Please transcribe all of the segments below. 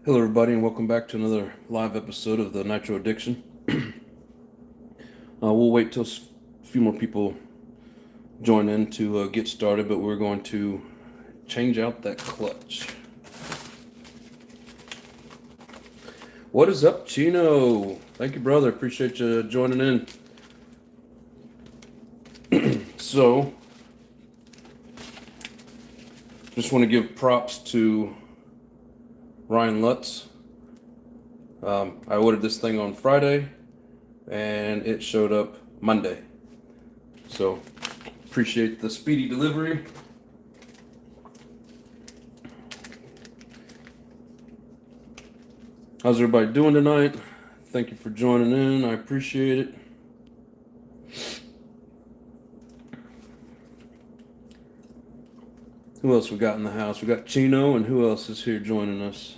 Hello, everybody, and welcome back to another live episode of the Nitro Addiction. We'll wait till a few more people join in to get started, but we're going to change out that clutch. What is up, Chino? Thank you, brother. Appreciate you joining in. So, just want to give props to Ryan Lutz. I ordered this thing on Friday and it showed up Monday. So appreciate the speedy delivery. How's everybody doing tonight? Thank you for joining in. I appreciate it. Who else we got in the house? We got Chino, and who else is here joining us?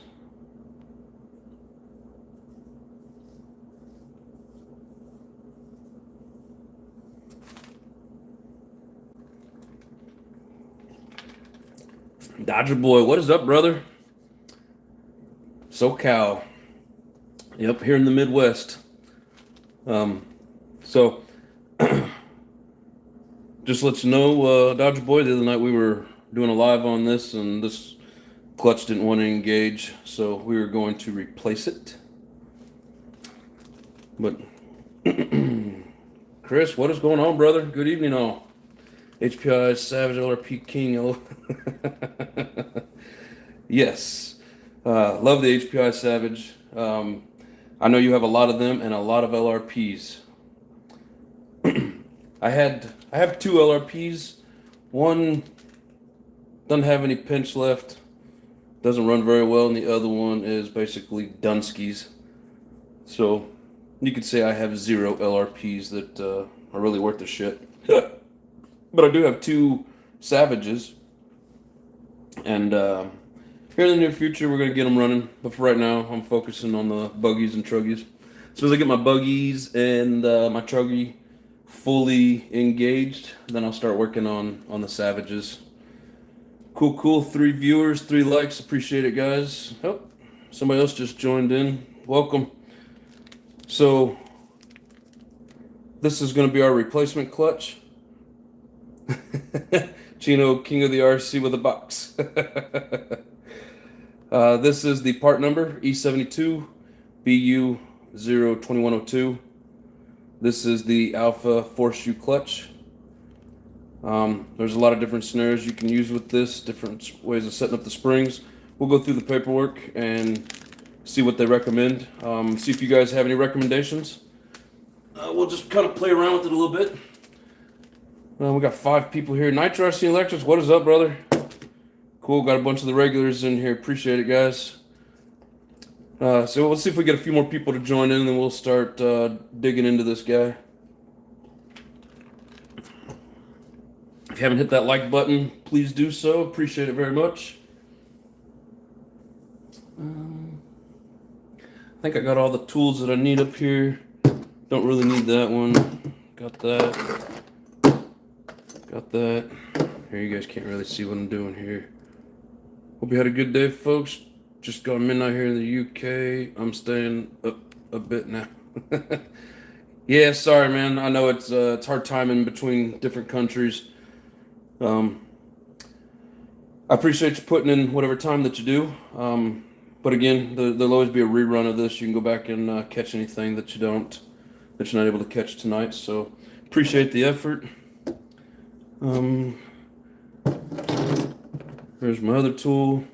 Dodger Boy, what is up, brother? SoCal. Yep, here in the Midwest. So, just let you know, Dodger Boy, the other night we were doing a live on this, and this clutch didn't want to engage, so we were going to replace it. But, Chris, what is going on, brother? Good evening, all. HPI Savage LRP King. Yes. Love the HPI Savage. I know you have a lot of them and a lot of LRPs. I have two LRPs. One doesn't have any pinch left, doesn't run very well, and the other one is basically Dunskies. So you could say I have 0 LRPs that are really worth the shit. But I do have 2 Savages, and here in the near future we're going to get them running. But for right now, I'm focusing on the buggies and truggies. So as I get my buggies and my truggy fully engaged, then I'll start working on the Savages. Cool. 3 viewers, 3 likes. Appreciate it, guys. Oh, somebody else just joined in. Welcome. So this is going to be our replacement clutch. Chino, king of the RC with a box. This is the part number E72 BU02102. This is the Alpha 4-shoe clutch. There's a lot of different scenarios you can use with this, different ways of setting up the springs. We'll go through the paperwork and see what they recommend. See if you guys have any recommendations. We'll just kind of play around with it a little bit. We got 5 people here. Nitro RC Electrics, what is up, brother? Cool, got a bunch of the regulars in here. Appreciate it, guys. So we'll see if we get a few more people to join in, and then we'll start digging into this guy. If you haven't hit that like button, please do so. Appreciate it very much. I think I got all the tools that I need up here. Don't really need that one. Got that. Got that. Here, you guys can't really see what I'm doing here. Hope you had a good day, folks. Just got midnight here in the UK. I'm staying up a bit now. Yeah, sorry, man. I know it's hard timing between different countries. I appreciate you putting in whatever time that you do. But again, there'll always be a rerun of this. You can go back and catch anything that you're not able to catch tonight. So appreciate the effort. Here's my other tool.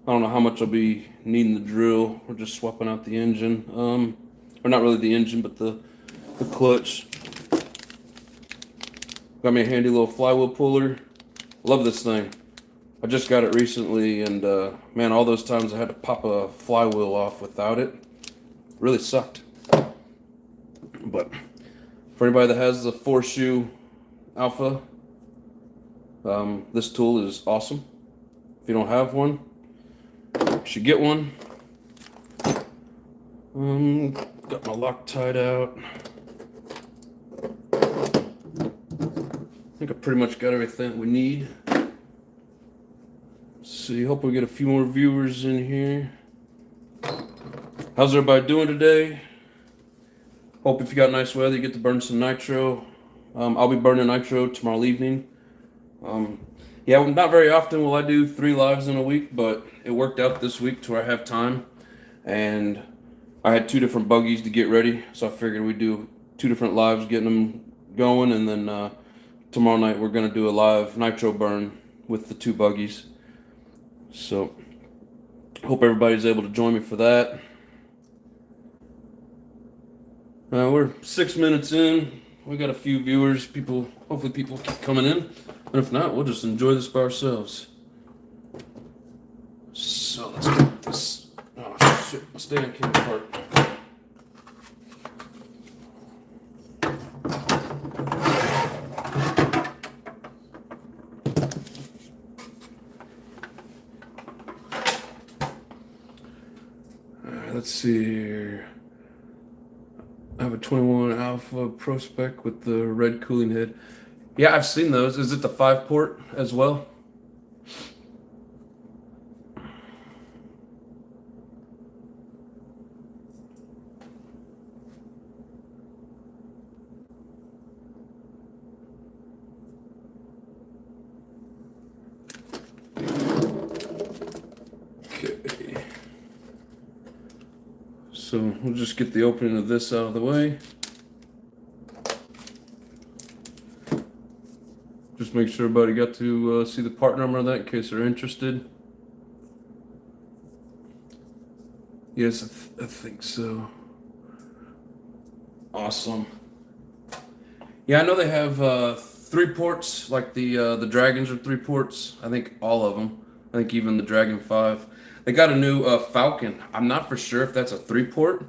I don't know how much I'll be needing the drill. We're just swapping out the engine. Or not really the engine, but the clutch. Got me a handy little flywheel puller. Love this thing. I just got it recently, and man, all those times I had to pop a flywheel off without it really sucked. But for anybody that has the 4-shoe Alpha, this tool is awesome. If you don't have one, you should get one. Got my Loctite out. I think I pretty much got everything we need. See, hope we get a few more viewers in here. How's everybody doing today? Hope if you got nice weather, you get to burn some nitro. I'll be burning nitro tomorrow evening. Yeah, not very often will I do 3 lives in a week, but it worked out this week to where I have time. And I had 2 different buggies to get ready, so I figured we'd do 2 different lives, getting them going, and then tomorrow night we're going to do a live nitro burn with the 2 buggies. So, hope everybody's able to join me for that. We're 6 minutes in. We got a few viewers. Hopefully people keep coming in. And if not, we'll just enjoy this by ourselves. So let's get this. Oh shit, my stand came apart. Alright, let's see here. I have a 21 Alpha Pro Spec with the red cooling head. Yeah, I've seen those. Is it the 5-port as well? Okay. So we'll just get the opening of this out of the way. Just make sure everybody got to see the part number on that in case they're interested. Yes, I think so. Awesome. Yeah, I know they have 3 ports, like the Dragons are 3 ports. I think all of them. I think even the Dragon 5. They got a new Falcon. I'm not for sure if that's a 3-port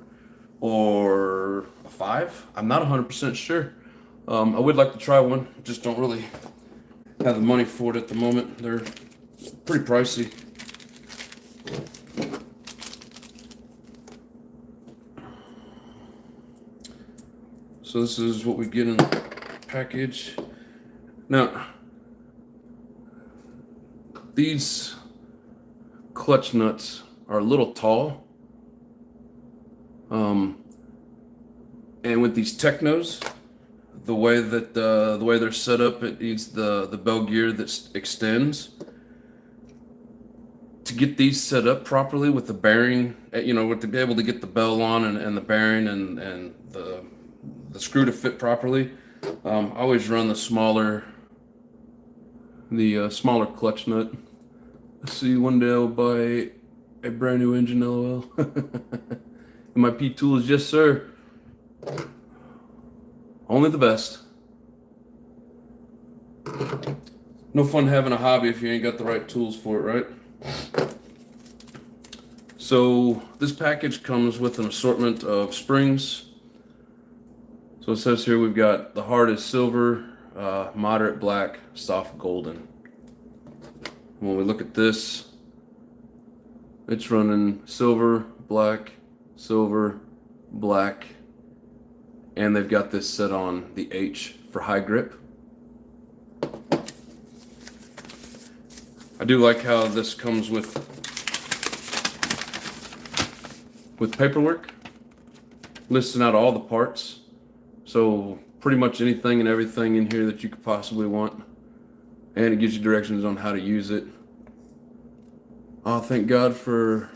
or a 5. I'm not 100% sure. I would like to try one. Just don't really have the money for it at the moment. They're pretty pricey. So this is what we get in the package. Now, these clutch nuts are a little tall. And with these Technos, the way they're set up, it needs the bell gear that extends. To get these set up properly with the bearing, to be able to get the bell on and the bearing and the screw to fit properly, I always run the smaller clutch nut. Let's see, one day I'll buy a brand new engine, LOL. And my P tools, yes sir. Only the best. No fun having a hobby if you ain't got the right tools for it, right? So this package comes with an assortment of springs. So it says here we've got the hard is silver, moderate black, soft golden. When we look at this, it's running silver, black, and they've got this set on the H for high grip. I do like how this comes with paperwork listing out all the parts. So pretty much anything and everything in here that you could possibly want. And it gives you directions on how to use it. Oh, thank God for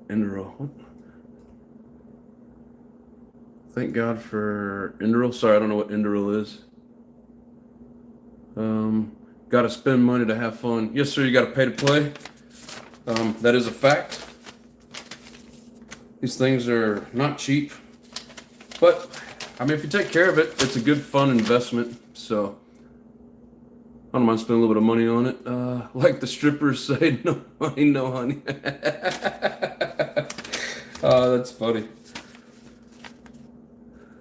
Endural. Thank God for Endural. Sorry, I don't know what Endural is. Gotta spend money to have fun. Yes, sir, you gotta pay to play. That is a fact. These things are not cheap. But, I mean, if you take care of it, it's a good, fun investment. So, I don't mind spending a little bit of money on it. Like the strippers say, no money, no honey. That's funny.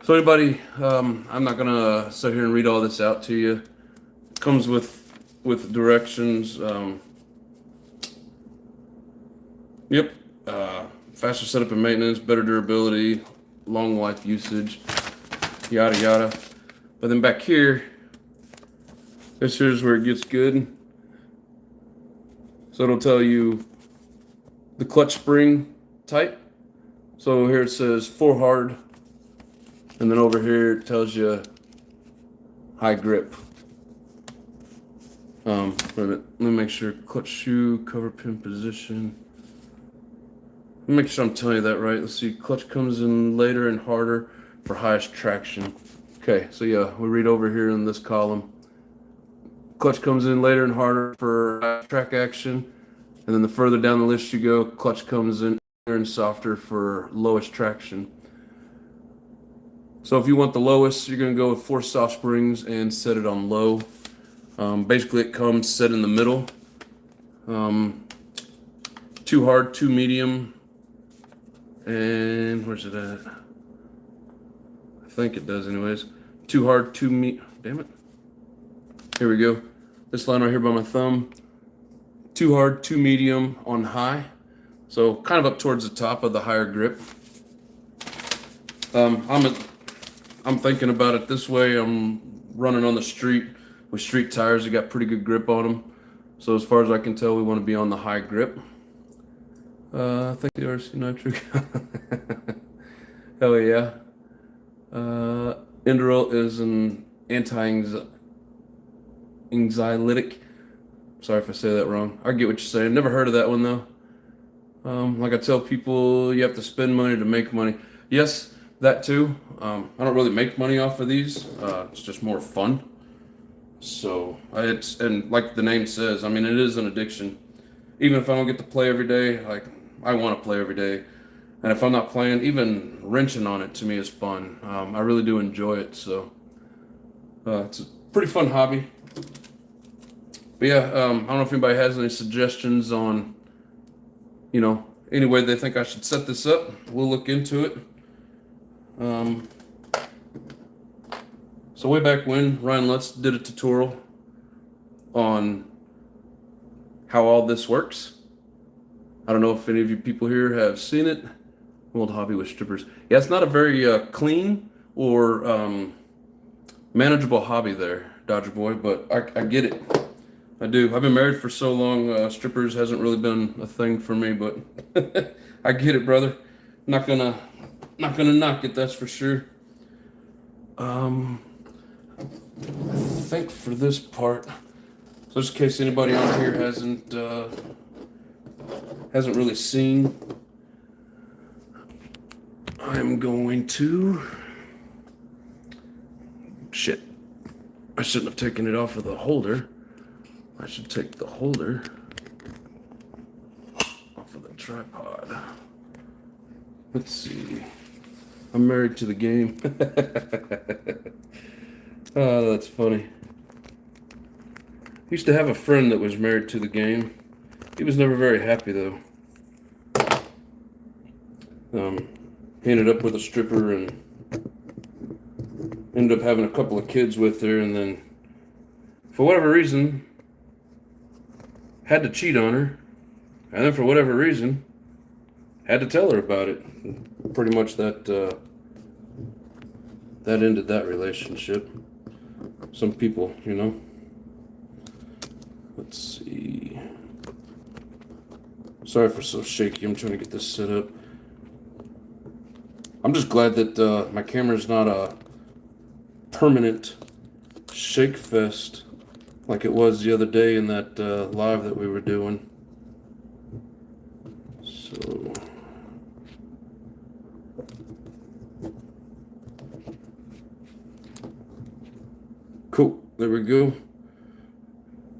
So anybody, I'm not gonna sit here and read all this out to you. It comes with directions. Yep. Faster setup and maintenance, better durability, long life usage, yada yada. But then back here, this here's where it gets good. So it'll tell you the clutch spring tight. So here it says 4 hard, and then over here it tells you high grip. Wait a minute. Let me make sure. Clutch shoe, cover pin position. Let me make sure I'm telling you that right. Let's see. Clutch comes in later and harder for highest traction. Okay, so yeah, we read over here in this column. Clutch comes in later and harder for track action. And then the further down the list you go, clutch comes in and softer for lowest traction. So if you want the lowest, you're going to go with 4 soft springs and set it on low. Basically, it comes set in the middle. 2 hard, 2 medium, and where's it at? I think it does anyways. 2 hard, 2 damn it. Here we go. This line right here by my thumb. 2 hard, 2 medium on high. So kind of up towards the top of the higher grip. I'm thinking about it this way. I'm running on the street with street tires. They got pretty good grip on them. So as far as I can tell, we want to be on the high grip. I think the RC Nitro. Hell yeah. Indoril is an anxiolytic. Sorry if I say that wrong. I get what you're saying. Never heard of that one though. Like I tell people, you have to spend money to make money. Yes, that too. I don't really make money off of these. It's just more fun. So and like the name says, I mean, it is an addiction. Even if I don't get to play every day, like I want to play every day. And if I'm not playing, even wrenching on it to me is fun. I really do enjoy it. So it's a pretty fun hobby. But yeah, I don't know if anybody has any suggestions on, any way they think I should set this up. We'll look into it. So way back when, Ryan Lutz did a tutorial on how all this works. I don't know if any of you people here have seen it. Old hobby with strippers. Yeah, it's not a very clean or manageable hobby there, Dodger Boy, but I get it. I do. I've been married for so long, strippers hasn't really been a thing for me, but I get it, brother. Not gonna knock it, that's for sure. I think for this part, so just in case anybody on here hasn't really seen, I'm going to, shit, I shouldn't have taken it off of the holder. I should take the holder off of the tripod. Let's see. I'm married to the game. Oh, that's funny. Used to have a friend that was married to the game. He was never very happy though. He ended up with a stripper and ended up having a couple of kids with her, and then for whatever reason had to cheat on her, and then for whatever reason had to tell her about it. Pretty much that ended that relationship. Some people, Let's see. Sorry for so shaky. I'm trying to get this set up. I'm just glad that my camera's not a permanent shake fest like it was the other day in that live that we were doing. So cool, there we go.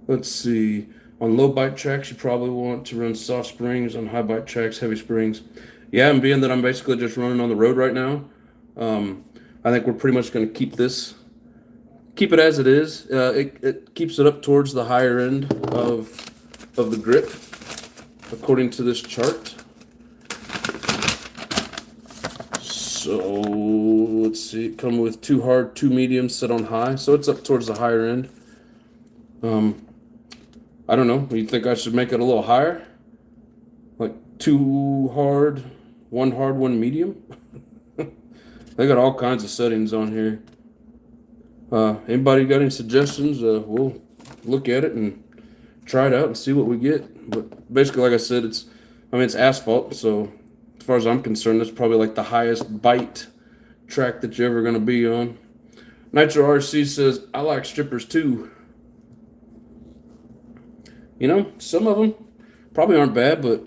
Let's see. On low bite tracks, you probably want to run soft springs. On high bite tracks, heavy springs. Yeah, and being that I'm basically just running on the road right now, I think we're pretty much going to keep it as it is. It keeps it up towards the higher end of the grip, according to this chart. So let's see, it comes with 2 hard, 2 medium, set on high, so it's up towards the higher end. I don't know. You think I should make it a little higher? Like 2 hard, 1 medium? They got all kinds of settings on here. Anybody got any suggestions? We'll look at it and try it out and see what we get. But basically, like I said, it's asphalt, so far as I'm concerned, that's probably like the highest bite track that you're ever going to be on. Nitro RC says, I like strippers too. You know, some of them probably aren't bad, but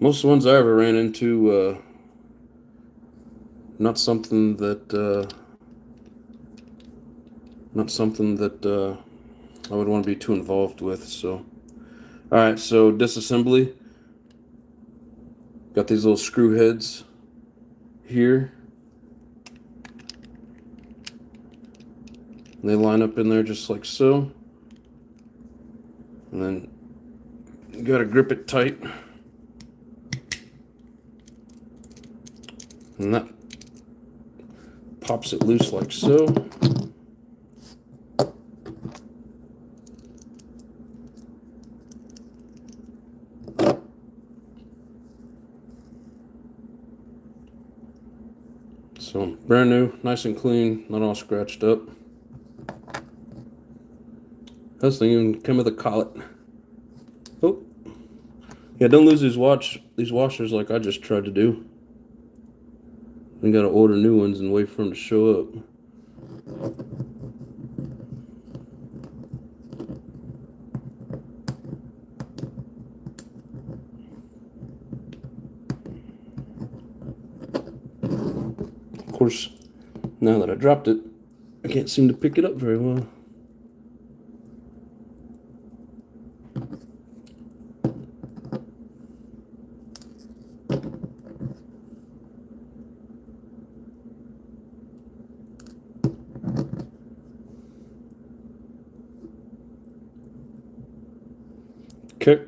most of the ones I ever ran into, not something that I would want to be too involved with. So, all right, so disassembly. Got these little screw heads here. And they line up in there just like so. And then you gotta grip it tight. And that pops it loose like so. So brand new, nice and clean, not all scratched up. This thing even come with a collet. Oh, yeah! Don't lose these washers like I just tried to do. You gotta order new ones and wait for them to show up. Of course, now that I dropped it, I can't seem to pick it up very well. Okay,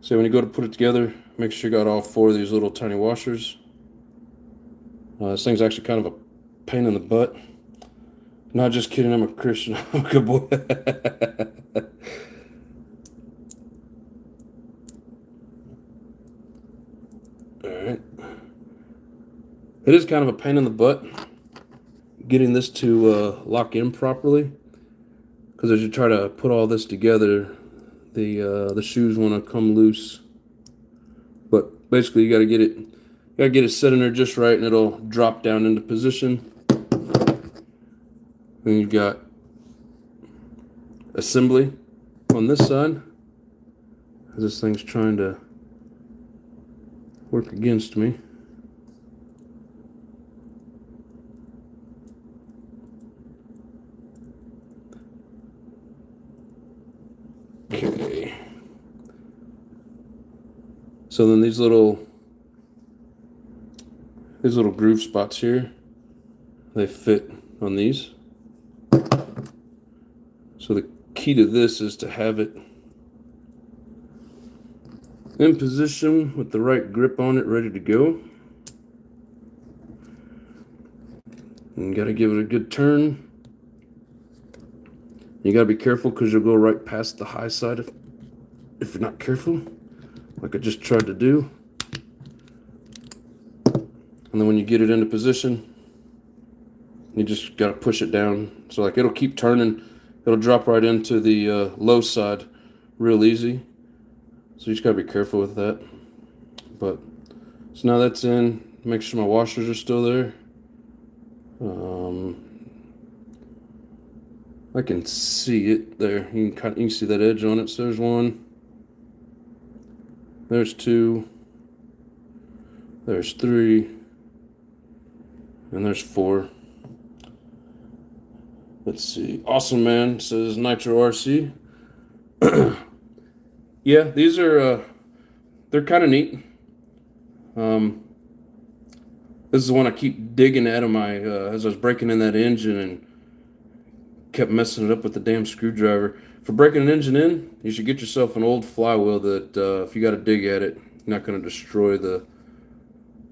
so when you go to put it together, make sure you got all 4 of these little tiny washers. This thing's actually kind of a pain in the butt. Not just kidding, I'm a Christian. I'm a good boy. Alright. It is kind of a pain in the butt getting this to lock in properly. Because as you try to put all this together, the shoes want to come loose. But basically you gotta get it set in there just right, and it'll drop down into position. Then you've got assembly on this side. This thing's trying to work against me. Okay. So then these little groove spots here, they fit on these. So the key to this is to have it in position with the right grip on it, ready to go. And you got to give it a good turn. You got to be careful because you'll go right past the high side if you're not careful, like I just tried to do. And then when you get it into position, you just got to push it down. So like it'll keep turning. It'll drop right into the low side real easy. So you just got to be careful with that. But so now that's in. Make sure my washers are still there. I can see it there. You can see that edge on it. So there's 1. There's 2. There's 3. And there's 4. Let's see. Awesome, man. Says Nitro RC. Yeah, these are they're kind of neat. This is the one I keep digging out of my as I was breaking in that engine and kept messing it up with the damn screwdriver. For breaking an engine in, you should get yourself an old flywheel that if you got to dig at it, you're not going to destroy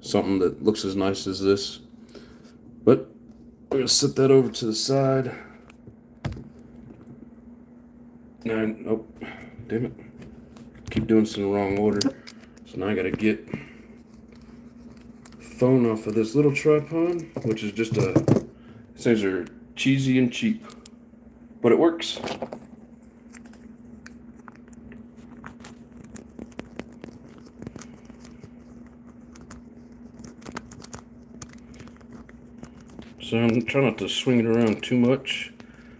something that looks as nice as this. But I'm going to set that over to the side. Oh, damn it. Keep doing this in the wrong order. So now I got to get phone off of this little tripod, which is just these things are cheesy and cheap, but it works. So I'm trying not to swing it around too much.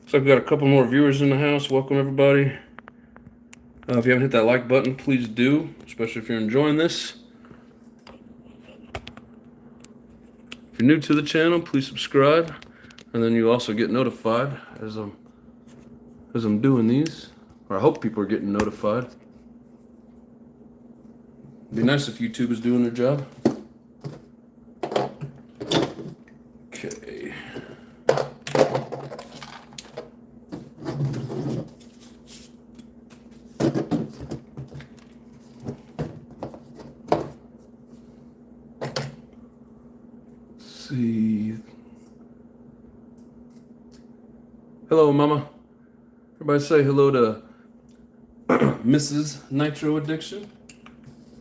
So I've got a couple more viewers in the house. Welcome everybody. If you haven't hit that like button, please do, especially if you're enjoying this. If you're new to the channel, please subscribe, and then you also get notified as I'm doing these. Or I hope people are getting notified. It'd be nice if YouTube is doing their job. Okay. See. Hello, Mama. Everybody say hello to Mrs. Nitro Addiction.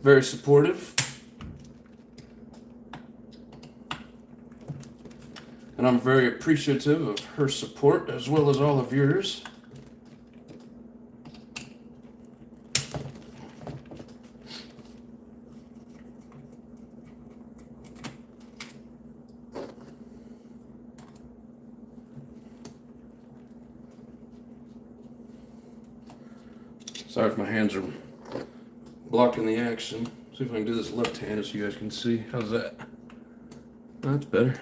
Very supportive. And I'm very appreciative of her support as well as all of yours. Sorry if my hands are blocking the action. See if I can do this left-handed so you guys can see. How's that? That's better.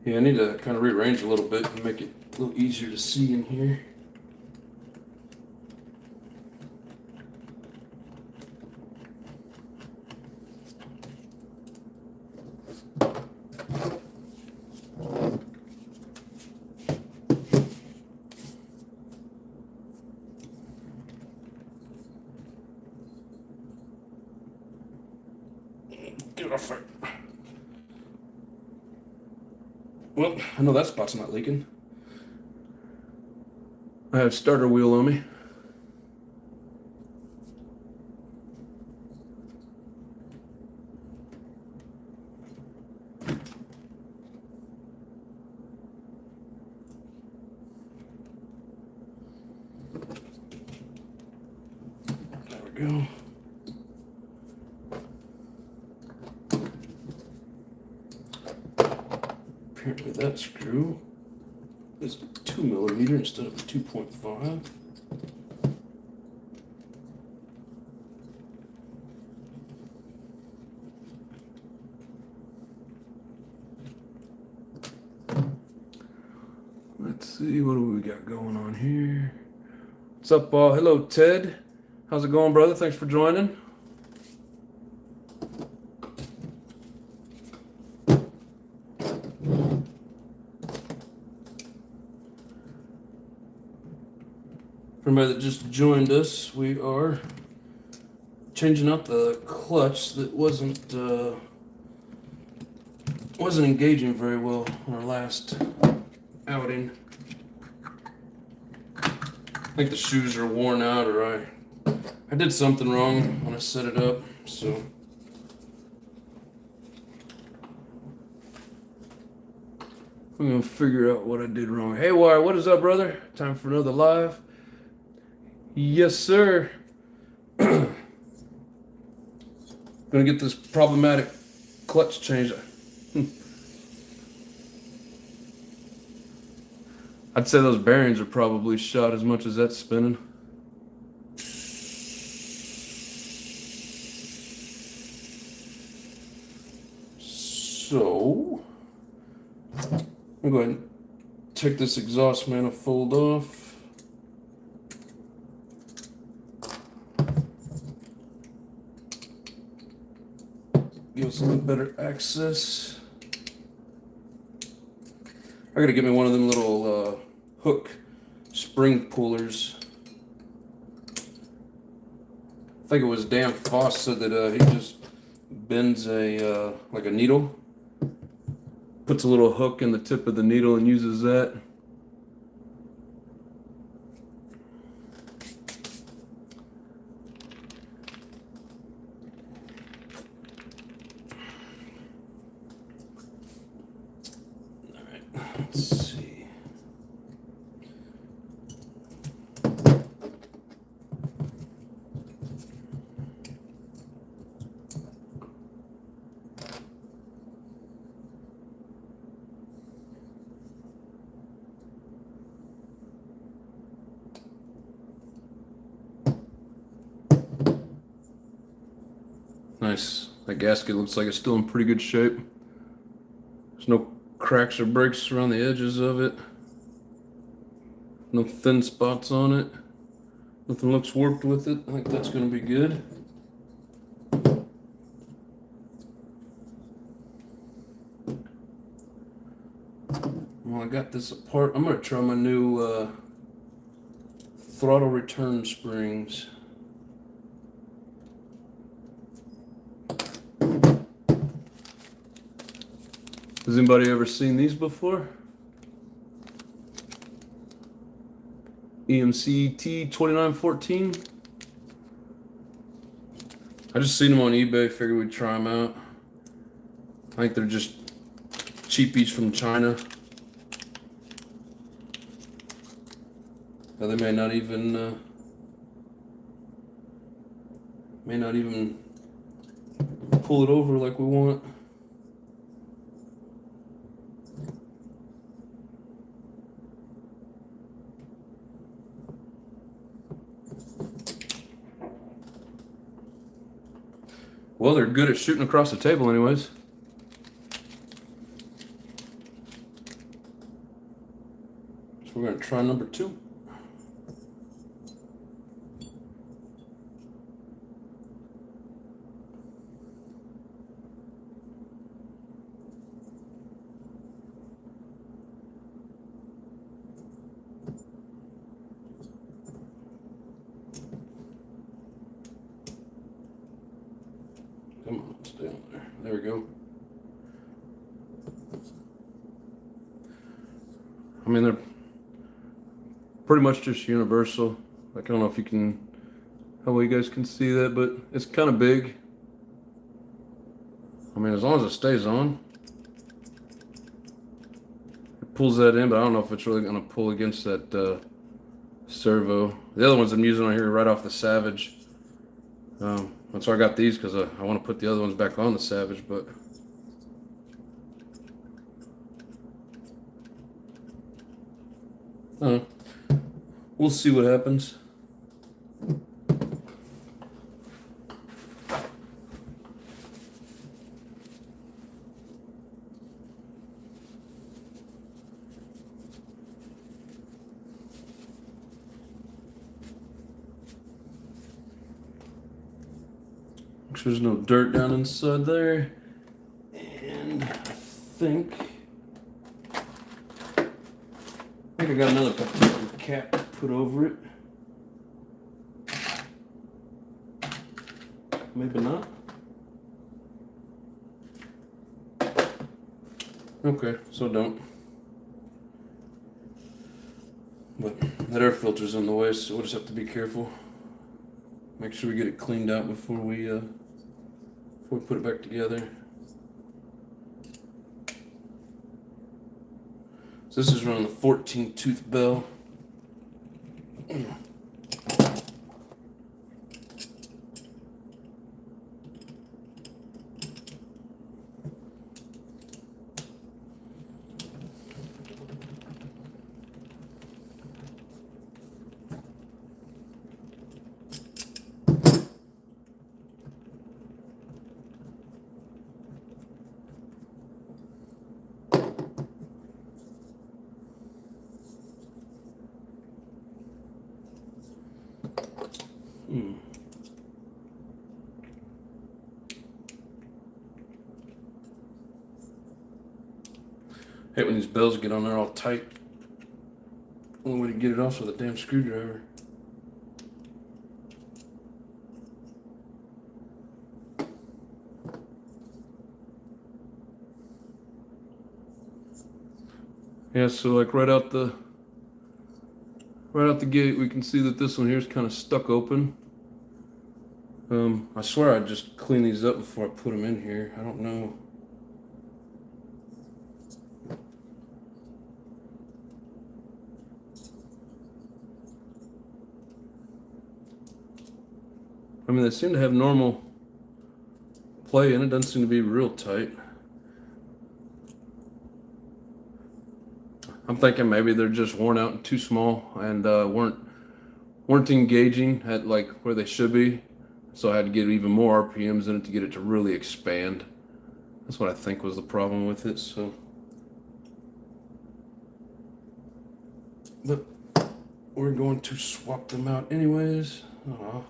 Yeah, I need to kind of rearrange a little bit and make it a little easier to see in here. Get off it. Well, I know that spot's not leaking. I have starter wheel on me. There we go. Apparently that screw is 2mm instead of a 2.5. Let's see, what do we got going on here? What's up, all? Hello, Ted. How's it going, brother? Thanks for joining. For anybody that just joined us, we are changing out the clutch that wasn't engaging very well on our last outing. I think the shoes are worn out, or I did something wrong when I set it up, so. I'm gonna figure out what I did wrong. Hey, Wire, what is up, brother? Time for another live. Yes, sir. Gonna get this problematic clutch changed. I'd say those bearings are probably shot as much as that's spinning. So, I'm going to take this exhaust manifold off. Give us a little better access. I gotta get me one of them little hook spring pullers. I think it was Dan Foss said that he just bends a like a needle, puts a little hook in the tip of the needle and uses that. Let's see. Nice. That gasket looks like it's still in pretty good shape. There's no cracks or breaks around the edges of it. No thin spots on it. Nothing looks warped with it. I think that's going to be good. Well, I got this apart. I'm going to try my new throttle return springs. Has anybody ever seen these before? EMC T2914. I just seen them on eBay, figured we'd try them out. I think they're just cheapies from China. Now they may not even pull it over like we want. Well, they're good at shooting across the table anyways. So we're going to try number 2. Come on, stay on there. There we go. I mean, they're pretty much just universal. Like, I don't know if you can, how well you guys can see that, but it's kind of big. I mean, as long as it stays on, it pulls that in, but I don't know if it's really going to pull against that servo. The other ones I'm using on here are right off the Savage. And so I got these because I want to put the other ones back on the Savage, but we'll see what happens. Make sure there's no dirt down inside there. And I think I got another particular cap to put over it. Maybe not. Okay, so don't. But that air filter's in the way, so we'll just have to be careful. Make sure we get it cleaned out before we put it back together. So this is running the 14 tooth bell. Hate when these bells get on there all tight. Only way to get it off is with a damn screwdriver. Yeah, so like right out the gate, we can see that this one here is kind of stuck open. I swear I'd just clean these up before I put them in here. I don't know. I mean, they seem to have normal play and it doesn't seem to be real tight. I'm thinking maybe they're just worn out and too small and weren't engaging at like where they should be. So I had to get even more RPMs in it to get it to really expand. That's what I think was the problem with it. So, but we're going to swap them out anyways. Aww.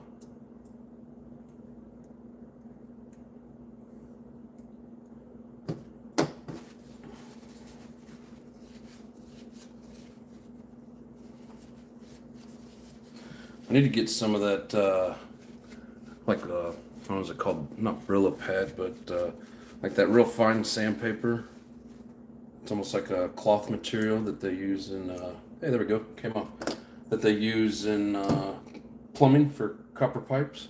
I need to get some of that, what was it called? Not Brillo pad, but like that real fine sandpaper. It's almost like a cloth material that they use in, hey, there we go, came off. That they use in plumbing for copper pipes.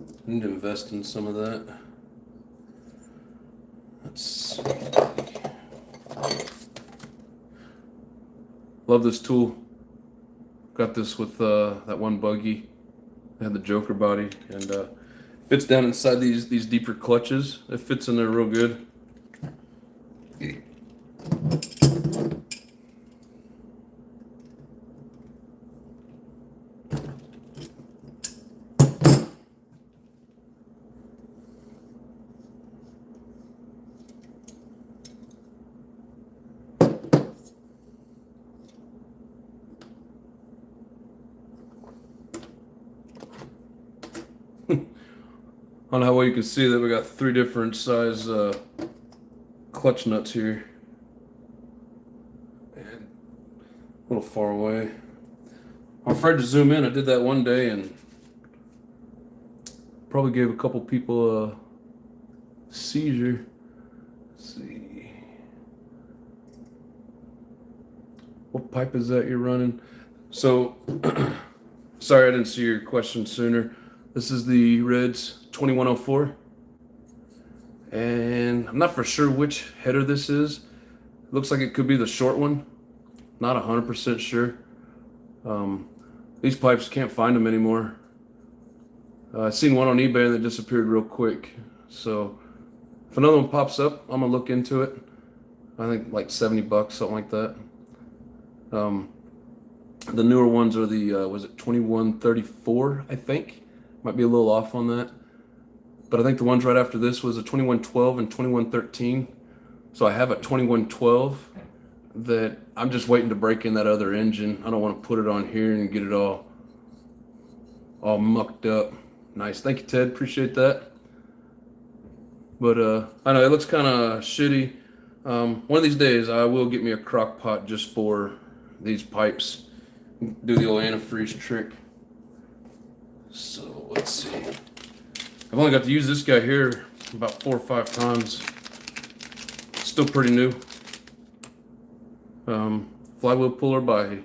I need to invest in some of that. Let's see. Love this tool. Got this with that one buggy. It had the Joker body, and fits down inside these deeper clutches. It fits in there real good. I don't know how well you can see that we got 3 different size clutch nuts here. And a little far away. I'm afraid to zoom in. I did that one day and probably gave a couple people a seizure. Let's see. What pipe is that you're running? So, sorry I didn't see your question sooner. This is the Reds 2104, and I'm not for sure which header this is. It looks like it could be the short one. Not 100% sure. These pipes, can't find them anymore. I seen one on eBay and they disappeared real quick. So if another one pops up, I'm gonna look into it. I think like $70, something like that. The newer ones are the was it 2134? I think. Might be a little off on that. But I think the ones right after this was a 2112 and 2113. So I have a 2112 that I'm just waiting to break in that other engine. I don't want to put it on here and get it all mucked up. Nice. Thank you, Ted. Appreciate that. But I know it looks kind of shitty. One of these days I will get me a crock pot just for these pipes. Do the old antifreeze trick. So let's see. I've only got to use this guy here about 4 or 5 times. Still pretty new. Flywheel puller by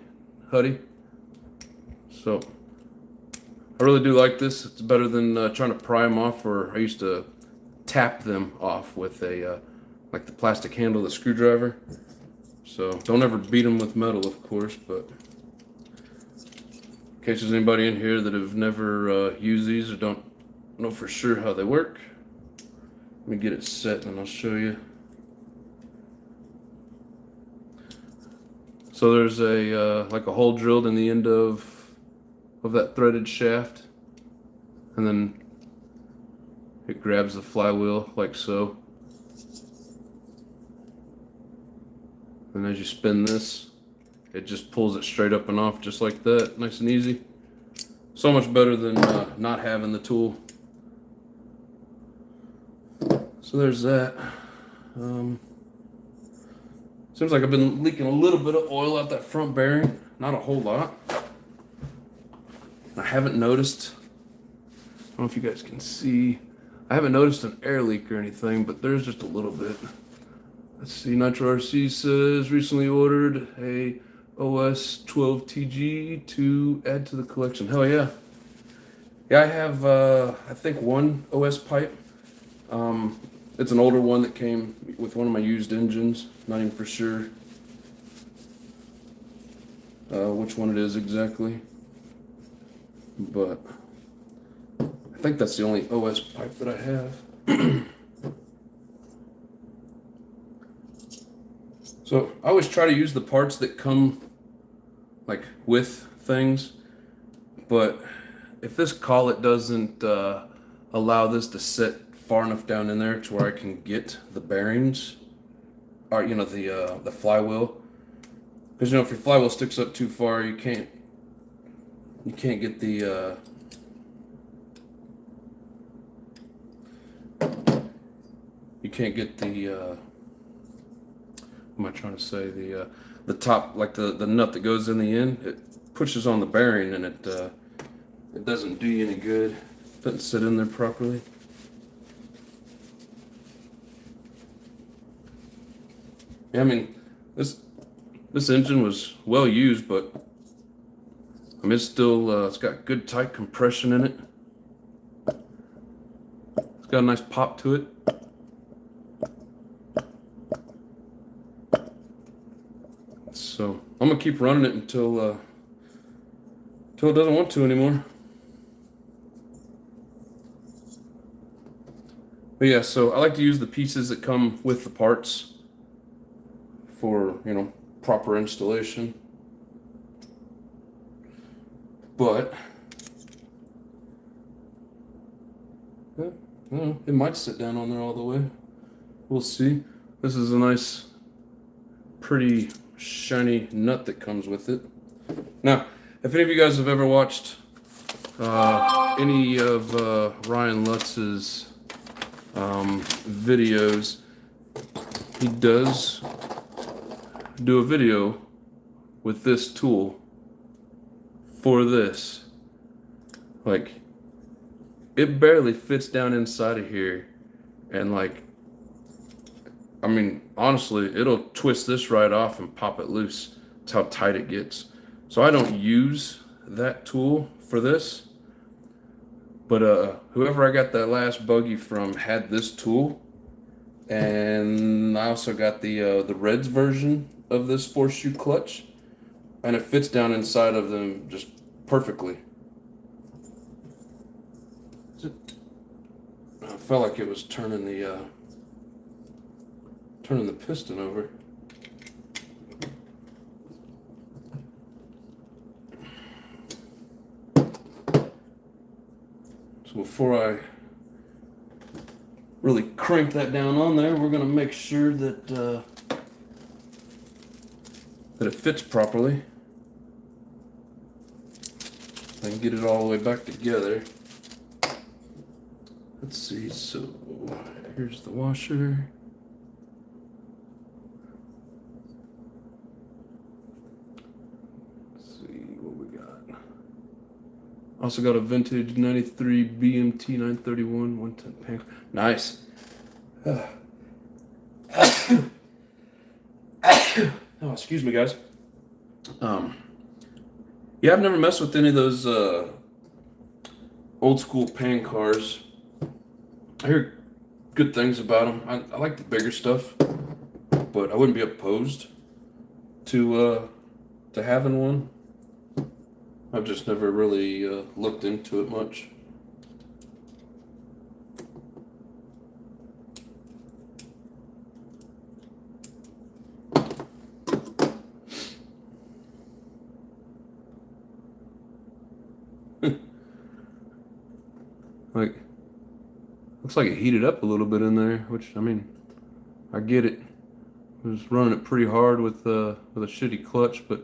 Huddy. So I really do like this. It's better than trying to pry them off, or I used to tap them off with a like the plastic handle, the screwdriver. So don't ever beat them with metal, of course, but in case there's anybody in here that have never used these or don't know for sure how they work, let me get it set and I'll show you. So there's a like a hole drilled in the end of that threaded shaft, and then it grabs the flywheel like so. And as you spin this, it just pulls it straight up and off just like that, nice and easy. So much better than not having the tool. So there's that. Seems like I've been leaking a little bit of oil out that front bearing, not a whole lot. I haven't noticed, I don't know if you guys can see, I haven't noticed an air leak or anything, but there's just a little bit. Let's see, Nitro RC says recently ordered a OS 12TG to add to the collection. Hell yeah. Yeah, I have, I think, one OS pipe. It's an older one that came with one of my used engines. Not even for sure which one it is exactly. But I think that's the only OS pipe that I have. So I always try to use the parts that come like with things, but if this collet doesn't allow this to sit far enough down in there to where I can get the bearings, or the flywheel, because if your flywheel sticks up too far, you can't get the what am I trying to say, the top, like the nut that goes in the end, it pushes on the bearing and it doesn't do you any good. It doesn't sit in there properly. Yeah, I mean, this engine was well used, but I mean, it's still it's got good tight compression in it. It's got a nice pop to it. So I'm gonna keep running it until it doesn't want to anymore. But yeah, so I like to use the pieces that come with the parts for, proper installation. But it might sit down on there all the way. We'll see. This is a nice, pretty shiny nut that comes with it. Now, if any of you guys have ever watched any of Ryan Lutz's videos, he does do a video with this tool for this. Like, it barely fits down inside of here, and I mean, honestly, it'll twist this right off and pop it loose. That's how tight it gets. So I don't use that tool for this, but whoever I got that last buggy from had this tool, and I also got the Reds version of this 4-shoe clutch, and it fits down inside of them just perfectly. I felt like it was turning the piston over. So before I really crank that down on there, we're gonna make sure that it fits properly. I can get it all the way back together. Let's see, so here's the washer. Let's see what we got. Also got a vintage 93 BMT 931 110 pan. Nice. Oh, excuse me, guys. Yeah, I've never messed with any of those old school pan cars. I hear good things about them. I like the bigger stuff, but I wouldn't be opposed to having one. I've just never really looked into it much. Looks like it heated up a little bit in there, which, I mean, I get it. I was running it pretty hard with a shitty clutch, but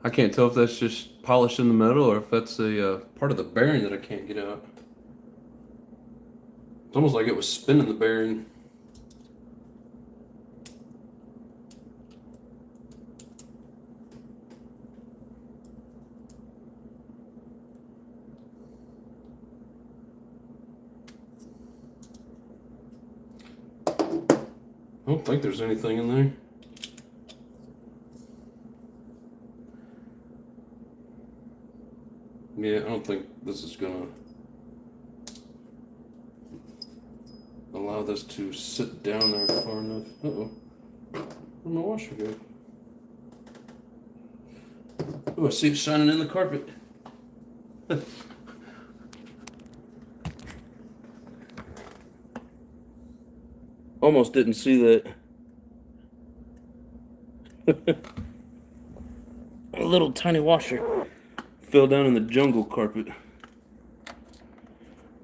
I can't tell if that's just polishing the metal or if that's a part of the bearing that I can't get out. It's almost like it was spinning the bearing. I don't think there's anything in there. Yeah, I don't think this is gonna allow this to sit down there far enough. Uh-oh. Where'd my washer go? Oh, I see it shining in the carpet. Almost didn't see that. A little tiny washer fell down in the jungle carpet.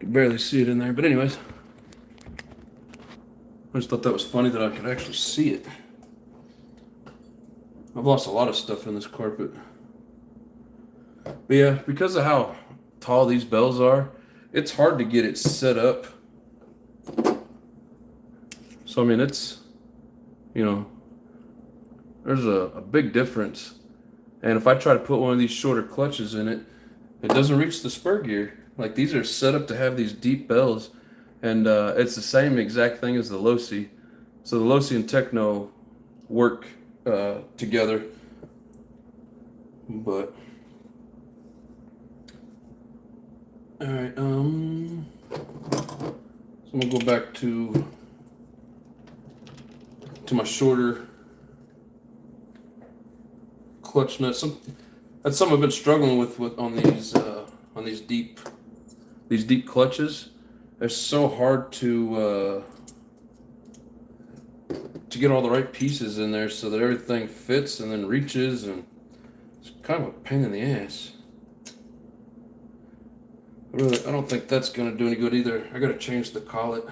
can barely see it in there, but anyways, I just thought that was funny that I could actually see it. I've lost a lot of stuff in this carpet. But yeah, because of how tall these bells are, it's hard to get it set up. So I mean, it's, you know, there's a big difference. And if I try to put one of these shorter clutches in it, it doesn't reach the spur gear. Like, these are set up to have these deep bells, and it's the same exact thing as the Losi. So the Losi and Techno work together, but all right. So I'm gonna go back to my shorter clutch nuts. That's something I've been struggling with on these deep clutches. They're so hard to get all the right pieces in there so that everything fits and then reaches, and it's kind of a pain in the ass. Really, I don't think that's gonna do any good either. I gotta change the collet.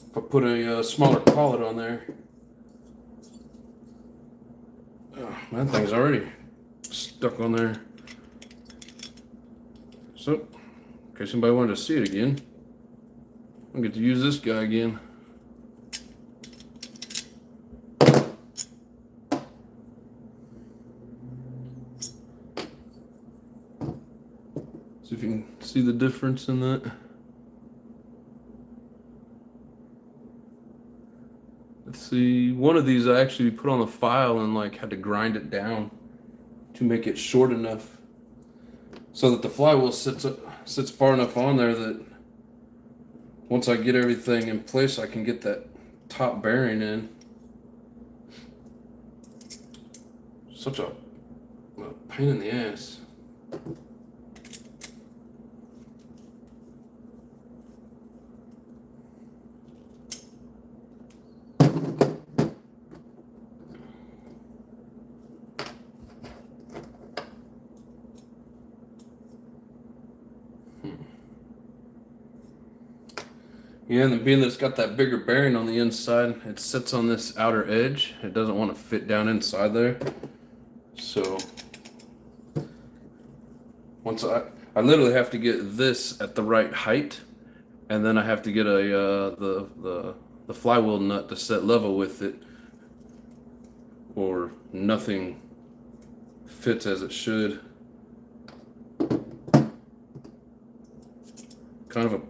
If I put a smaller collet on there, oh, that thing's already stuck on there. So, in case somebody wanted to see it again, I'll get to use this guy again. See if you can see the difference in that. Let's see, one of these I actually put on the file and like had to grind it down to make it short enough so that the flywheel sits far enough on there that once I get everything in place, I can get that top bearing in. Such a pain in the ass. Yeah, and being that it's got that bigger bearing on the inside, it sits on this outer edge. It doesn't want to fit down inside there. So once I literally have to get this at the right height, and then I have to get the flywheel nut to set level with it, or nothing fits as it should. Kind of a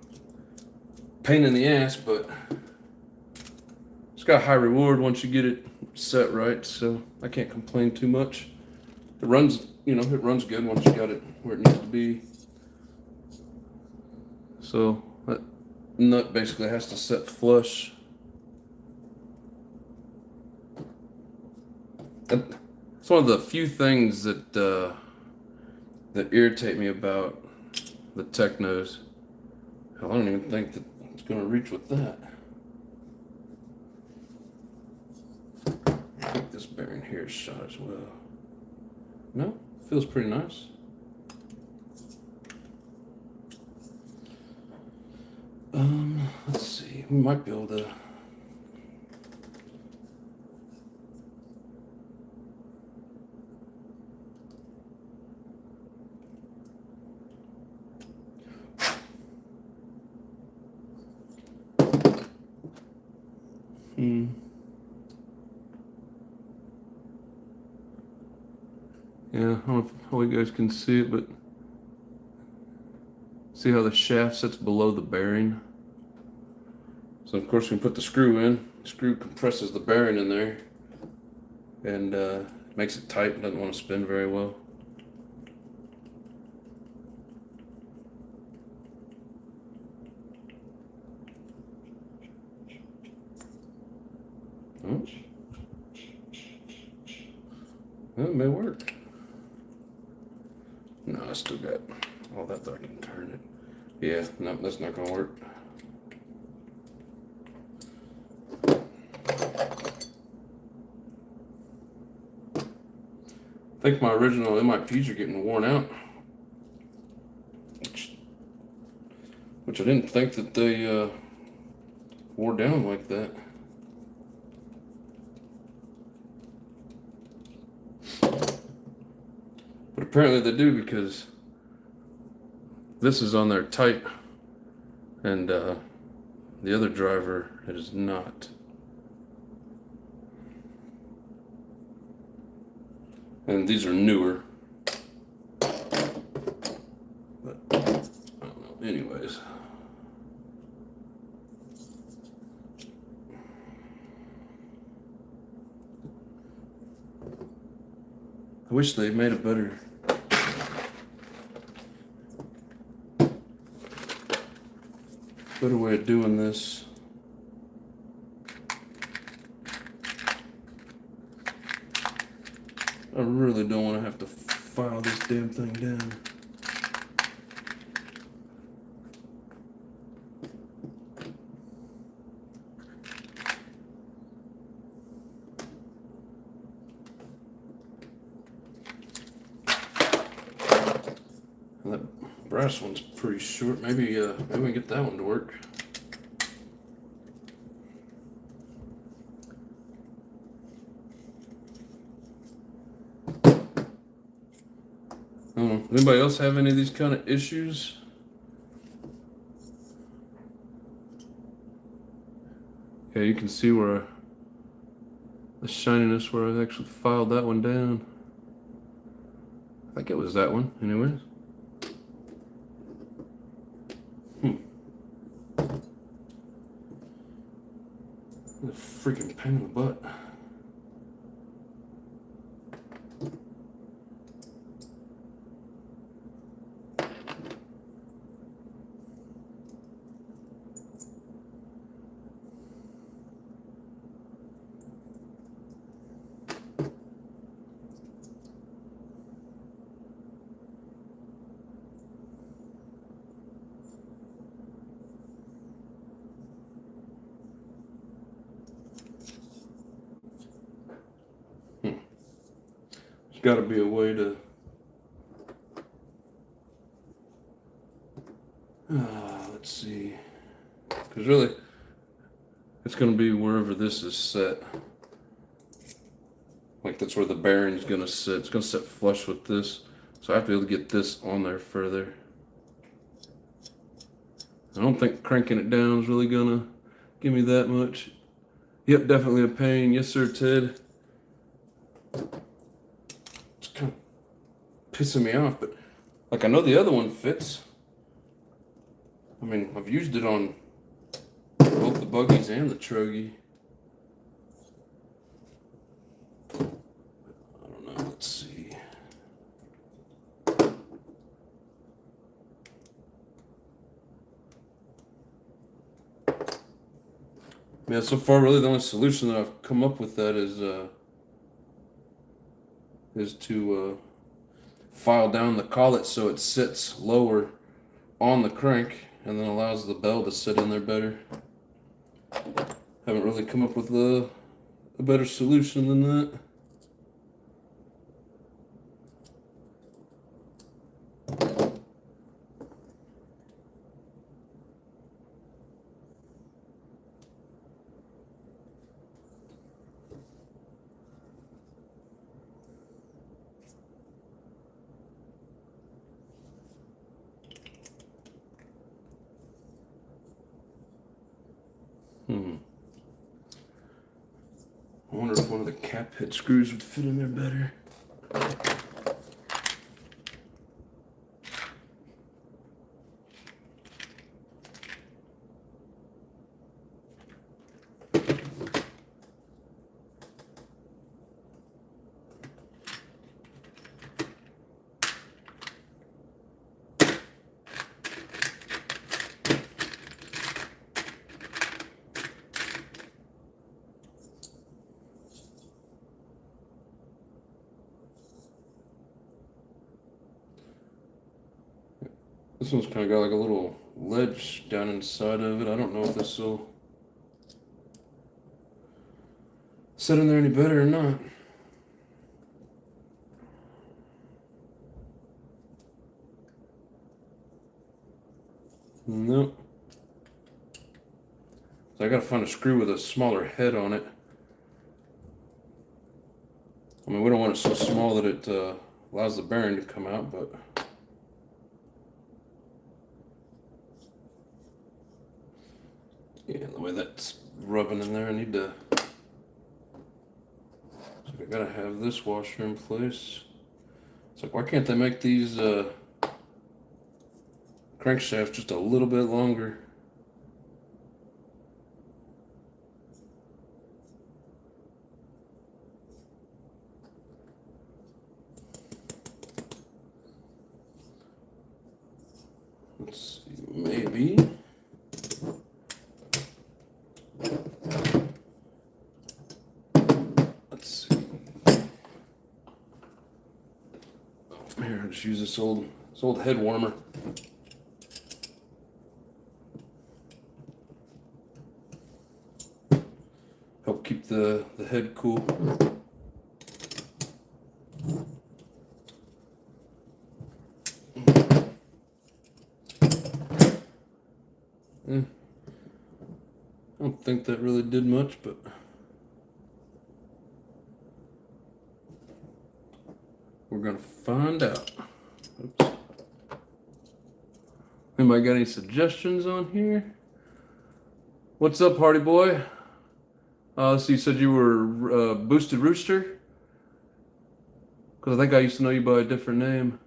pain in the ass, but it's got high reward once you get it set right, so I can't complain too much. It runs, it runs good once you got it where it needs to be. So that nut basically has to set flush. It's one of the few things that that irritate me about the Technos. Hell, I don't even think that it's going to reach with that. I think this bearing here is shot as well. No, feels pretty nice. Let's see, we might be able to. Yeah, I don't know how you guys can see it, but see how the shaft sits below the bearing? So of course we put the screw in. The screw compresses the bearing in there and makes it tight and doesn't want to spin very well. Oh. Well, it may work. No, I still got all that I can turn it. Yeah, no, that's not gonna work. I think my original MIPs are getting worn out. didn't think that they wore down like that. But apparently they do, because this is on there tight, and the other driver is not. And these are newer. But I don't know. Anyways. I wish they made a better way of doing this. I really don't want to have to file this damn thing down. That brass one's pretty short. Maybe we can get that one to work. Anybody else have any of these kind of issues? Yeah, you can see where the shininess where I actually filed that one down. I think it was that one, anyways. A freaking pain in the butt. There's got to be a way to. Let's see. Because really, it's going to be wherever this is set. Like that's where the bearing's going to sit. It's going to sit flush with this. So I have to be able to get this on there further. I don't think cranking it down is really going to give me that much. Yep, definitely a pain. Yes, sir, Ted. It's kind of pissing me off, but like I know the other one fits. I mean, I've used it on both the buggies and the truggy. I don't know, let's see. Yeah, so far really the only solution that I've come up with that is to file down the collet so it sits lower on the crank and then allows the bell to sit in there better. Haven't really come up with a better solution than that. I wonder if one of the cap head screws would fit in there better. This one's kind of got like a little ledge down inside of it. I don't know if this will sit in there any better or not. Nope. So I gotta find a screw with a smaller head on it. I mean, we don't want it so small that it allows the bearing to come out, but yeah, the way that's rubbing in there, I need to. So I gotta have this washer in place. It's like, why can't they make these crankshafts just a little bit longer? Let's see, maybe. Let's see. Here, I'll just use this old head warmer. Help keep the head cool. I don't think that really did much, but we're gonna find out. Oops. Anybody got any suggestions on here? What's up, Hardy Boy? So you said you were Boosted Rooster? Because I think I used to know you by a different name.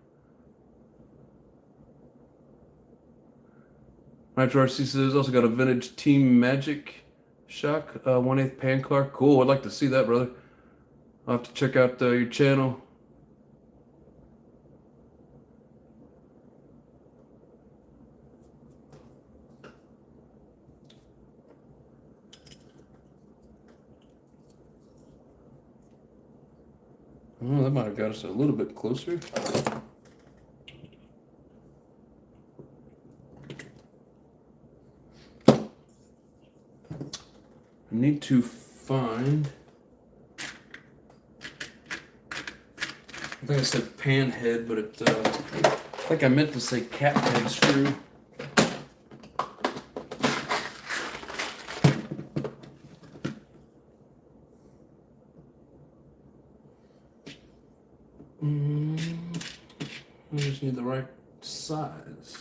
Nitro RC says also got a vintage Team Magic shock, 1/8 pan car. Cool, I'd like to see that, brother. I'll have to check out your channel. Oh, that might have got us a little bit closer. I need to find, I think I said pan head, but it, I think I meant to say cat head screw. I just need the right size.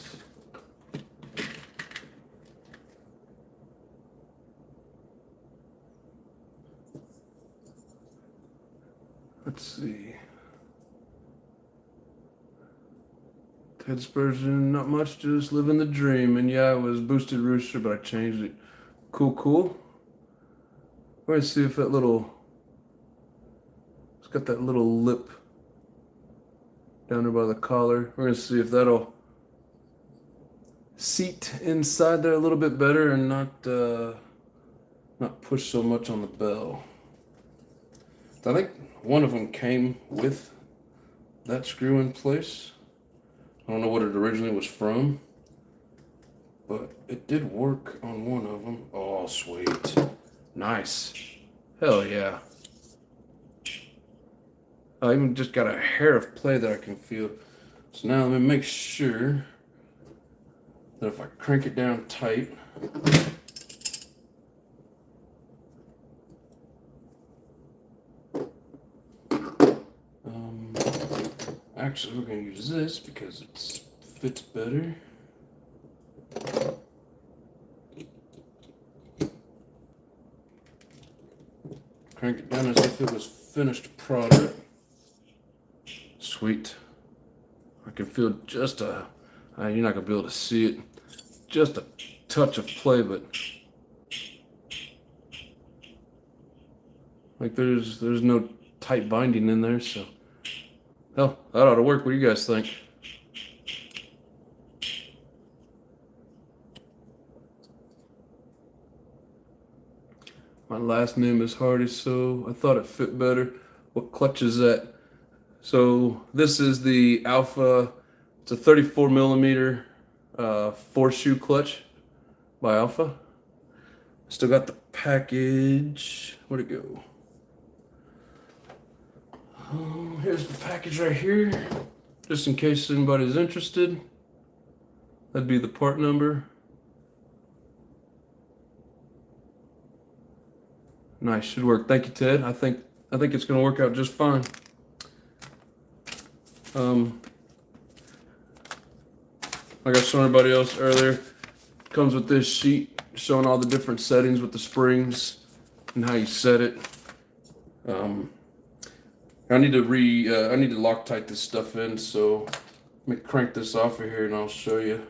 Let's see. Head dispersion, not much, just living the dream. And yeah, it was Boosted Rooster, but I changed it. Cool, cool. Let's see if that little, it's got that little lip down there by the collar. We're gonna see if that'll seat inside there a little bit better and not push so much on the bell. I think one of them came with that screw in place. I don't know what it originally was from, but it did work on one of them. Oh, sweet. Nice. Hell yeah. I even just got a hair of play that I can feel. So now let me make sure that if I crank it down tight, actually we're going to use this because it fits better. Crank it down as if it was finished product. Sweet. I can feel just a, you're not going to be able to see it, just a touch of play, but like there's no tight binding in there, so hell, that ought to work. What do you guys think? My last name is Hardy, so I thought it fit better. What clutch is that? So this is the Alpha. It's a 34 millimeter 4-shoe clutch by Alpha. Still got the package. Where'd it go? Here's the package right here, just in case anybody's interested. That'd be the part number. Nice, should work. Thank you, Ted. I think it's gonna work out just fine. Like I showed everybody else earlier, comes with this sheet showing all the different settings with the springs and how you set it. I need to Loctite this stuff in, so let me crank this off of here and I'll show you.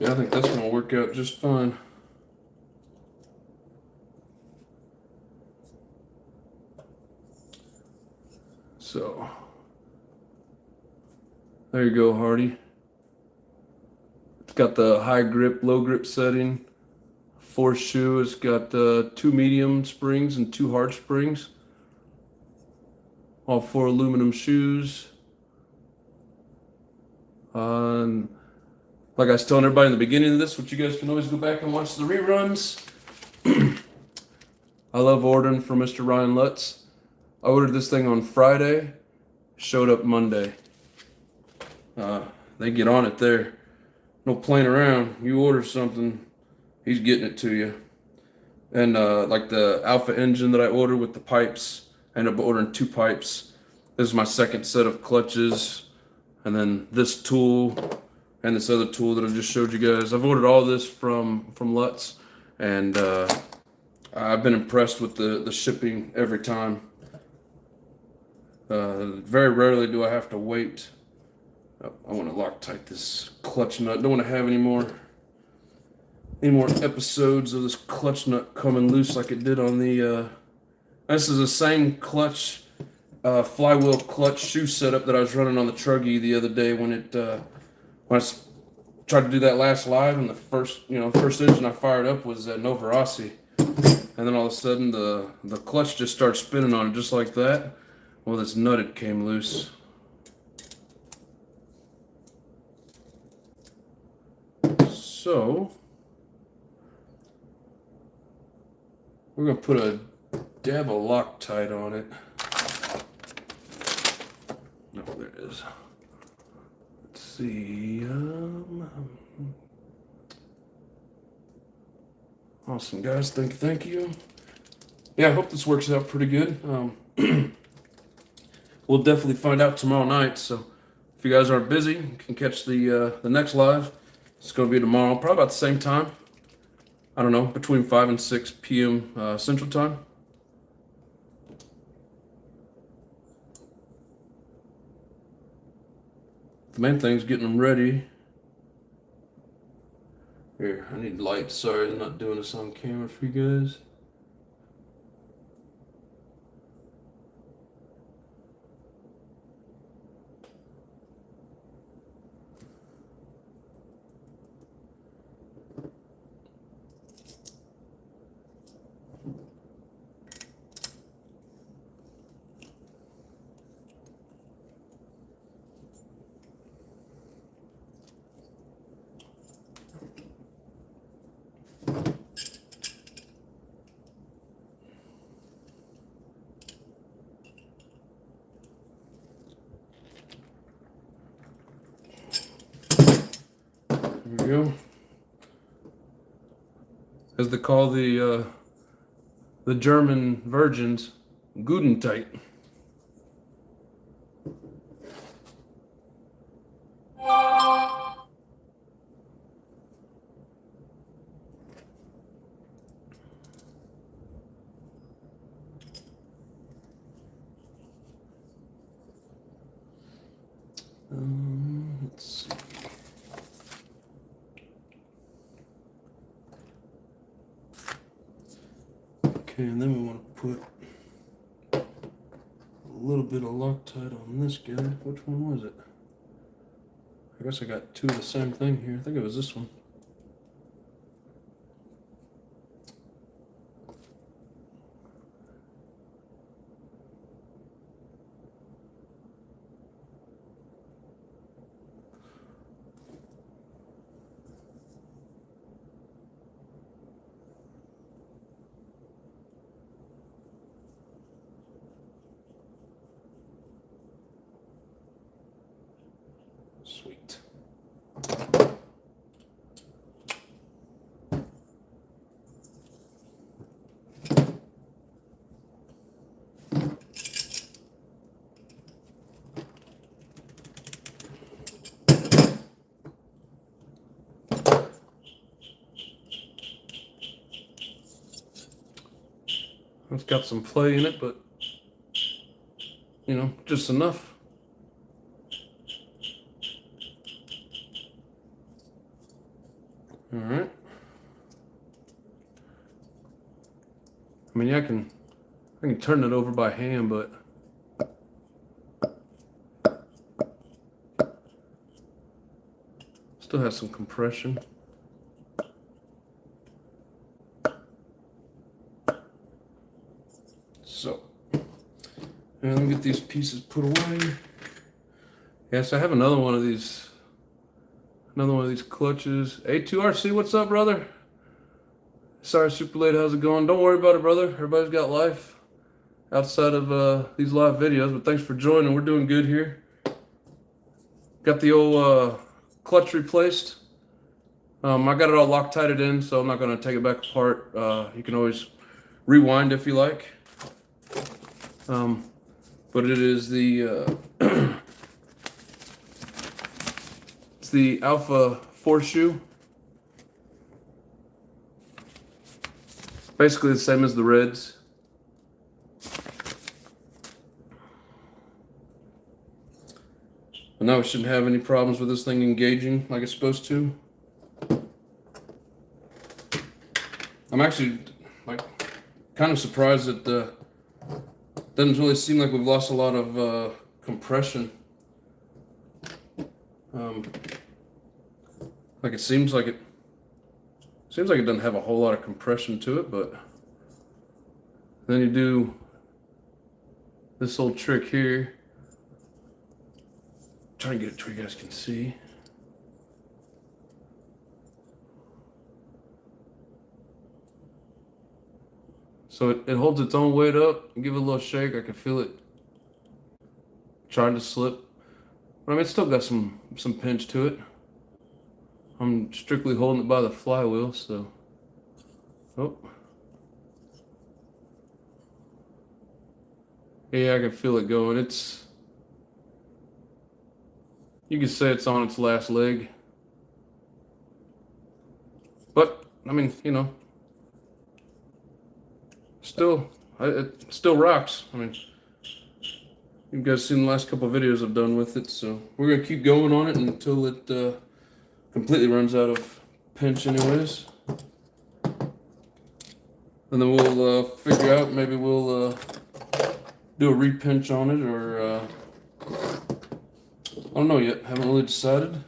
Yeah, I think that's gonna work out just fine. So there you go, Hardy. It's got the high grip, low grip setting. Force shoe. It's got 2 medium springs and 2 hard springs. All 4 aluminum shoes. And like I was telling everybody in the beginning of this, which you guys can always go back and watch the reruns. I love ordering from Mr. Ryan Lutz. I ordered this thing on Friday, showed up Monday. They get on it there. No playing around. You order something, he's getting it to you. And like the Alpha engine that I ordered with the pipes, I ended up ordering 2 pipes. This is my second set of clutches. And then this tool and this other tool that I just showed you guys. I've ordered all this from Lutz, and I've been impressed with the shipping every time. Very rarely do I have to wait. I want to Loctite this clutch nut. Don't want to have any more episodes of this clutch nut coming loose like it did on the. This is the same clutch, flywheel clutch shoe setup that I was running on the Truggy the other day when I tried to do that last live, and the first engine I fired up was that Nova Rossi, and then all of a sudden the clutch just started spinning on it just like that. Well, this nut came loose. So we're gonna put a dab of Loctite on it. No, there it is. Let's see. Awesome, guys. Thank you. Yeah, I hope this works out pretty good. We'll definitely find out tomorrow night. So if you guys aren't busy, you can catch the next live. It's going to be tomorrow, probably about the same time. I don't know, between 5 and 6 p.m. Central Time. The main thing is getting them ready. Here, I need lights. Sorry, I'm not doing this on camera for you guys. There we go. As they call the German virgins, Guten Tag. Let's see. Okay, and then we want to put a little bit of Loctite on this guy. Which one was it? I guess I got 2 of the same thing here. I think it was this one. Sweet. It's got some play in it, but you know, just enough. All right. I mean, yeah, I can turn it over by hand, but still has some compression. So, and let me get these pieces put away. Yes, I have another one of these clutches. A2RC, what's up, brother? Sorry, super late. How's it going? Don't worry about it, brother. Everybody's got life outside of these live videos, but thanks for joining. We're doing good here. Got the old clutch replaced. I got it all Loctited in, so I'm not going to take it back apart. You can always rewind if you like. But it is the it's the Alpha 4 shoe. Basically the same as the Reds. But now we shouldn't have any problems with this thing engaging like it's supposed to. I'm actually kind of surprised that doesn't really seem like we've lost a lot of compression. Like it seems like it doesn't have a whole lot of compression to it, but then you do this little trick here. Try and get it to where you guys can see. So it holds its own weight up. Give it a little shake. I can feel it trying to slip. But I mean, it's still got some pinch to it. I'm strictly holding it by the flywheel, so. Oh. Yeah, I can feel it going. You can say it's on its last leg. But, I mean, you know, it still rocks. I mean, you guys seen the last couple of videos I've done with it, so we're going to keep going on it until it completely runs out of pinch anyways. And then we'll figure out, maybe we'll do a repinch on it, or I don't know yet, haven't really decided.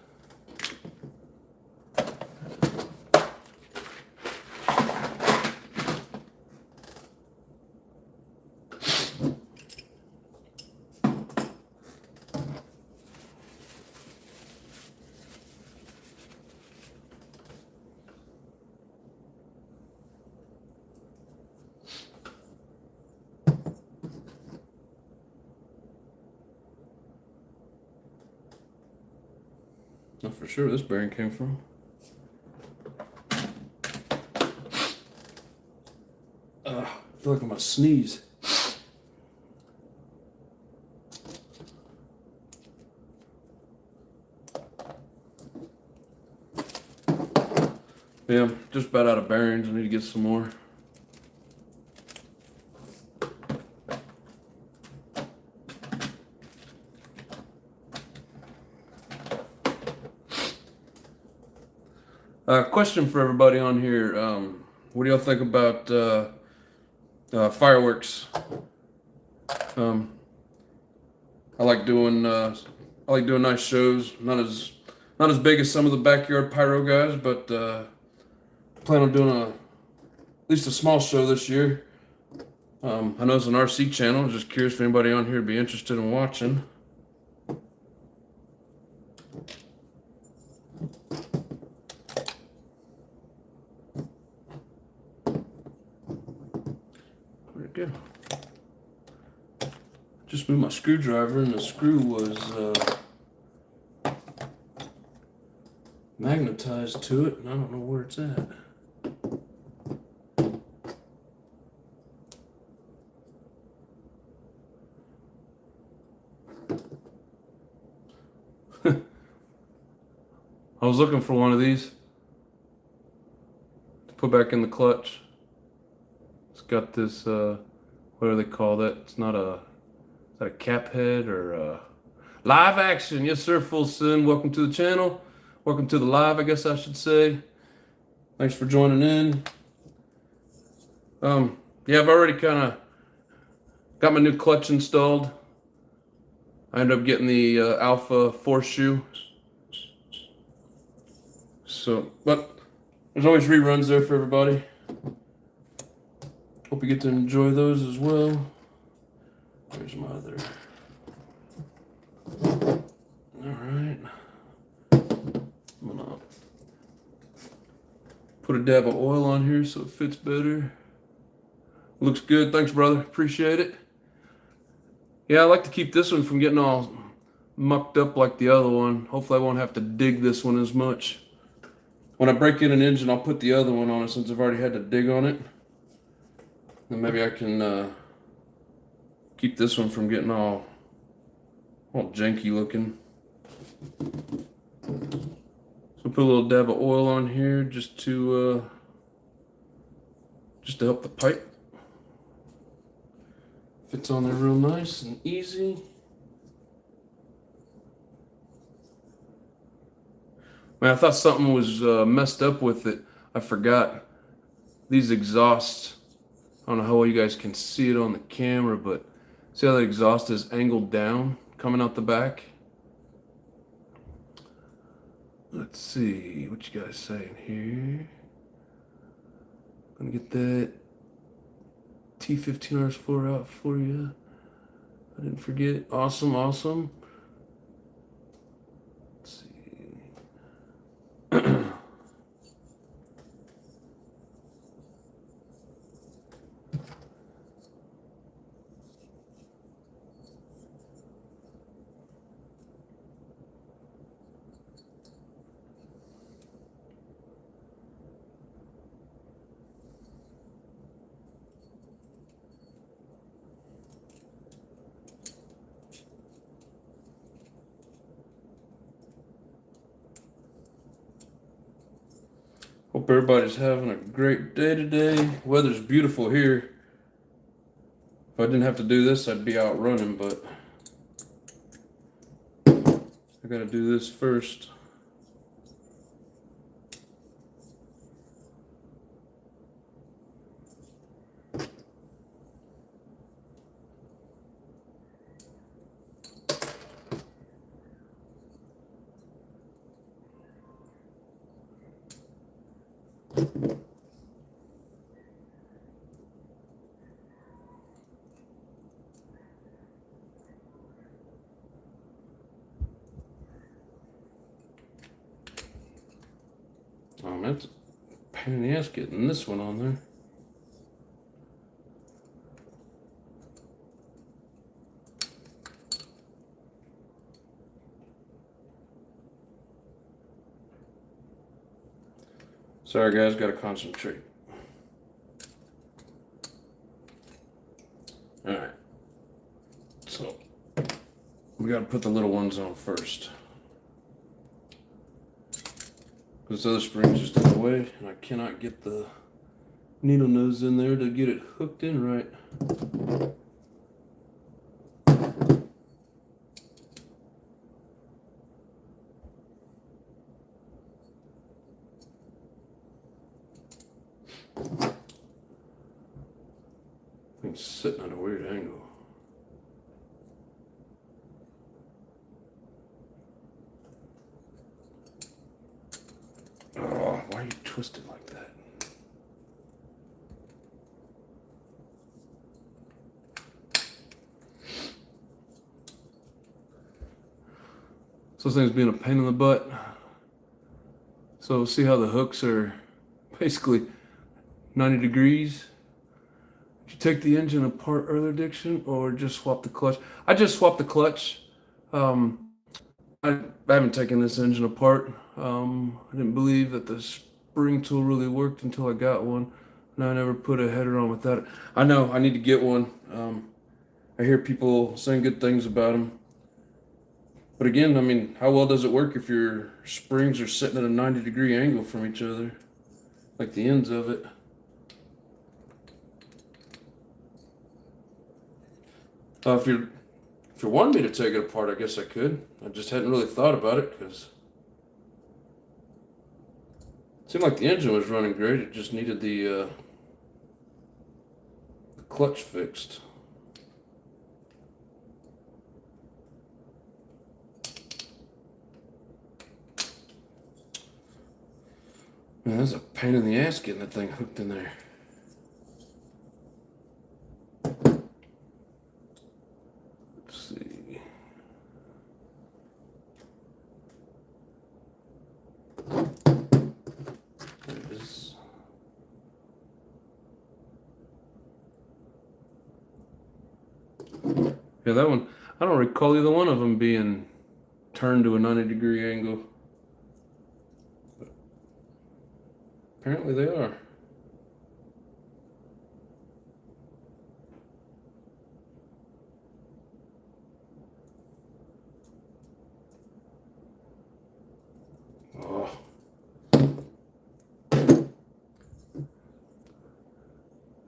Not for sure where this bearing came from. I feel like I'm gonna sneeze. Yeah, I'm just about out of bearings. I need to get some more. Question for everybody on here. What do y'all think about fireworks? I like doing nice shows. Not as big as some of the backyard pyro guys, but plan on doing at least a small show this year. I know it's an RC channel. I'm just curious if anybody on here would be interested in watching. Good. Just moved my screwdriver, and the screw was magnetized to it, and I don't know where it's at. I was looking for one of these to put back in the clutch. It's got this, what do they call that? It's not a, is that a cap head or a live action? Yes, sir, Full Sin. Welcome to the channel. Welcome to the live, I guess I should say. Thanks for joining in. Yeah, I've already kind of got my new clutch installed. I ended up getting the Alpha 4 shoe. So, but there's always reruns there for everybody. Hope you get to enjoy those as well. There's my other. Alright. I'm gonna put a dab of oil on here so it fits better. Looks good. Thanks, brother. Appreciate it. Yeah, I like to keep this one from getting all mucked up like the other one. Hopefully I won't have to dig this one as much. When I break in an engine, I'll put the other one on it since I've already had to dig on it. Then maybe I can keep this one from getting all janky looking. So put a little dab of oil on here just to help the pipe. Fits on there real nice and easy. Man, I thought something was messed up with it. I forgot these exhausts. I don't know how well you guys can see it on the camera, but see how the exhaust is angled down coming out the back? Let's see what you guys saying here. Gonna get that T15RS4 out for you. I didn't forget. Awesome, awesome. Let's see. Hope everybody's having a great day today. Weather's beautiful here. If I didn't have to do this, I'd be out running, but I gotta do this first. That's a pain in the ass getting this one on there. Sorry guys, gotta concentrate. Alright. So, we gotta put the little ones on first. This other spring's just in the way, and I cannot get the needle nose in there to get it hooked in right. Thing's sitting at a weird angle. Oh, why are you twisted like that? So this thing's being a pain in the butt. So see how the hooks are basically 90 degrees? Did you take the engine apart earlier, Addiction, or just swap the clutch? I just swapped the clutch. I haven't taken this engine apart. I didn't believe that the spring tool really worked until I got one. And I never put a header on without it. I know I need to get one. I hear people saying good things about them. But again, I mean, how well does it work if your springs are sitting at a 90-degree angle from each other? Like the ends of it. If you wanted me to take it apart, I guess I could. I just hadn't really thought about it because it seemed like the engine was running great. It just needed the clutch fixed. Man, that's a pain in the ass getting that thing hooked in there. Let's see. There it is. Yeah, that one, I don't recall either one of them being turned to a 90-degree angle. But apparently they are. Oh.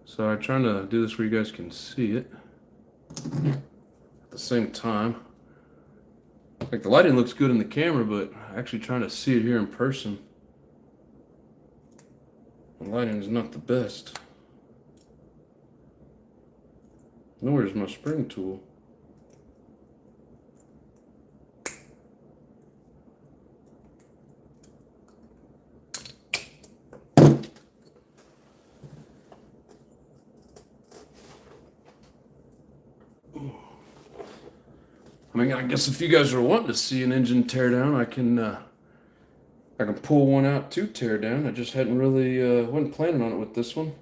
So I'm trying to do this where you guys can see it at the same time. Like the lighting looks good in the camera, but actually trying to see it here in person, the lighting is not the best. Where's my spring tool? I mean, I guess if you guys are wanting to see an engine tear down, I can pull one out to tear down. I just hadn't really wasn't planning on it with this one.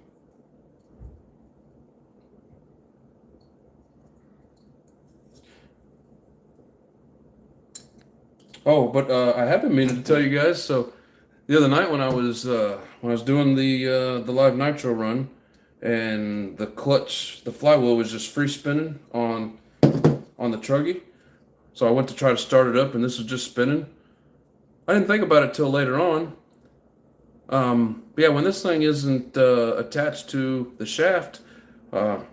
Oh, but I have been meaning to tell you guys. So the other night when I was doing the live nitro run, and the clutch, the flywheel was just free spinning on the truggy. So I went to try to start it up, and this was just spinning. I didn't think about it till later on. But yeah, when this thing isn't attached to the shaft,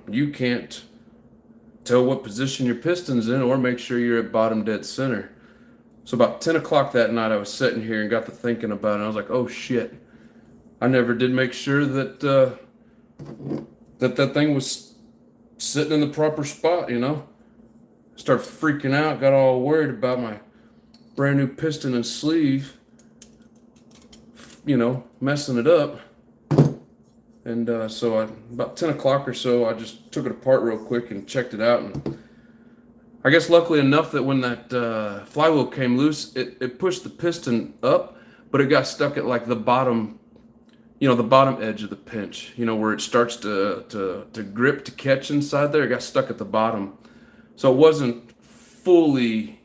you can't tell what position your piston's in or make sure you're at bottom dead center. So about 10 o'clock that night, I was sitting here and got to thinking about it. I was like, oh shit. I never did make sure that that thing was sitting in the proper spot, you know? Started freaking out, got all worried about my brand new piston and sleeve, you know, messing it up. And so about 10 o'clock or so, I just took it apart real quick and checked it out. And I guess luckily enough that when that flywheel came loose, it pushed the piston up, but it got stuck at like the bottom, you know, the bottom edge of the pinch, you know, where it starts to grip, to catch inside there. It got stuck at the bottom. So it wasn't fully,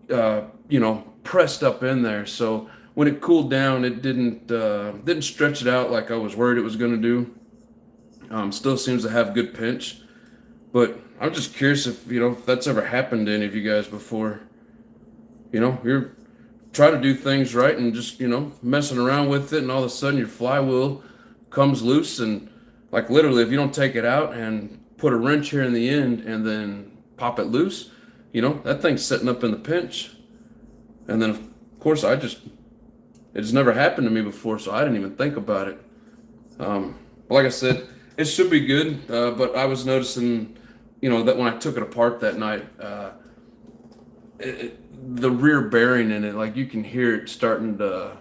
you know, pressed up in there. So when it cooled down, it didn't stretch it out like I was worried it was going to do. Still seems to have good pinch, but I'm just curious if, you know, if that's ever happened to any of you guys before. You know, you're trying to do things right and just, you know, messing around with it, and all of a sudden your flywheel comes loose, and like literally, if you don't take it out and put a wrench here in the end and then pop it loose, you know, that thing's sitting up in the pinch. And then of course it's never happened to me before, so I didn't even think about it. But like I said, it should be good. But I was noticing, you know, that when I took it apart that night, the rear bearing in it, like you can hear it starting to,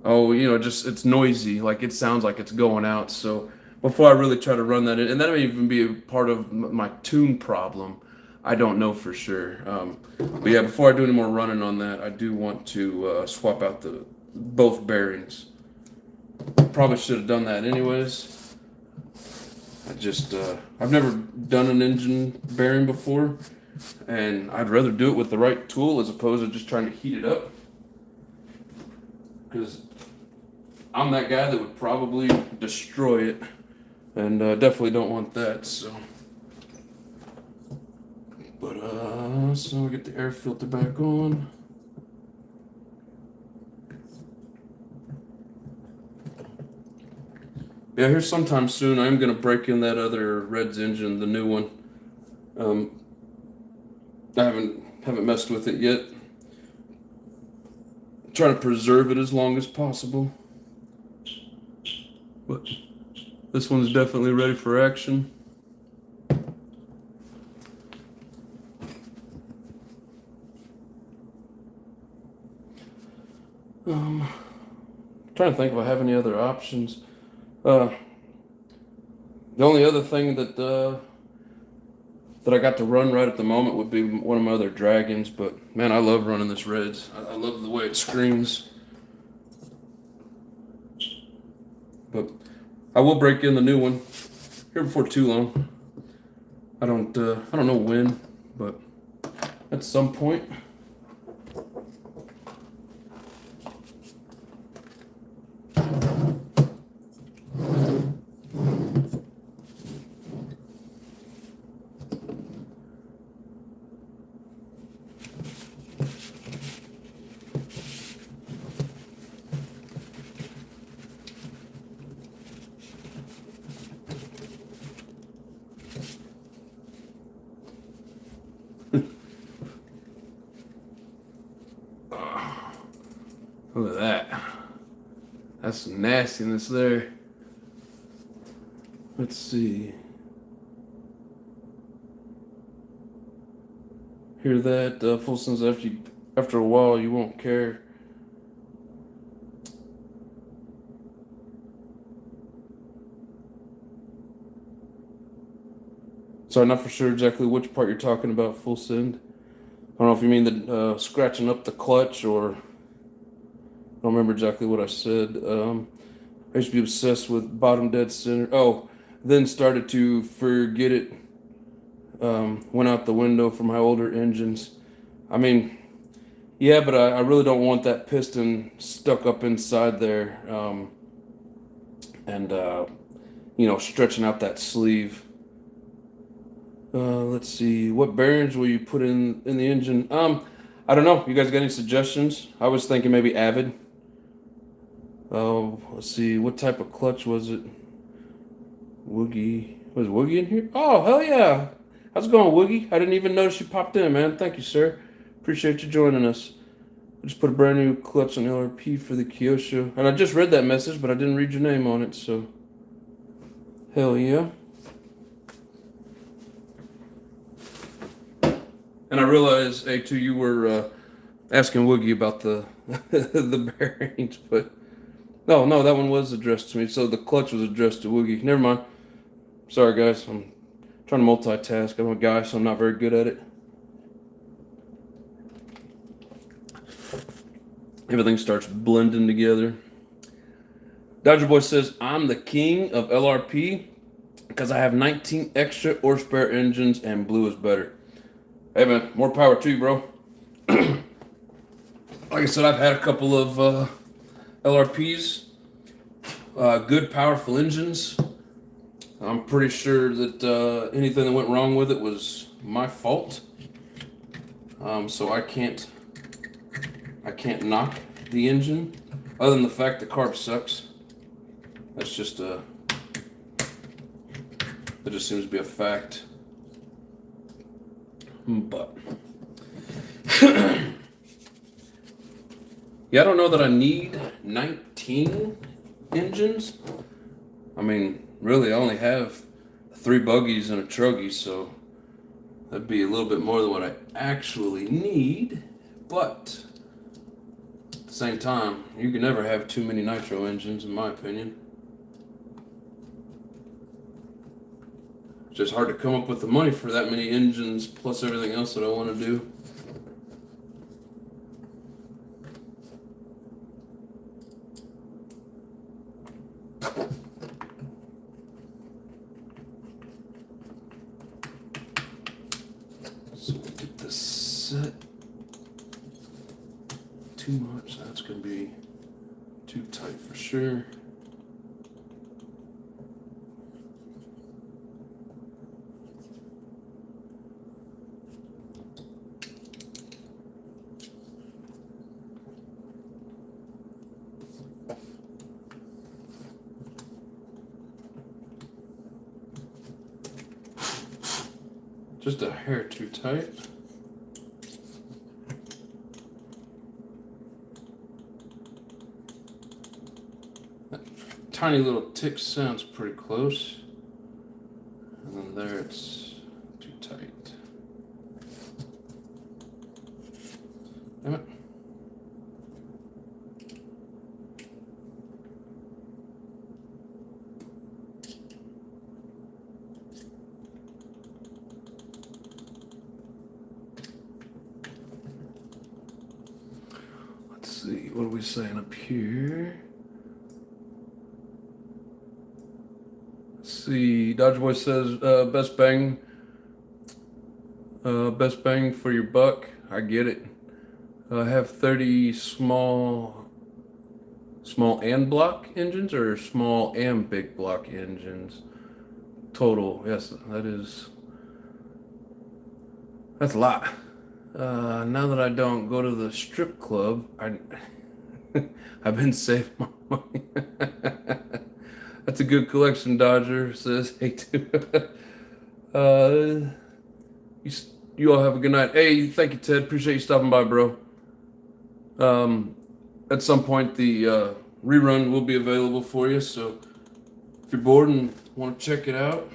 oh, you know, just it's noisy. Like it sounds like it's going out. So before I really try to run that in, and that may even be a part of my tune problem. I don't know for sure. But yeah, before I do any more running on that, I do want to swap out both bearings. Probably should have done that anyways. I've never done an engine bearing before, and I'd rather do it with the right tool as opposed to just trying to heat it up, because I'm that guy that would probably destroy it, and definitely don't want that. So, but so we get the air filter back on. Yeah, here sometime soon I'm gonna break in that other Reds engine, the new one. I haven't messed with it yet. I'm trying to preserve it as long as possible. But this one's definitely ready for action. Trying to think if I have any other options. The only other thing that I got to run right at the moment would be one of my other Dragons, but man, I love running this Reds. I love the way it screams. But I will break in the new one here before too long. I don't know when, but at some point. Look at that. That's some nastiness there. Let's see. Hear that? Full sense after a while you won't care. So I'm not for sure exactly which part you're talking about, full send. I don't know if you mean the scratching up the clutch, or I don't remember exactly what I said. I used to be obsessed with bottom dead center. Oh, then started to forget it. Went out the window for my older engines. I mean, yeah, but I really don't want that piston stuck up inside there, and stretching out that sleeve. Let's see, what bearings will you put in the engine? I don't know. You guys got any suggestions? I was thinking maybe Avid. Let's see, what type of clutch was it? Woogie. Was Woogie in here? Oh, hell yeah. How's it going, Woogie? I didn't even notice you popped in, man. Thank you, sir. Appreciate you joining us. I just put a brand new clutch on LRP for the Kyosho. And I just read that message, but I didn't read your name on it, so. Hell yeah. And I realize, A2, you were asking Woogie about the the bearings, but no, that one was addressed to me. So the clutch was addressed to Woogie. Never mind. Sorry, guys. I'm trying to multitask. I'm a guy, so I'm not very good at it. Everything starts blending together. Dodger Boy says, I'm the king of LRP because I have 19 extra horsepower engines and blue is better. Hey, man, more power to you, bro. Like I said, I've had a couple of LRPs, good, powerful engines. I'm pretty sure that anything that went wrong with it was my fault. So I can't knock the engine, other than the fact the carb sucks. That's just that just seems to be a fact. But yeah, I don't know that I need 19 engines. I mean, really, I only have 3 buggies and a truggy, so that'd be a little bit more than what I actually need. But at the same time, you can never have too many nitro engines, in my opinion. It's just hard to come up with the money for that many engines, plus everything else that I want to do. So set. Too much, that's gonna be too tight for sure. Just a hair too tight. That tiny little tick sounds pretty close. And then there it's too tight. Damn it. See, what are we saying up here? Let's see, Dodger Boy says best bang for your buck. I get it. I have 30 small and block engines, or small and big block engines total. Yes, that's a lot. Now that I don't go to the strip club, I've been saving my money. That's a good collection, Dodger says. Hey, too. You all have a good night. Hey, thank you, Ted. Appreciate you stopping by, bro. At some point, the rerun will be available for you, so if you're bored and want to check it out,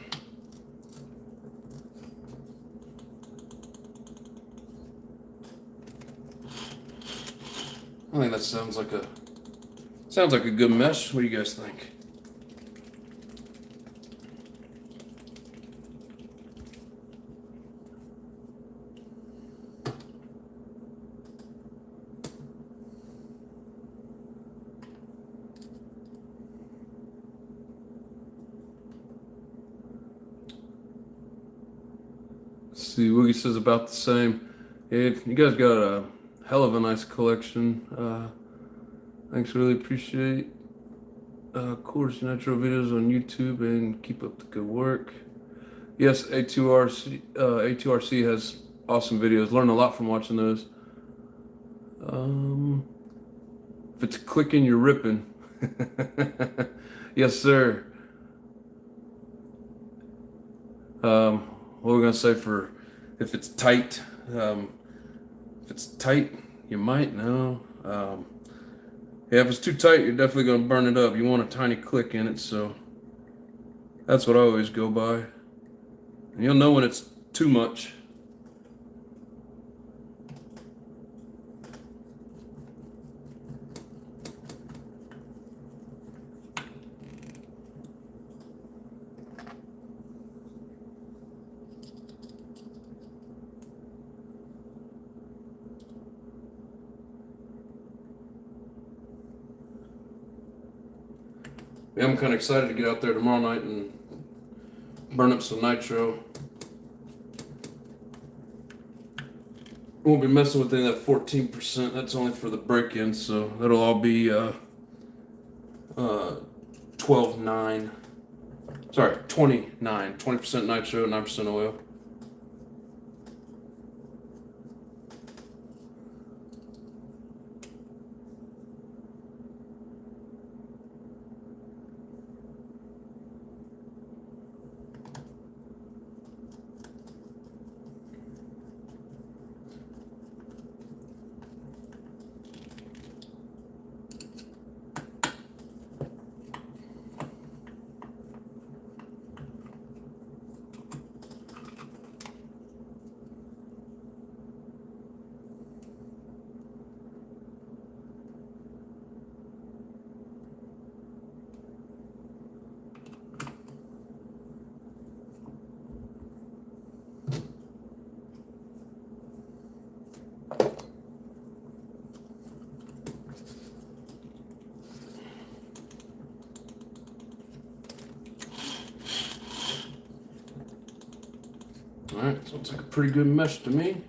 I think that sounds like a good mesh. What do you guys think? Let's see, Woogie says about the same. You guys got a hell of a nice collection. Thanks, really appreciate. Of course, Nitro videos on YouTube, and keep up the good work. Yes, A2RC has awesome videos. Learn a lot from watching those. If it's clicking, you're ripping. Yes, sir. What are we gonna say for if it's tight? If it's tight, you might know. Yeah, if it's too tight, you're definitely gonna burn it up. You want a tiny click in it, so that's what I always go by. And you'll know when it's too much. Yeah, I'm kind of excited to get out there tomorrow night and burn up some nitro. Won't be messing with any of that 14%. That's only for the break-in, so that'll all be 12.9. Sorry, 29. 20% nitro, 9% oil. Alright, sounds like a pretty good mesh to me.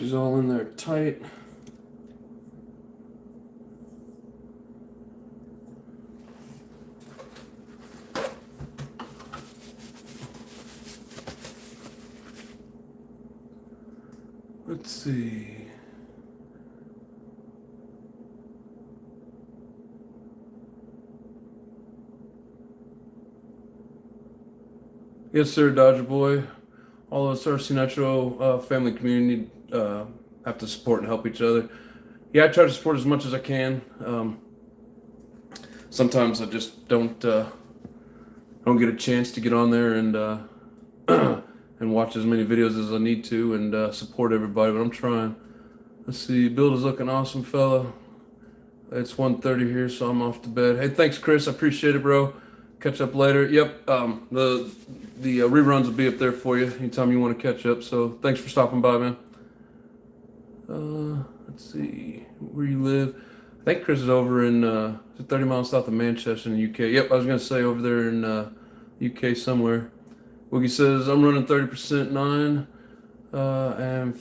She's all in there tight. Let's see. Yes, sir, Dodger Boy. All of us RC Nitro family community have to support and help each other. Yeah, I try to support as much as I can. Sometimes I just don't get a chance to get on there and and watch as many videos as I need to and support everybody, but I'm trying. Let's see, build is looking awesome, fella. It's 1:30 here, so I'm off to bed. Hey, thanks, Chris. I appreciate it, bro. Catch up later. Yep, the reruns will be up there for you anytime you want to catch up. So thanks for stopping by, man. Let's see where you live. I think Chris is over in 30 miles south of Manchester in the UK. Yep, I was gonna say over there in UK somewhere. Woogie says I'm running 30% 9 and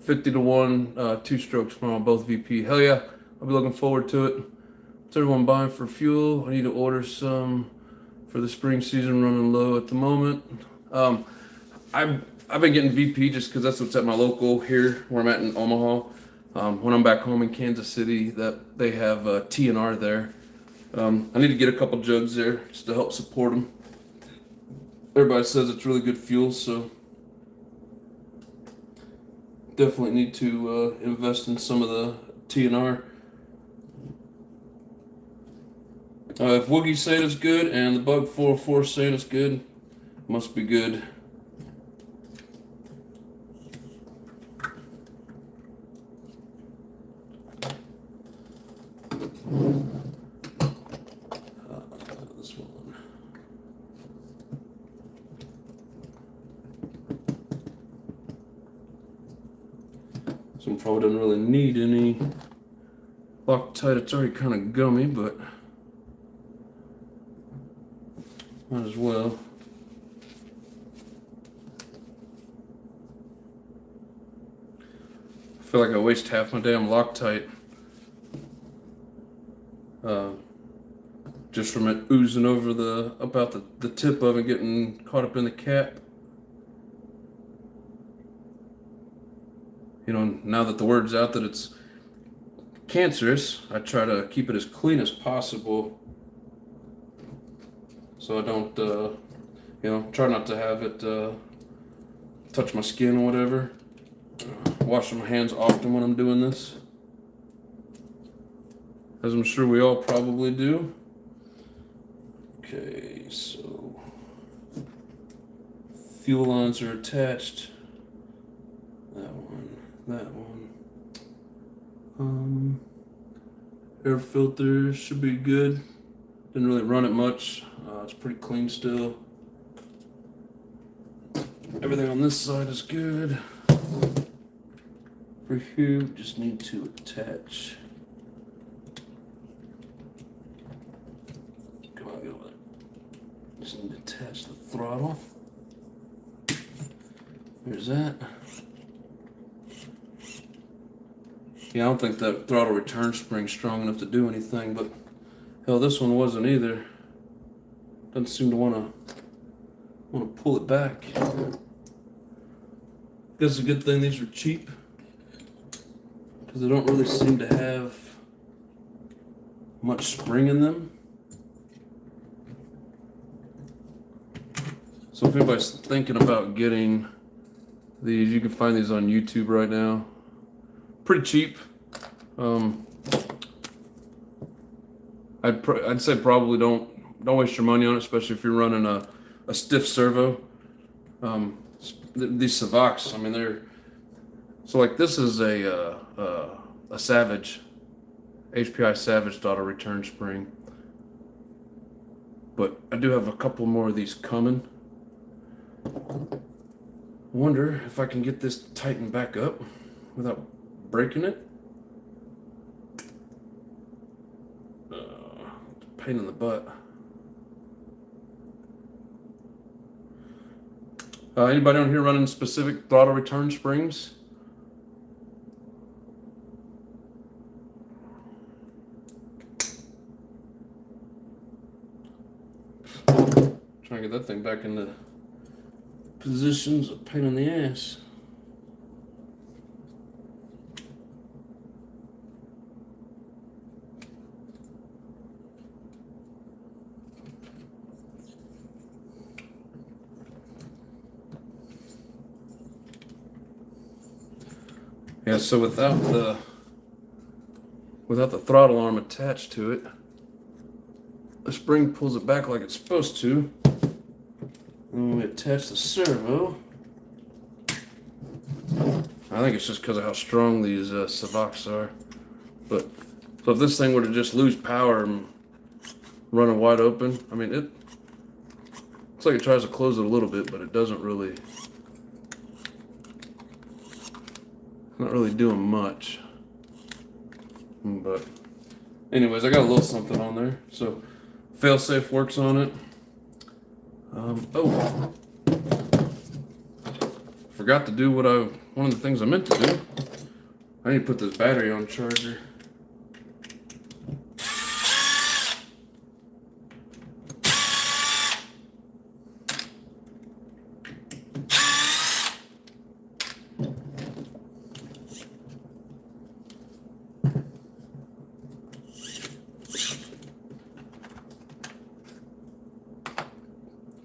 50 to 1 2 strokes tomorrow, both VP. Hell yeah, I'll be looking forward to it. What's everyone buying for fuel? I need to order some for the spring season, running low at the moment. I've been getting VP just because that's what's at my local here where I'm at in Omaha. When I'm back home in Kansas City, that they have TNR there. I need to get a couple jugs there just to help support them. Everybody says it's really good fuel, so definitely need to invest in some of the TNR. If Woogie's saying it's good and the Bug 404 is saying it's good, must be good. This one. This one probably doesn't really need any Loctite. It's already kind of gummy, but might as well. I feel like I waste half my damn Loctite just from it oozing over about the tip of it, getting caught up in the cap. You know, now that the word's out that it's cancerous, I try to keep it as clean as possible. So I don't, try not to have it touch my skin or whatever. Wash my hands often when I'm doing this, as I'm sure we all probably do. Okay, so fuel lines are attached. That one. Air filter should be good. Didn't really run it much. It's pretty clean still. Everything on this side is good. For here, we just need to attach. Come on, get over there. Just need to attach the throttle. There's that. Yeah, I don't think that throttle return spring's strong enough to do anything, but hell, this one wasn't either. Doesn't seem to want to pull it back. Guess it's a good thing these are cheap, because they don't really seem to have much spring in them. So if anybody's thinking about getting these, you can find these on YouTube right now. Pretty cheap. I'd say probably don't waste your money on it, especially if you're running a stiff servo. These Savox, I mean, they're so like this is a Savage, HPI Savage auto return spring, but I do have a couple more of these coming. I wonder if I can get this tightened back up without breaking it. Pain in the butt. Anybody on here running specific throttle return springs? trying to get that thing back in the position's a pain in the ass. Yeah, so without the throttle arm attached to it, the spring pulls it back like it's supposed to. And when we attach the servo, I think it's just because of how strong these Savox are. But so if this thing were to just lose power and run it wide open, I mean, it looks like it tries to close it a little bit, but it doesn't really. Not really doing much. But anyways, I got a little something on there. So failsafe works on it. Oh, forgot to do one of the things I meant to do. I need to put this battery on charger.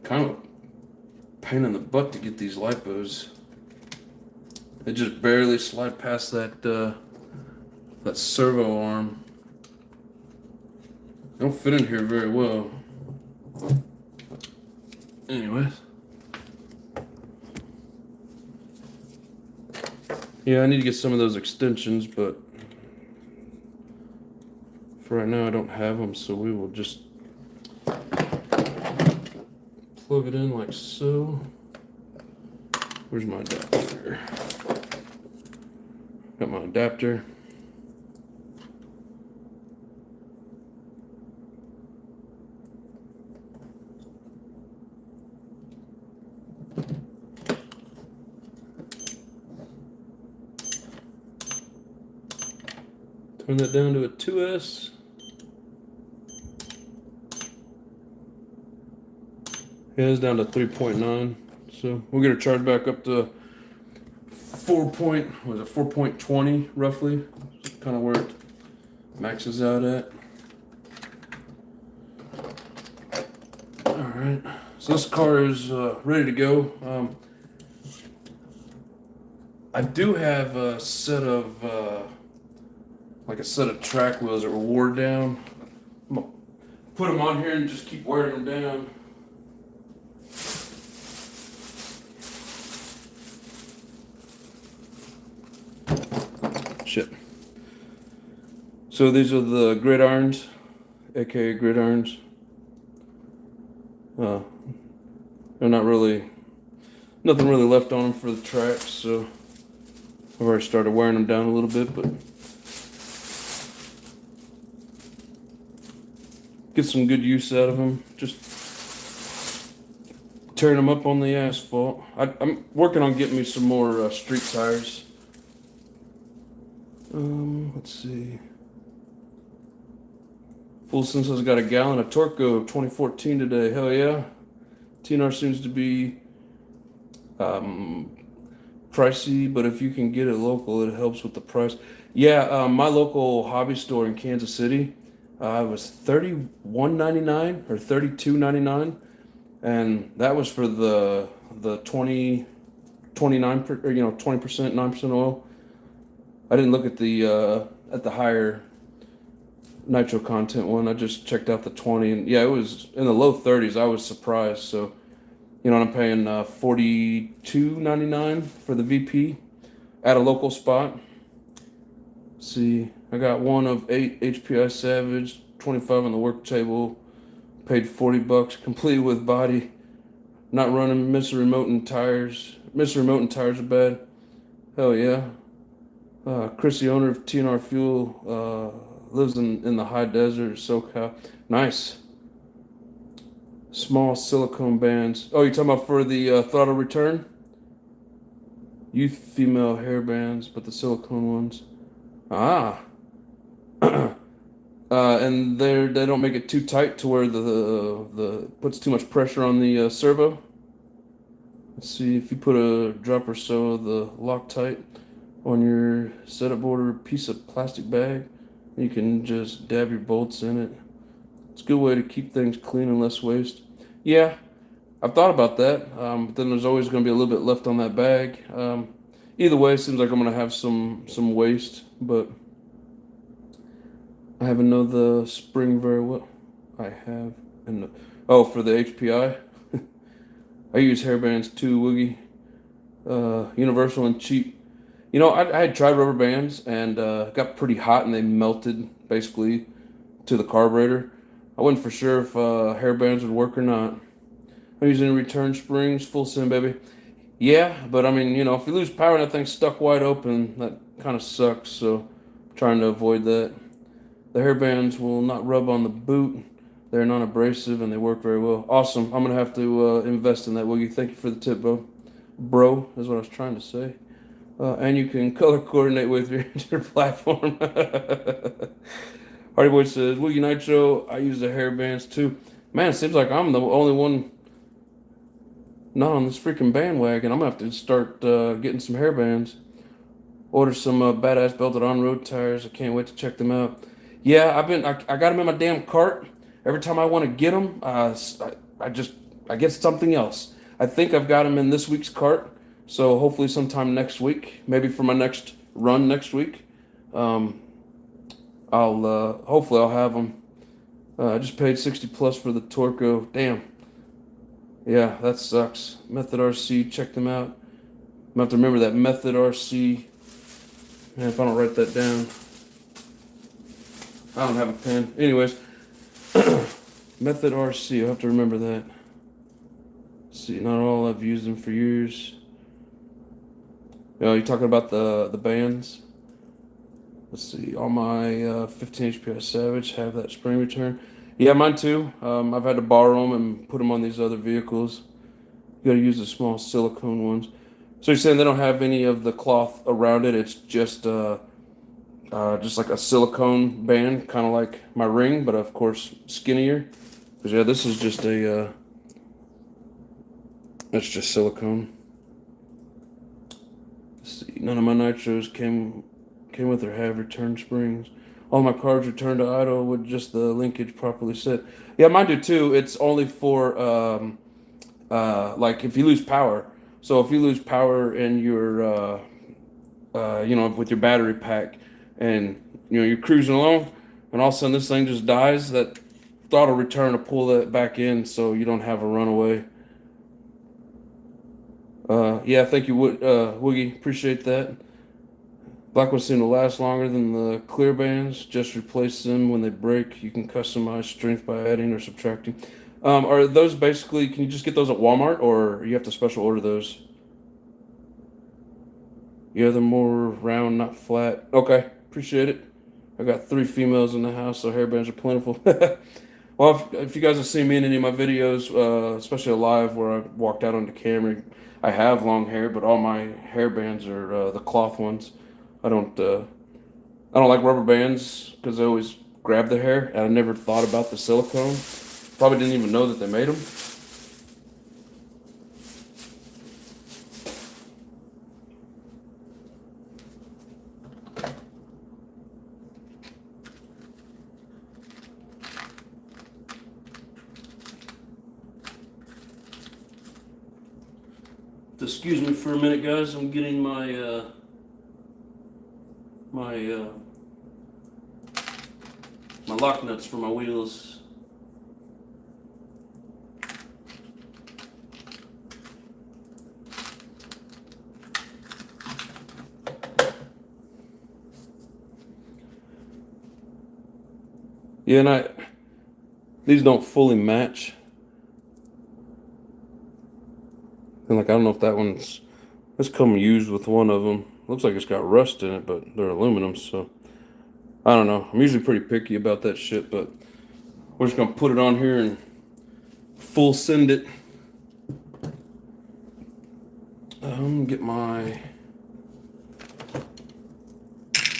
Kind of a pain in the butt to get these lipos. They just barely slide past that servo arm. They don't fit in here very well. Anyways. Yeah, I need to get some of those extensions, but for right now I don't have them, so we will just plug it in like so. Where's my adapter? Got my adapter. Turn that down to a 2S. Yeah, it's down to 3.9. So we'll get her charged back up to 4.20 roughly. Kind of where it maxes out at. Alright. So this car is ready to go. I do have a set of track wheels that were wore down. I'm gonna put them on here and just keep wearing them down. Shit. So these are the gridirons, aka gridirons. They're not really, nothing really left on them for the tracks, so I've already started wearing them down a little bit, but get some good use out of them. Just tearing them up on the asphalt. I'm working on getting me some more street tires. Let's see. Full Sensa's got a gallon of Torco 2014 today. Hell yeah. TNR seems to be pricey, but if you can get it local, it helps with the price. Yeah, my local hobby store in Kansas City was $31.99 or $32.99, and that was for the 29 20% 9% oil. I didn't look at the higher nitro content one. I just checked out the 20, and yeah, it was in the low 30s. I was surprised. So, I'm paying $42.99 for the VP at a local spot. Let's see, I got one of 8 HPI Savage, 25 on the work table. Paid $40, complete with body. Not running. Mr. Remote and tires. Mr. Remote and tires are bad. Hell yeah. Chris, the owner of TNR Fuel, lives in the high desert, SoCal. Nice. Small silicone bands. Oh, you're talking about for the throttle return? Youth female hair bands, but the silicone ones. Ah. and they don't make it too tight to where the puts too much pressure on the servo. Let's see if you put a drop or so of the Loctite on your setup board or piece of plastic bag, you can just dab your bolts in it. It's a good way to keep things clean and less waste. Yeah, I've thought about that, but then there's always going to be a little bit left on that bag. Either way, it seems like I'm going to have some waste, but I haven't know the spring very well. I have, and oh, for the HPI, I use hairbands too, Woogie. Universal and cheap. You know, I had tried rubber bands and got pretty hot and they melted basically to the carburetor. I wasn't for sure if hairbands would work or not. I'm using return springs, full send, baby. Yeah, but I mean, you know, if you lose power and that thing's stuck wide open, that kind of sucks. So, I'm trying to avoid that. The hairbands will not rub on the boot. They're non-abrasive and they work very well. Awesome. I'm gonna have to invest in that, Woogie. Thank you for the tip, bro. Bro is what I was trying to say. And you can color coordinate with your platform. Hardy Boy says, Woogie Nitro, I use the hairbands too. Man, it seems like I'm the only one not on this freaking bandwagon. I'm gonna have to start getting some hairbands. Order some badass belted on road tires. I can't wait to check them out. Yeah, I got them in my damn cart. Every time I want to get them, I get something else. I think I've got them in this week's cart. So hopefully sometime next week, maybe for my next run next week, hopefully I'll have them. I just paid 60 plus for the Torco. Damn. Yeah, that sucks. Method RC, check them out. I'm gonna have to remember that Method RC. Man, if I don't write that down, I don't have a pen. Anyways, Method RC. I'll have to remember that. See, not all I've used them for years. You know, you're talking about the bands. Let's see. All my 15 HPI Savage have that spring return. Yeah, mine too. I've had to borrow them and put them on these other vehicles. You got to use the small silicone ones. So you're saying they don't have any of the cloth around it? It's just like a silicone band, kind of like my ring, but of course skinnier. Because yeah, this is just it's just silicone. Let's see, none of my nitros came with or have return springs. All my cars return to idle with just the linkage properly set. Yeah, mine do too. It's only for like if you lose power. So if you lose power in your you know, with your battery pack, and you know you're cruising along, and all of a sudden this thing just dies, that throttle return to pull that back in, so you don't have a runaway. Yeah, thank you, Woogie. Appreciate that. Black ones seem to last longer than the clear bands. Just replace them when they break. You can customize strength by adding or subtracting. Are those basically, can you just get those at Walmart, or you have to special order those? Yeah, they're more round, not flat. Okay, appreciate it. I got 3 females in the house, so hairbands are plentiful. Well, if you guys have seen me in any of my videos, especially live where I walked out onto camera, I have long hair, but all my hairbands are the cloth ones. I don't like rubber bands because I always grab the hair, and I never thought about the silicone. Probably didn't even know that they made them. Excuse me for a minute, guys. I'm getting my my lock nuts for my wheels. Yeah, and these don't fully match. And like, I don't know if that one's, let's come used with one of them. Looks like it's got rust in it, but they're aluminum, so I don't know. I'm usually pretty picky about that shit, but we're just gonna put it on here and full send it. Get my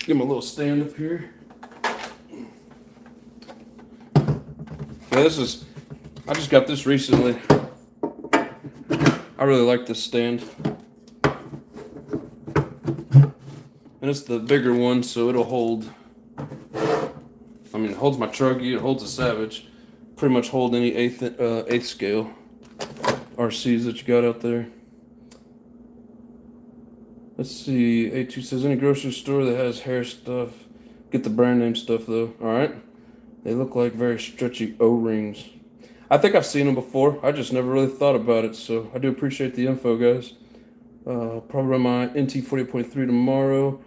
little stand up here. Yeah, I just got this recently. I really like this stand. And it's the bigger one, so it'll hold, I mean, it holds my Truggy, it holds a Savage. Pretty much hold any eighth scale RCs that you got out there. Let's see, A2 says, any grocery store that has hair stuff, get the brand name stuff though. Alright. They look like very stretchy O-rings. I think I've seen them before. I just never really thought about it, so I do appreciate the info, guys. Probably run my NT40.3 tomorrow.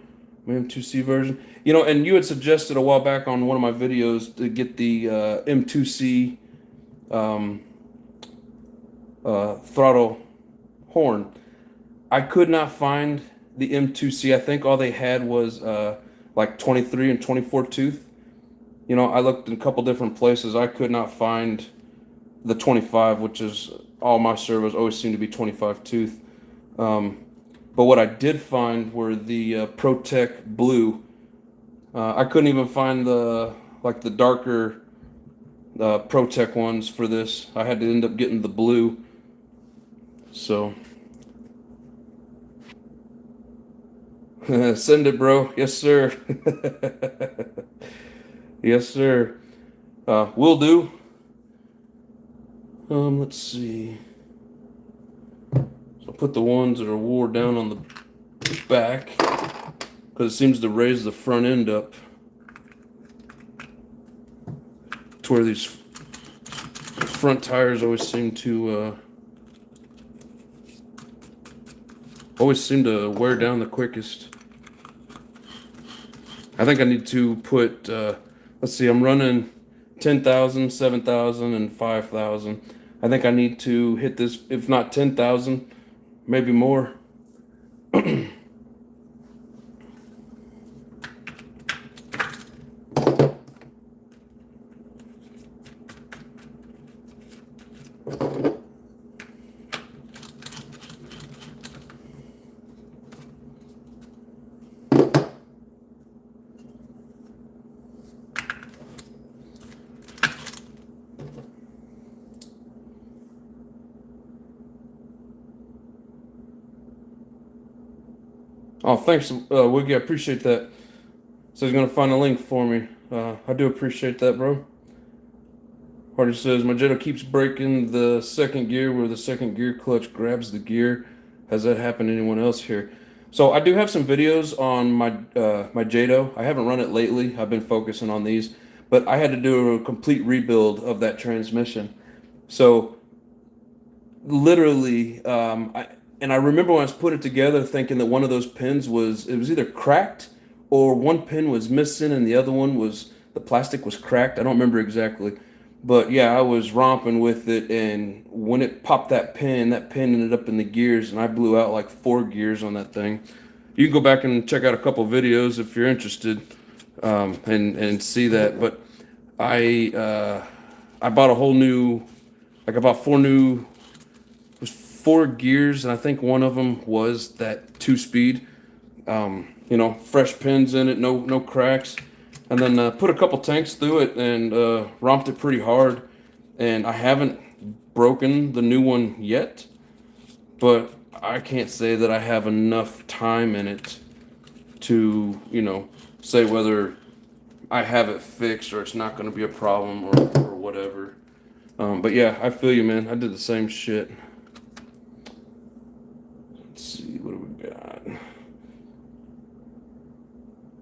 My M2C version. You know, and you had suggested a while back on one of my videos to get the M2C throttle horn. I could not find the M2C. I think all they had was like 23 and 24 tooth. You know, I looked in a couple different places. I could not find the 25, which is all my servos always seem to be 25 tooth. But what I did find were the ProTech Blue. I couldn't even find the darker ProTech ones for this. I had to end up getting the blue. So send it, bro. Yes, sir. Yes, sir. Will do. Let's see. So I'll put the ones that are wore down on the back because it seems to raise the front end up to where these front tires always seem to wear down the quickest. I think I need to put let's see, I'm running 10,000, 7,000, and 5,000. I think I need to hit this, if not 10,000, maybe more. Oh, thanks, Wiggy. I appreciate that. So he's gonna find a link for me. I do appreciate that, bro. Hardy says my Jetta keeps breaking the second gear where the second gear clutch grabs the gear. Has that happened to anyone else here? So I do have some videos on my my Jado. I haven't run it lately. I've been focusing on these, but I had to do a complete rebuild of that transmission. So literally, I remember when I was putting it together, thinking that one of those pins was either cracked or one pin was missing and the other one was the plastic was cracked. I don't remember exactly, but yeah, I was romping with it, and when it popped that pin ended up in the gears, and I blew out like 4 gears on that thing. You can go back and check out a couple videos if you're interested, and see that. But I bought a whole new, like I bought 4 gears, and I think one of them was that 2-speed. You know, fresh pins in it, no cracks, and then put a couple tanks through it and romped it pretty hard. And I haven't broken the new one yet, but I can't say that I have enough time in it to, you know, say whether I have it fixed or it's not going to be a problem or whatever. But yeah, I feel you, man. I did the same shit. Let's see, what do we got?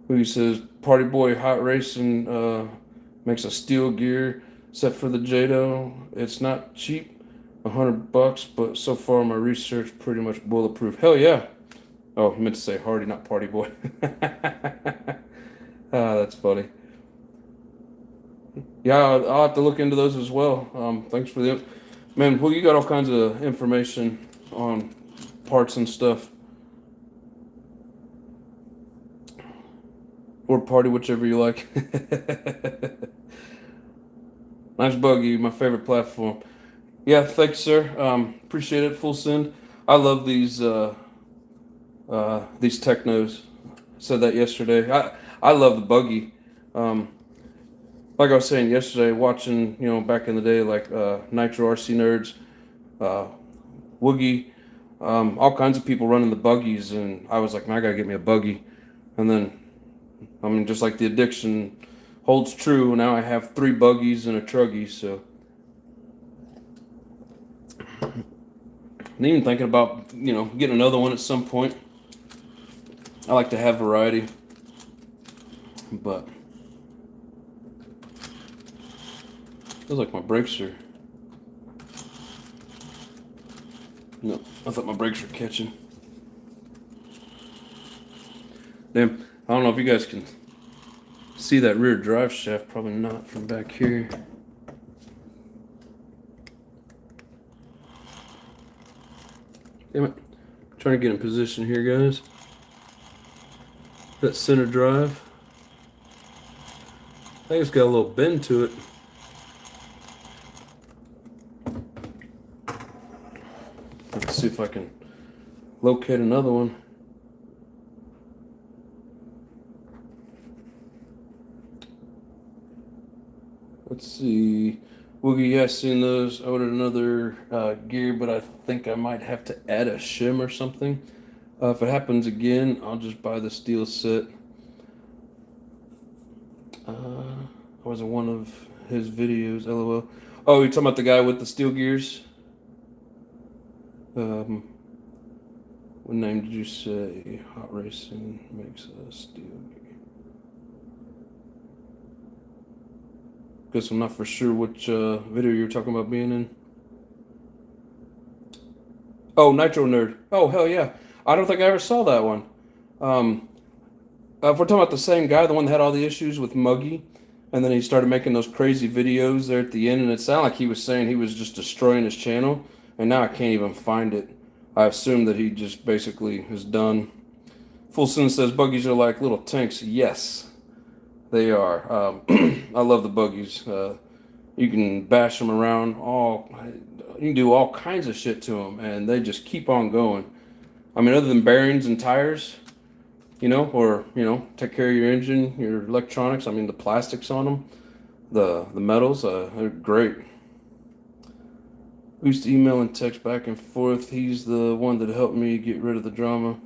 Who says Party Boy Hot Racing makes a steel gear set for the Jado. It's not cheap, $100, but so far my research pretty much bulletproof. Hell yeah! Oh, I meant to say Hardy, not Party Boy. Ah, that's funny. Yeah, I'll have to look into those as well. Thanks for the man. Well, you got all kinds of information on parts and stuff. Or party, whichever you like. Nice buggy, my favorite platform. Yeah, thanks, sir. Appreciate it. Full send. I love these technos. Said that yesterday. I love the buggy. like I was saying yesterday, watching, back in the day, like Nitro RC Nerds, uh, Woogie, all kinds of people running the buggies, and I was like, man, I gotta get me a buggy. And then, I mean, just like the addiction holds true, now I have 3 buggies and a truggy, so. And even thinking about, getting another one at some point. I like to have variety, but feels like my brakes are. No, I thought my brakes were catching. Damn, I don't know if you guys can see that rear drive shaft. Probably not from back here. Damn it. I'm trying to get in position here, guys. That center drive. I think it's got a little bend to it. Let's see if I can locate another one. Let's see. Woogie, yeah, seen those. I ordered another gear, but I think I might have to add a shim or something. If it happens again, I'll just buy the steel set. I was in one of his videos, lol. Oh, you're talking about the guy with the steel gears? What name did you say? Hot Racing makes a steel gear. Guess I'm not for sure which video you're talking about being in. Oh, Nitro Nerd. Oh, hell yeah. I don't think I ever saw that one. If we're talking about the same guy, the one that had all the issues with Muggy, and then he started making those crazy videos there at the end, and it sounded like he was saying he was just destroying his channel, and now I can't even find it. I assume that he just basically is done. Full Sin says buggies are like little tanks. Yes, they are. I love the buggies. You can bash them around you can do all kinds of shit to them, and they just keep on going. I mean, other than bearings and tires, or take care of your engine, your electronics. I mean, the plastics on them, the metals, they're great. We used to email and text back and forth. He's the one that helped me get rid of the drama.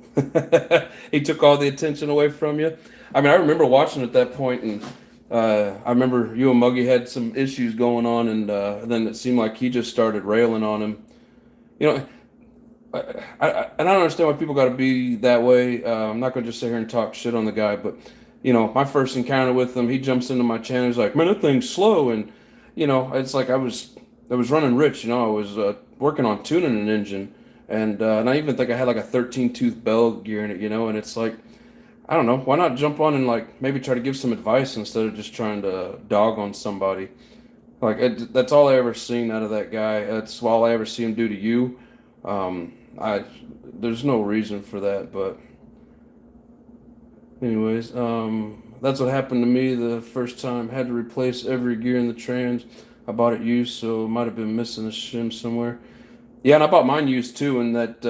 He took all the attention away from you. I mean, I remember watching at that point, and I remember you and Muggy had some issues going on, and then it seemed like he just started railing on him. And I don't understand why people got to be that way. I'm not going to just sit here and talk shit on the guy, but my first encounter with him, he jumps into my channel. He's like, "Man, that thing's slow," and it's like I was running rich. I was working on tuning an engine, and I even think I had like a 13 tooth bell gear in it. And it's like, I don't know, why not jump on and like maybe try to give some advice instead of just trying to dog on somebody. Like that's all I ever seen out of that guy. That's all I ever see him do to you. There's no reason for that, but anyways, that's what happened to me the first time. Had to replace every gear in the trans. I bought it used, so it might have been missing a shim somewhere. Yeah, and I bought mine used too, and that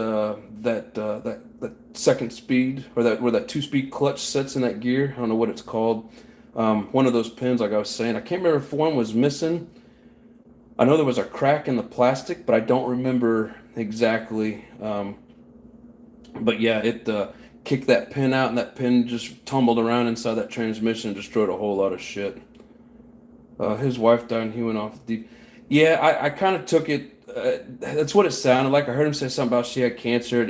second speed or where that 2-speed clutch sets in that gear. I don't know what it's called. One of those pins, like I was saying, I can't remember if one was missing. I know there was a crack in the plastic, but I don't remember exactly. But yeah, it kicked that pin out, and that pin just tumbled around inside that transmission and destroyed a whole lot of shit. His wife died, and he went off deep. Yeah, I kind of took it. That's what it sounded like. I heard him say something about she had cancer.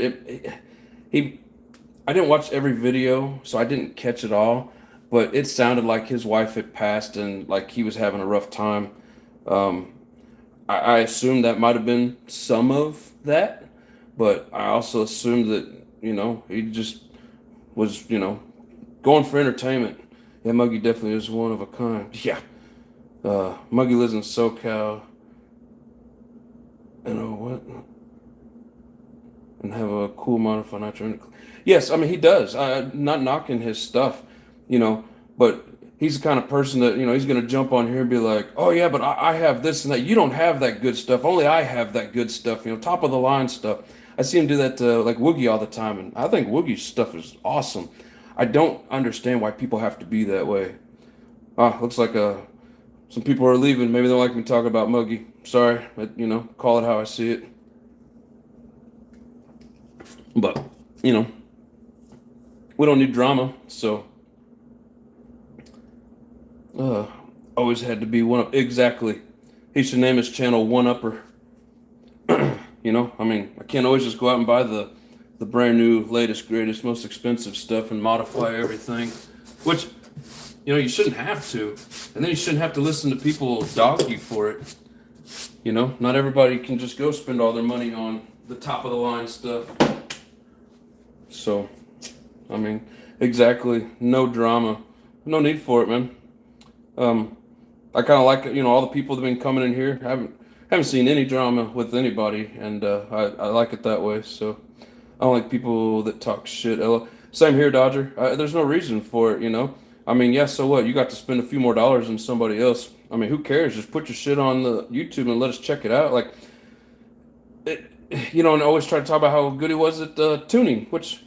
I didn't watch every video, so I didn't catch it all. But it sounded like his wife had passed, and like he was having a rough time. I assumed that might have been some of that, but I also assumed that he just was going for entertainment. Yeah, Muggy definitely is one of a kind. Yeah, Muggy lives in SoCal. What? And have a cool modified nitro. Yes, I mean he does. Not knocking his stuff, but he's the kind of person that he's gonna jump on here and be like, "Oh yeah, but I have this and that. You don't have that good stuff. Only I have that good stuff. Top of the line stuff." I see him do that to like Woogie all the time, and I think Woogie's stuff is awesome. I don't understand why people have to be that way. Looks like Some people are leaving. Maybe they don't like me talking about Muggy. Sorry, but call it how I see it. But we don't need drama, so always had to be one up. Exactly. He should name his channel One Upper. I can't always just go out and buy the brand new, latest, greatest, most expensive stuff and modify everything, which you shouldn't have to, and then you shouldn't have to listen to people dog you for it. Not everybody can just go spend all their money on the top of the line stuff. So, exactly, no drama, no need for it, man. I kind of like all the people that have been coming in here. Haven't seen any drama with anybody, and I like it that way. So I don't like people that talk shit. Same here, Dodger. There's no reason for it, yeah, so what? You got to spend a few more dollars than somebody else. Who cares? Just put your shit on the YouTube and let us check it out. Like, and always try to talk about how good he was at tuning, which,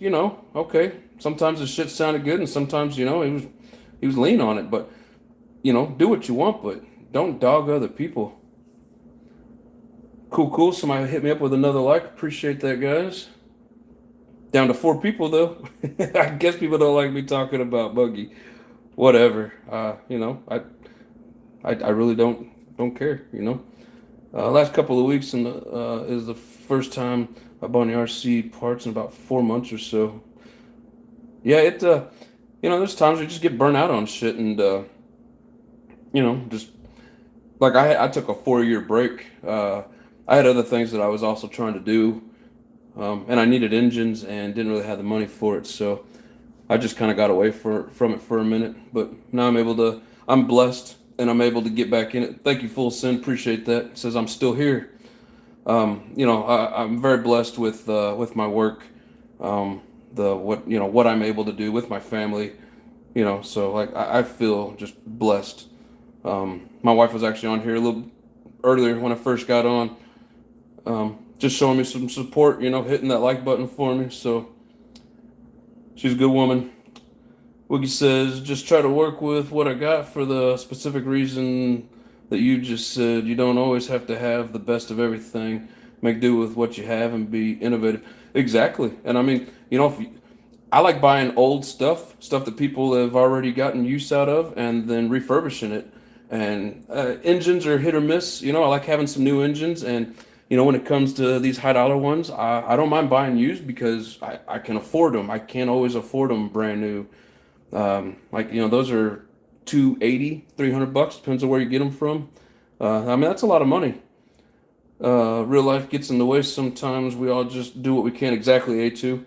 okay. Sometimes the shit sounded good, and sometimes, he was lean on it. But, do what you want, but don't dog other people. Cool. Somebody hit me up with another like. Appreciate that, guys. Down to 4 people, though. I guess people don't like me talking about Buggy. Whatever. I really don't care, last couple of weeks is the first time I bought any RC parts in about 4 months or so. Yeah, there's times where you just get burnt out on shit, and just like I took a 4-year break. I had other things that I was also trying to do, and I needed engines and didn't really have the money for it, so I just kind of got away from it for a minute. But now I'm blessed, and I'm able to get back in it. Thank you, Full Send. Appreciate that. It says I'm still here. I'm very blessed with my work, what I'm able to do with my family, so like I feel just blessed. My wife was actually on here a little earlier when I first got on, just showing me some support, hitting that like button for me. So she's a good woman. Wiggy says, just try to work with what I got for the specific reason that you just said. You don't always have to have the best of everything. Make do with what you have and be innovative. Exactly. And I like buying old stuff that people have already gotten use out of, and then refurbishing it. And engines are hit or miss. I like having some new engines, and when it comes to these high dollar ones, I don't mind buying used because I can afford them. I can't always afford them brand new. Those are $280, $300, depends on where you get them from. That's a lot of money. Real life gets in the way sometimes. We all just do what we can. Exactly, A2.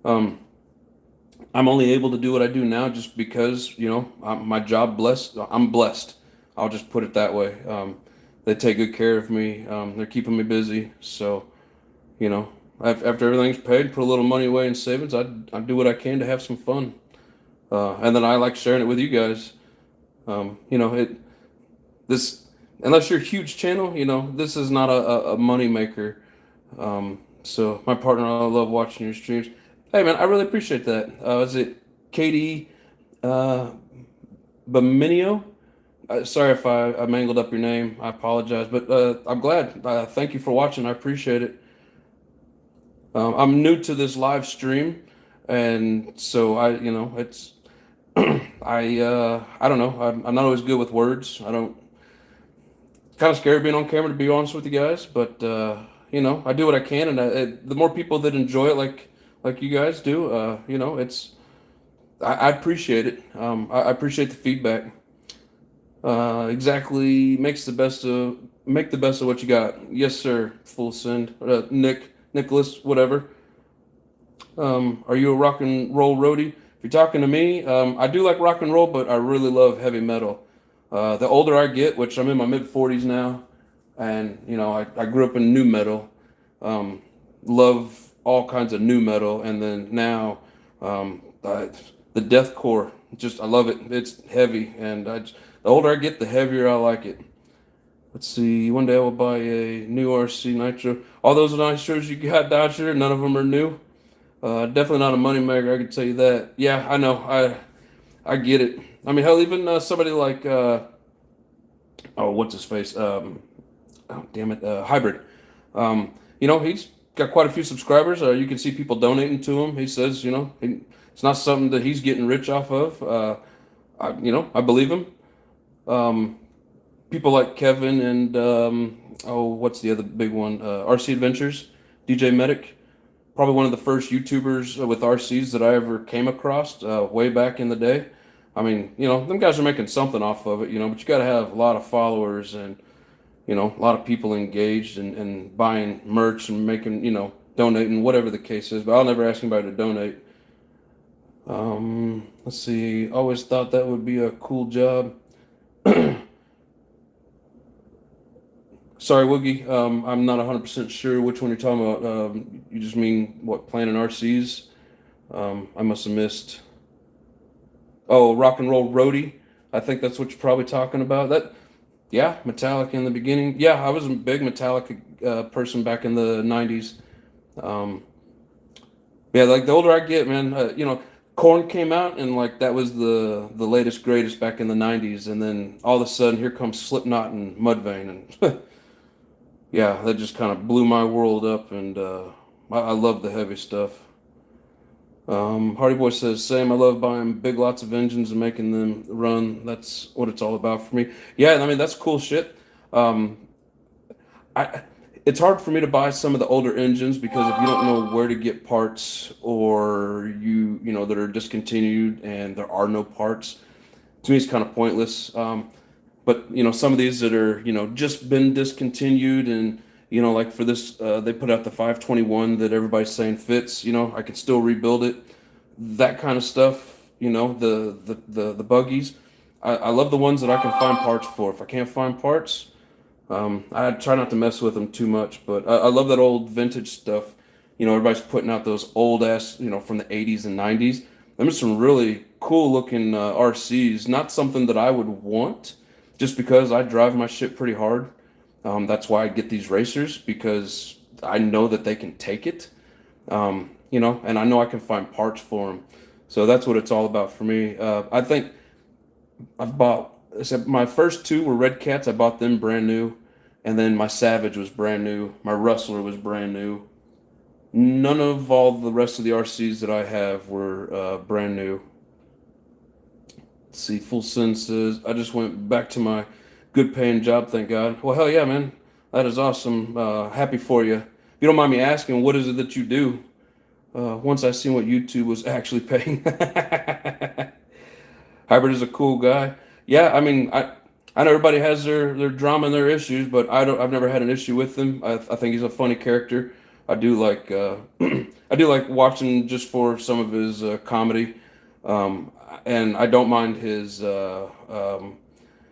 I'm only able to do what I do now just because, my job I'm blessed. I'll just put it that way. They take good care of me. They're keeping me busy. So, after everything's paid, put a little money away in savings. I do what I can to have some fun. And then I like sharing it with you guys. Unless you're a huge channel, this is not a money maker. So my partner, I love watching your streams. Hey man, I really appreciate that. Is it Katie Baminio? Sorry if I mangled up your name. I apologize, but I'm glad. Thank you for watching. I appreciate it. I'm new to this live stream, and so it's I don't know. I'm not always good with words. Kind of scared being on camera, to be honest with you guys, but I do what I can, and the more people that enjoy it, like you guys do, I appreciate it. I appreciate the feedback. Exactly, make the best of what you got. Yes, sir. Full send. Nicholas, whatever. Are you a rock and roll roadie? If you're talking to me, I do like rock and roll, but I really love heavy metal. The older I get, which I'm in my mid-40s now, and I grew up in nu metal. Love all kinds of nu metal, and then now the deathcore. I love it. It's heavy, and the older I get, the heavier I like it. Let's see. One day I will buy a new RC Nitro. All those Nitros you got, Dodger, none of them are new. Definitely not a moneymaker, I can tell you that. Yeah, I know. I get it. Hell, even somebody like oh, what's his face? Oh, damn it, Hybrid. He's got quite a few subscribers. You can see people donating to him. He says, it's not something that he's getting rich off of. I believe him. Um, People like Kevin and what's the other big one? RC Adventures, DJ Medic. Probably one of the first YouTubers with RCs that I ever came across way back in the day. I mean, them guys are making something off of it, but you got to have a lot of followers and, a lot of people engaged and buying merch and making, donating, whatever the case is. But I'll never ask anybody to donate. Let's see. Always thought that would be a cool job. Sorry, Woogie. I'm not 100% sure which one you're talking about. You just mean what, planning RCs? I must have missed. Oh, Rock and Roll Roadie. I think that's what you're probably talking about. Yeah, Metallica in the beginning. Yeah, I was a big Metallica person back in the 90s. Um, yeah, like the older I get, man, Korn came out and like that was the latest greatest back in the 90s, and then all of a sudden here comes Slipknot and Mudvayne, and yeah, that just kind of blew my world up, and I love the heavy stuff. Hardy Boy says, same. I love buying big lots of engines and making them run. That's what it's all about for me. Yeah, I mean, that's cool shit. Um, I It's hard for me to buy some of the older engines because if you don't know where to get parts or that are discontinued and there are no parts, to me it's kind of pointless. But some of these that are just been discontinued and like for this they put out the 521 that everybody's saying fits. I can still rebuild it. That kind of stuff. The buggies. I love the ones that I can find parts for. If I can't find parts, I try not to mess with them too much. But I love that old vintage stuff. Everybody's putting out those old ass from the 80s and 90s. There's some really cool looking RCs. Not something that I would want, just because I drive my shit pretty hard. That's why I get these racers, because I know that they can take it. And I know I can find parts for them. So that's what it's all about for me. I think I've bought, except my first two were Red Cats. I bought them brand new. And then my Savage was brand new. My Rustler was brand new. None of all the rest of the RCs that I have were brand new. Let's see, Full Sin says, I just went back to my good paying job, thank God. Well, hell yeah, man. That is awesome. Happy for you. If you don't mind me asking, what is it that you do? Once I seen what YouTube was actually paying. Hybrid is a cool guy. Yeah, I mean, I know everybody has their drama and their issues, but I've never had an issue with him. I think he's a funny character. I do like I do like watching just for some of his comedy, and I don't mind his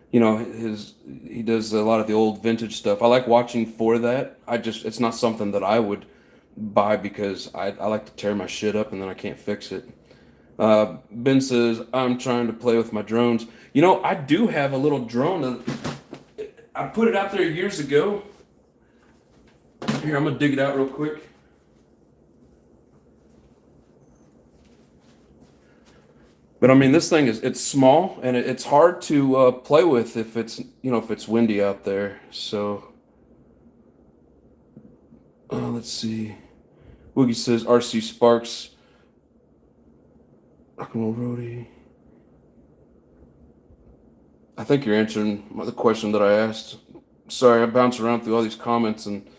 he does a lot of the old vintage stuff. I like watching for that. It's not something that I would buy because I like to tear my shit up and then I can't fix it. Ben says, I'm trying to play with my drones. I do have a little drone. I put it out there years ago. Here, I'm going to dig it out real quick. But I mean, this thing it's small and it's hard to play with if it's windy out there. So, let's see. Woogie says RC Sparks. Rock and Roll Roadie. I think you're answering the question that I asked. Sorry, I bounce around through all these comments and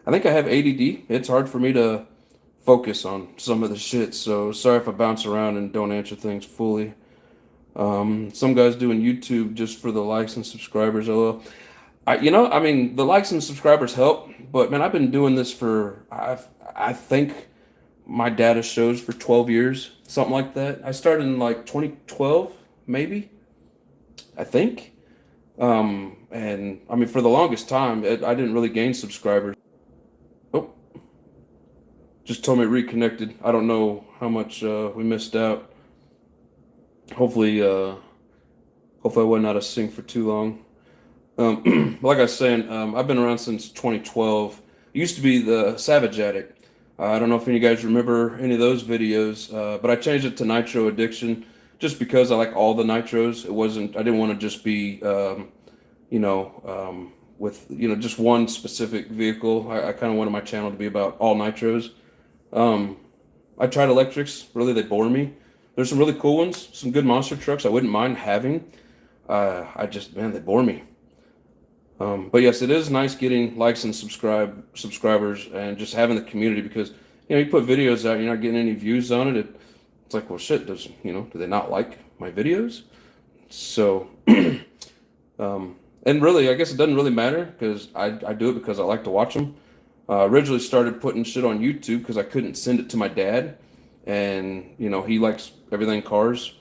I think I have ADD. It's hard for me to focus on some of the shit. So sorry if I bounce around and don't answer things fully. Some guys doing YouTube just for the likes and subscribers. Although, I mean, the likes and subscribers help, but man, I've been doing this for I think my data shows for 12 years, something like that. I started in like 2012, maybe, I think. And I mean, for the longest time, I didn't really gain subscribers. Oh, just told me it reconnected. I don't know how much we missed out. Hopefully I wasn't out of sync for too long. Like I was saying, I've been around since 2012. It used to be the Savage Addict. I don't know if any of you guys remember any of those videos, but I changed it to Nitro Addiction just because I like all the nitros. I didn't want to just be with just one specific vehicle. I kind of wanted my channel to be about all nitros. Um, I tried electrics. Really, they bore me. There's some really cool ones, some good monster trucks I wouldn't mind having. Man, they bore me. But yes, it is nice getting likes and subscribers and just having the community because you put videos out, you're not getting any views on it. It's like, well, shit. Do they not like my videos? So, and really, I guess it doesn't really matter because I do it because I like to watch them. Originally started putting shit on YouTube because I couldn't send it to my dad, and he likes everything cars,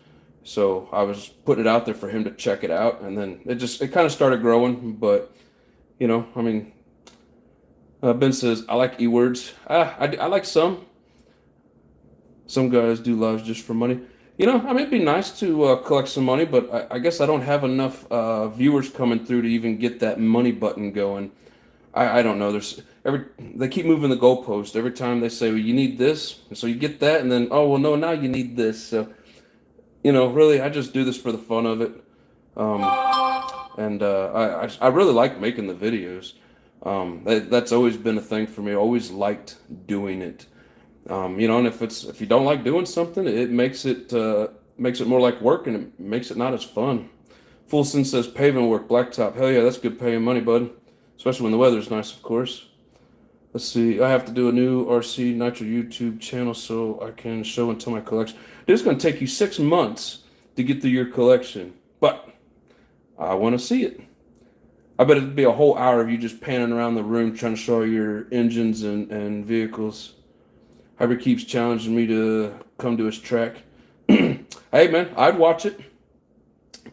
so I was putting it out there for him to check it out, and then it kind of started growing. But I mean, Ben says I like e-words. I like some. Some guys do lives just for money. I mean, it'd be nice to collect some money, but I guess I don't have enough viewers coming through to even get that money button going. I don't know. They keep moving the goalpost every time they say, well, you need this, and so you get that, and then oh well, no, now you need this. So really, I just do this for the fun of it, um, and I really like making the videos. That's always been a thing for me. I always liked doing it. And if you don't like doing something, it makes it more like work, and it makes it not as fun. Fulson says paving work, blacktop. Hell yeah, that's good paying money, bud. Especially when the weather's nice, of course. Let's see. I have to do a new RC Nitro YouTube channel so I can show and tell my collection. It's going to take you 6 months to get through your collection, but I want to see it. I bet it'd be a whole hour of you just panning around the room trying to show your engines and vehicles. Hybrid keeps challenging me to come to his track. Hey man, I'd watch it.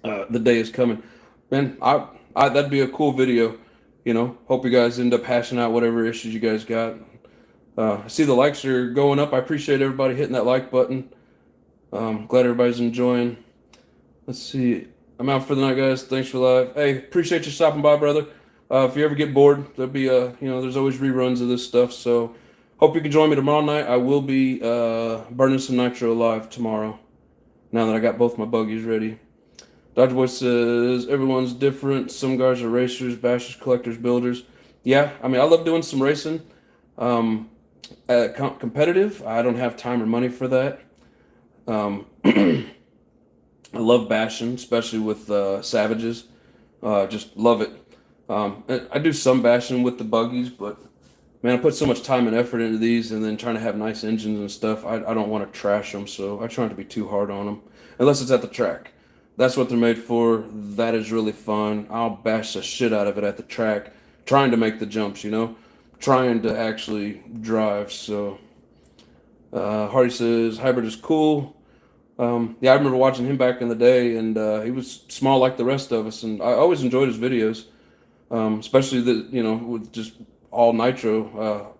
The day is coming, man. That'd be a cool video. Hope you guys end up hashing out whatever issues you guys got. I see the likes are going up. I appreciate everybody hitting that like button. Glad everybody's enjoying. Let's see. I'm out for the night, guys. Thanks for live. Hey, appreciate you stopping by, brother. If you ever get bored, there'll be there's always reruns of this stuff. So hope you can join me tomorrow night. I will be burning some nitro live tomorrow. Now that I got both my buggies ready. Dodger Boy says everyone's different. Some guys are racers, bashers, collectors, builders. Yeah, I mean I love doing some racing. Competitive, I don't have time or money for that. I love bashing, especially with Savages. Just love it. I do some bashing with the buggies, but man, I put so much time and effort into these, and then trying to have nice engines and stuff. I don't want to trash them, so I try not to be too hard on them, unless it's at the track. That's what they're made for. That is really fun. I'll bash the shit out of it at the track, trying to make the jumps, trying to actually drive. So, Hardy says hybrid is cool. Yeah, I remember watching him back in the day, and he was small like the rest of us, and I always enjoyed his videos, especially with just all nitro.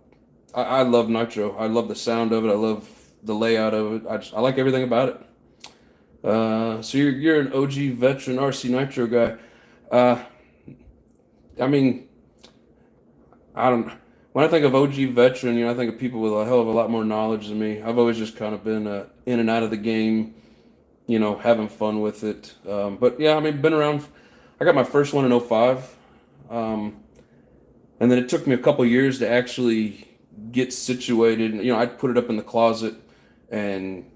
I love nitro. I love the sound of it. I love the layout of it. I like everything about it. So you're an OG veteran RC Nitro guy. I mean, I don't. When I think of OG veteran, I think of people with a hell of a lot more knowledge than me. I've always just kind of been in and out of the game, having fun with it. But yeah, I mean, been around. I got my first one in '05, and then it took me a couple years to actually get situated. I'd put it up in the closet and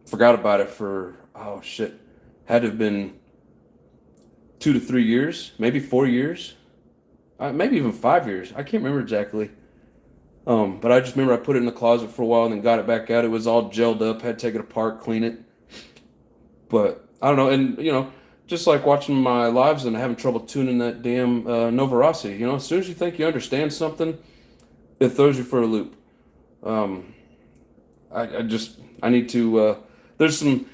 forgot about it for. Oh shit, had to have been 2 to 3 years, maybe 4 years, maybe even 5 years. I can't remember exactly. But I just remember I put it in the closet for a while and then got it back out. It was all gelled up, had to take it apart, clean it. But I don't know, and just like watching my lives and having trouble tuning that damn Novarossi. As soon as you think you understand something, it throws you for a loop. I need to. There's some.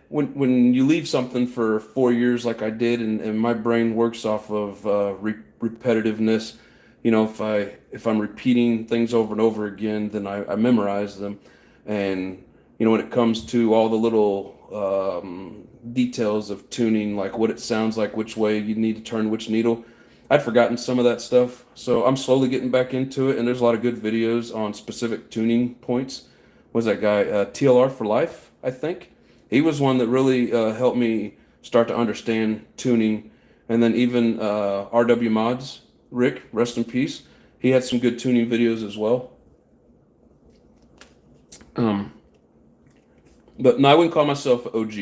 When you leave something for 4 years like I did, and my brain works off of repetitiveness, if I'm repeating things over and over again, then I memorize them. And when it comes to all the little details of tuning, like what it sounds like, which way you need to turn which needle, I'd forgotten some of that stuff. So I'm slowly getting back into it, and there's a lot of good videos on specific tuning points. Was that guy TLR for Life, I think? He was one that really helped me start to understand tuning And then even RW Mods, Rick, rest in peace. He had some good tuning videos as well. But no, I wouldn't call myself OG.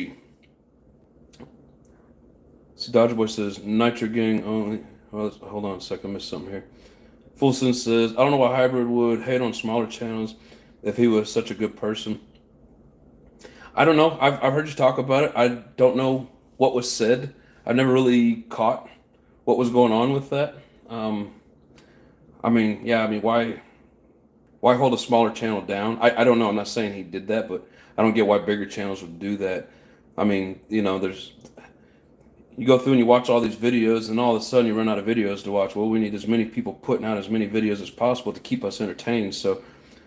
See, Dodger Boy says Nitro Gang only. Well, hold on a second, I missed something here. Full Sense says, I don't know why Hybrid would hate on smaller channels if he was such a good person. I don't know. I've heard you talk about it. I don't know what was said. I never really caught what was going on with that. I mean, yeah, I mean, why hold a smaller channel down? I don't know. I'm not saying he did that, but I don't get why bigger channels would do that. I mean, you know, you go through and you watch all these videos, and all of a sudden you run out of videos to watch. Well, we need as many people putting out as many videos as possible to keep us entertained. So,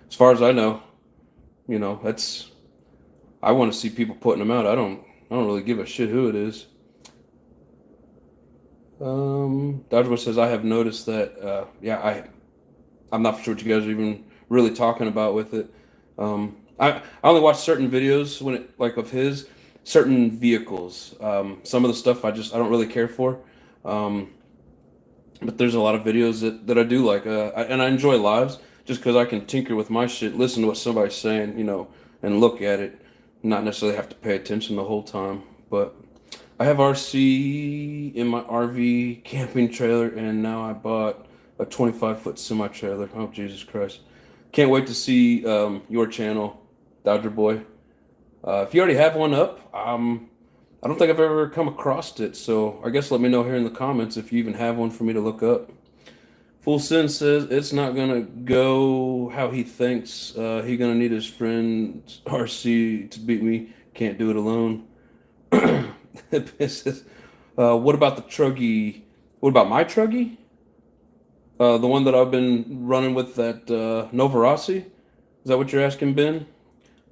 as far as I know, you know, I want to see people putting them out. I don't really give a shit who it is. Dodger says I have noticed that. Yeah, I'm not sure what you guys are even really talking about with it. I only watch certain videos when it like of his certain vehicles. Some of the stuff I don't really care for. But there's a lot of videos that I do like, and I enjoy lives just because I can tinker with my shit, listen to what somebody's saying, you know, and look at it, not necessarily have to pay attention the whole time. But I have RC in my RV camping trailer, and now I bought a 25-foot semi trailer. Oh Jesus Christ! Can't wait to see your channel, Dodger Boy. If you already have one up, I don't think I've ever come across it, so I guess let me know here in the comments if you even have one for me to look up. Full Sin says it's not gonna go how he thinks. He gonna need his friend RC to beat me. Can't do it alone. It pisses. What about the Truggy? What about my Truggy? The one that I've been running with that Nova Rossi? Is that what you're asking, Ben?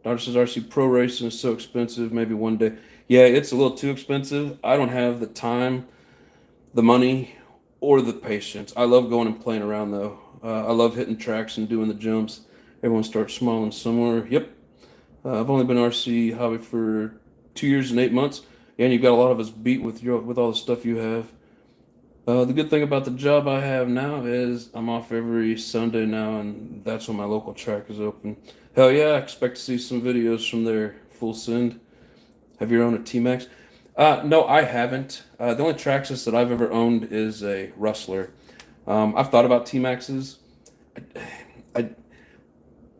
Dodger says RC Pro Racing is so expensive. Maybe one day. Yeah, it's a little too expensive. I don't have the time, the money, or the patience. I love going and playing around though. I love hitting tracks and doing the jumps. Everyone starts small and similar. Yep. I've only been RC hobby for 2 years and 8 months. Yeah, and you've got a lot of us beat with all the stuff you have. The good thing about the job I have now is I'm off every Sunday now, and that's when my local track is open. Hell yeah, I expect to see some videos from there. Full send. Have you owned a T-Max? No, I haven't. The only Traxxas that I've ever owned is a Rustler. I've thought about T-Maxes. I,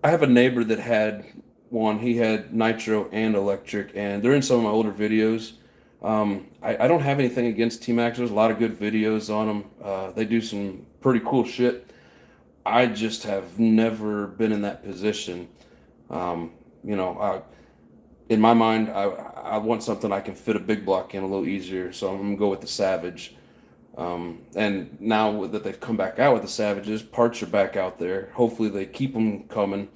I have a neighbor that had one. He had nitro and electric, and they're in some of my older videos. I don't have anything against T-Max. There's a lot of good videos on them. They do some pretty cool shit. I just have never been in that position. You know, in my mind, I want something I can fit a big block in a little easier, so I'm gonna go with the Savage. And now that they've come back out with the Savages, parts are back out there. Hopefully they keep them coming,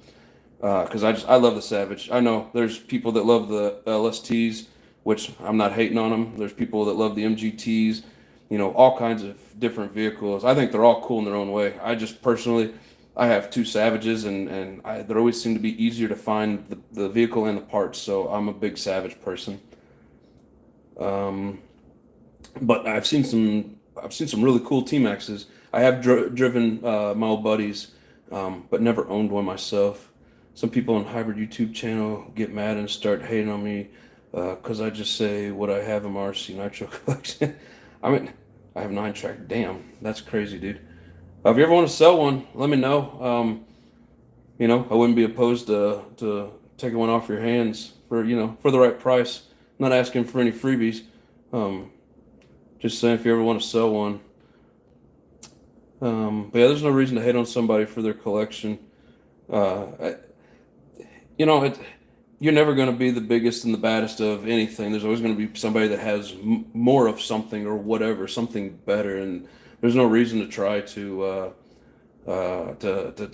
because I love the Savage. I know there's people that love the LSTs, which I'm not hating on them. There's people that love the MGTs, you know, all kinds of different vehicles. I think they're all cool in their own way. I just personally, I have two Savages, and they always seem to be easier to find the vehicle and the parts. So I'm a big Savage person. But I've seen some really cool T-Maxes. I have driven my old buddies, but never owned one myself. Some people on Hybrid YouTube channel get mad and start hating on me because I just say what I have in my RC Nitro collection. I mean, I have 9-track. Damn, that's crazy, dude. If you ever want to sell one, let me know. You know, I wouldn't be opposed to taking one off your hands for the right price. I'm not asking for any freebies. Just saying, if you ever want to sell one. But yeah, there's no reason to hate on somebody for their collection. You're never going to be the biggest and the baddest of anything. There's always going to be somebody that has more of something or whatever, something better, and there's no reason to try to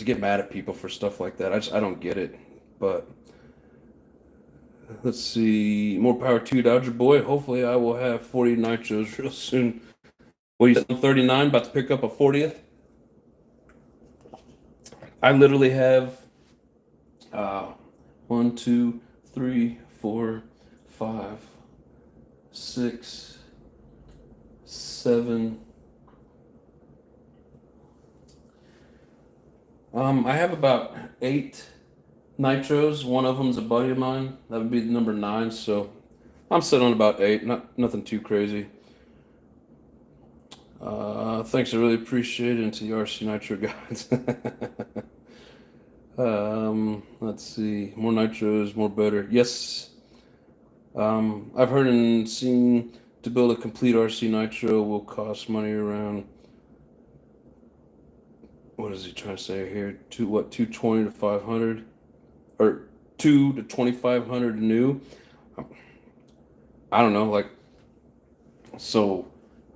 get mad at people for stuff like that. I don't get it. But let's see, more power to you, Dodger Boy. Hopefully, I will have 40 nitros real soon. What are you 39? About to pick up a 40th? I literally have 1, 2, 3, 4, 5, 6, 7. I have about 8 nitros. One of them's a buddy of mine. That would be the number 9. So I'm sitting on about 8. Nothing too crazy. Thanks, I really appreciate it. Into the RC Nitro guys. Let's see. More nitros, more better. Yes. I've heard and seen to build a complete RC Nitro will cost money around. What is he trying to say here? 220 to 500, or 2 to 2,500 new. I don't know. Like, so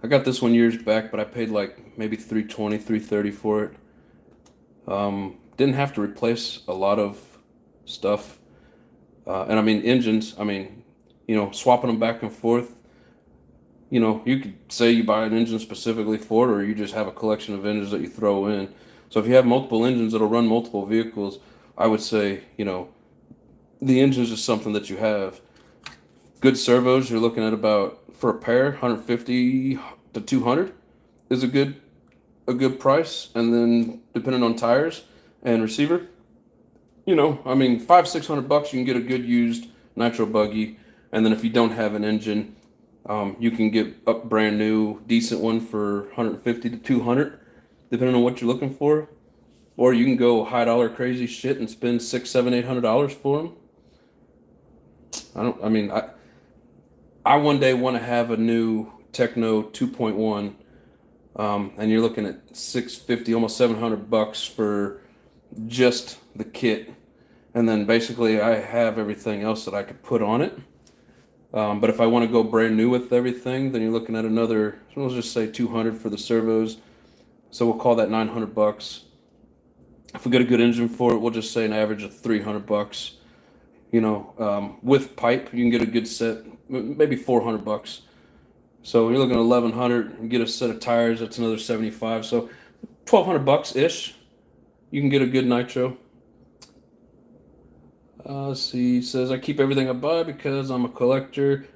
I got this one years back, but I paid like maybe 320, 330 for it. Didn't have to replace a lot of stuff. And I mean, engines, I mean, swapping them back and forth, you could say you buy an engine specifically for it, or you just have a collection of engines that you throw in. So if you have multiple engines that'll run multiple vehicles, I would say, the engine is just something that you have. Good servos, you're looking at about, for a pair, 150 to 200 is a good price. And then depending on tires and receiver, I mean, $500-600 you can get a good used nitro buggy. And then if you don't have an engine, you can get a brand new decent one for 150 to 200, depending on what you're looking for. Or you can go high dollar crazy shit and spend $600-800 for them. I one day want to have a new Techno 2.1, and you're looking at $650, almost $700 for just the kit, and then basically I have everything else that I could put on it. But if I want to go brand new with everything, then you're looking at another, let's just say 200 for the servos. So we'll call that $900. If we get a good engine for it, we'll just say an average of $300. With pipe, you can get a good set, maybe $400. So you're looking at $1,100 and get a set of tires. That's another $75. So $1,200 ish. You can get a good nitro. Let's see. He says, I keep everything I buy because I'm a collector.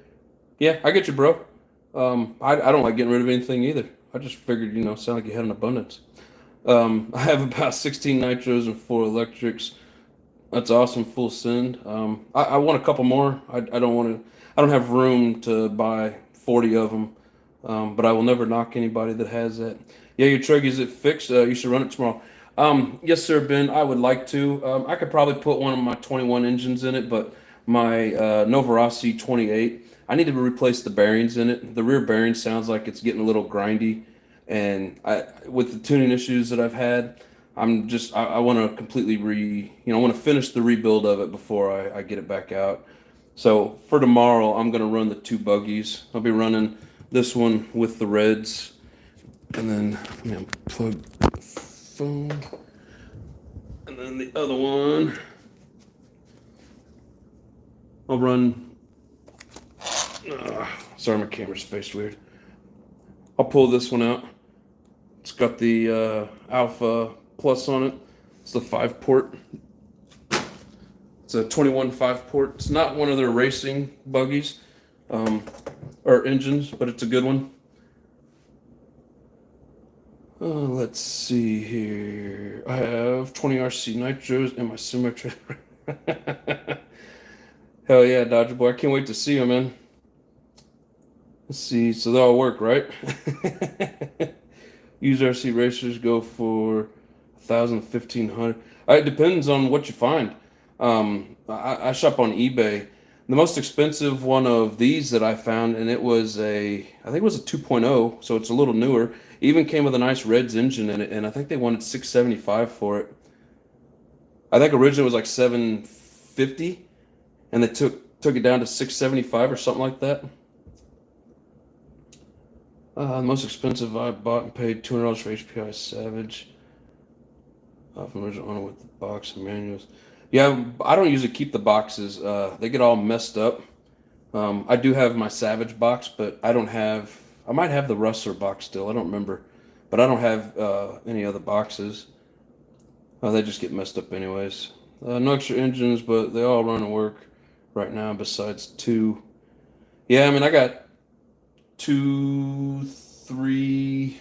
Yeah, I get you, bro. I don't like getting rid of anything either. I just figured, sound like you had an abundance. I have about 16 nitros and 4 electrics. That's awesome. Full send. I want a couple more. I don't have room to buy 40 of them. But I will never knock anybody that has that. Yeah, your truck, is it fixed? You should run it tomorrow. Yes, sir, Ben. I would like to. I could probably put one of my 21 engines in it, but my Novorossi 28, I need to replace the bearings in it. The rear bearing sounds like it's getting a little grindy, and with the tuning issues that I've had, I want to completely I want to finish the rebuild of it before I get it back out. So for tomorrow, I'm going to run the 2 buggies. I'll be running this one with the reds, and then let me unplug the phone, and then the other one I'll run. Sorry, my camera's spaced weird. I'll pull this one out. It's got the Alpha Plus on it. It's the 5-port. It's a 21 5-port. It's not one of their racing buggies or engines, but it's a good one. Let's see here. I have 20 RC nitros in my semi trailer. Hell yeah, Dodger boy! I can't wait to see them, man. Let's see. So they all work, right? Used RC racers go for 1,000, 1,500. It depends on what you find. I shop on eBay. The most expensive one of these that I found, and I think it was a 2.0, so it's a little newer. Even came with a nice Reds engine in it, and I think they wanted $675 for it. I think originally it was like $750, and they took it down to $675 or something like that. The most expensive I bought and paid $200 for HPI Savage. From original owner with the box and manuals. Yeah, I don't usually keep the boxes. They get all messed up. I do have my Savage box, but I might have the Rustler box still. I don't remember. But I don't have any other boxes. They just get messed up anyways. No extra engines, but they all run and work right now besides 2. Yeah, I mean, I got 2, three,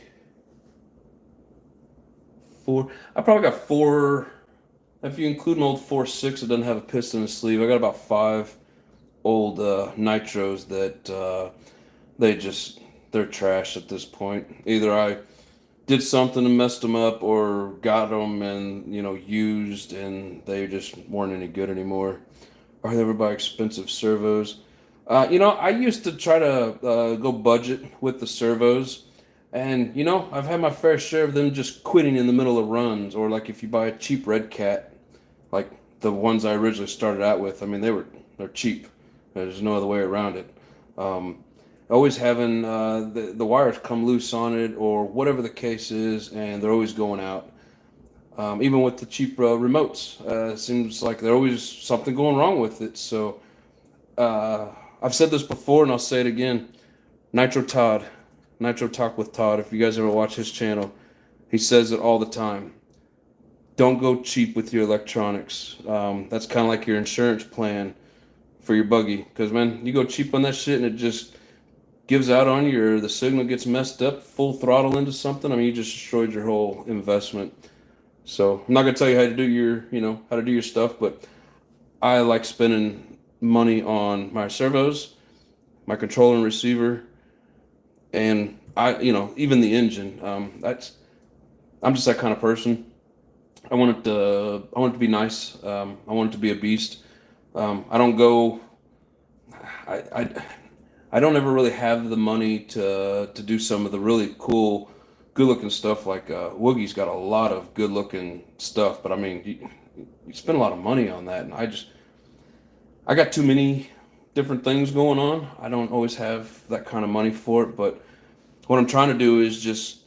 four. I probably got four. If you include an old 4.6 that doesn't have a piston in the sleeve, I got about five old nitros that they're trash at this point. Either I did something and messed them up, or got them and used, and they just weren't any good anymore. Or they were by expensive servos. I used to try to go budget with the servos, and I've had my fair share of them just quitting in the middle of runs, or like if you buy a cheap Red Cat, like the ones I originally started out with. I mean, they're cheap. There's no other way around it. Always having the wires come loose on it, or whatever the case is, and they're always going out. Even with the cheap remotes, it seems like there's always something going wrong with it. So I've said this before, and I'll say it again. Nitro Todd, Nitro Talk with Todd. If you guys ever watch his channel, he says it all the time. Don't go cheap with your electronics. That's kind of like your insurance plan for your buggy. Because, man, you go cheap on that shit and it just gives out on you, or the signal gets messed up, full throttle into something. I mean, you just destroyed your whole investment. So I'm not going to tell you how to do your stuff, but I like spending money on my servos, my controller and receiver, and even the engine. I'm just that kind of person. I want it to be nice. I want it to be a beast. I don't go. I don't ever really have the money to do some of the really cool, good looking stuff. Like Woogie's got a lot of good looking stuff, but I mean, you spend a lot of money on that, and I got too many different things going on. I don't always have that kind of money for it, but what I'm trying to do is just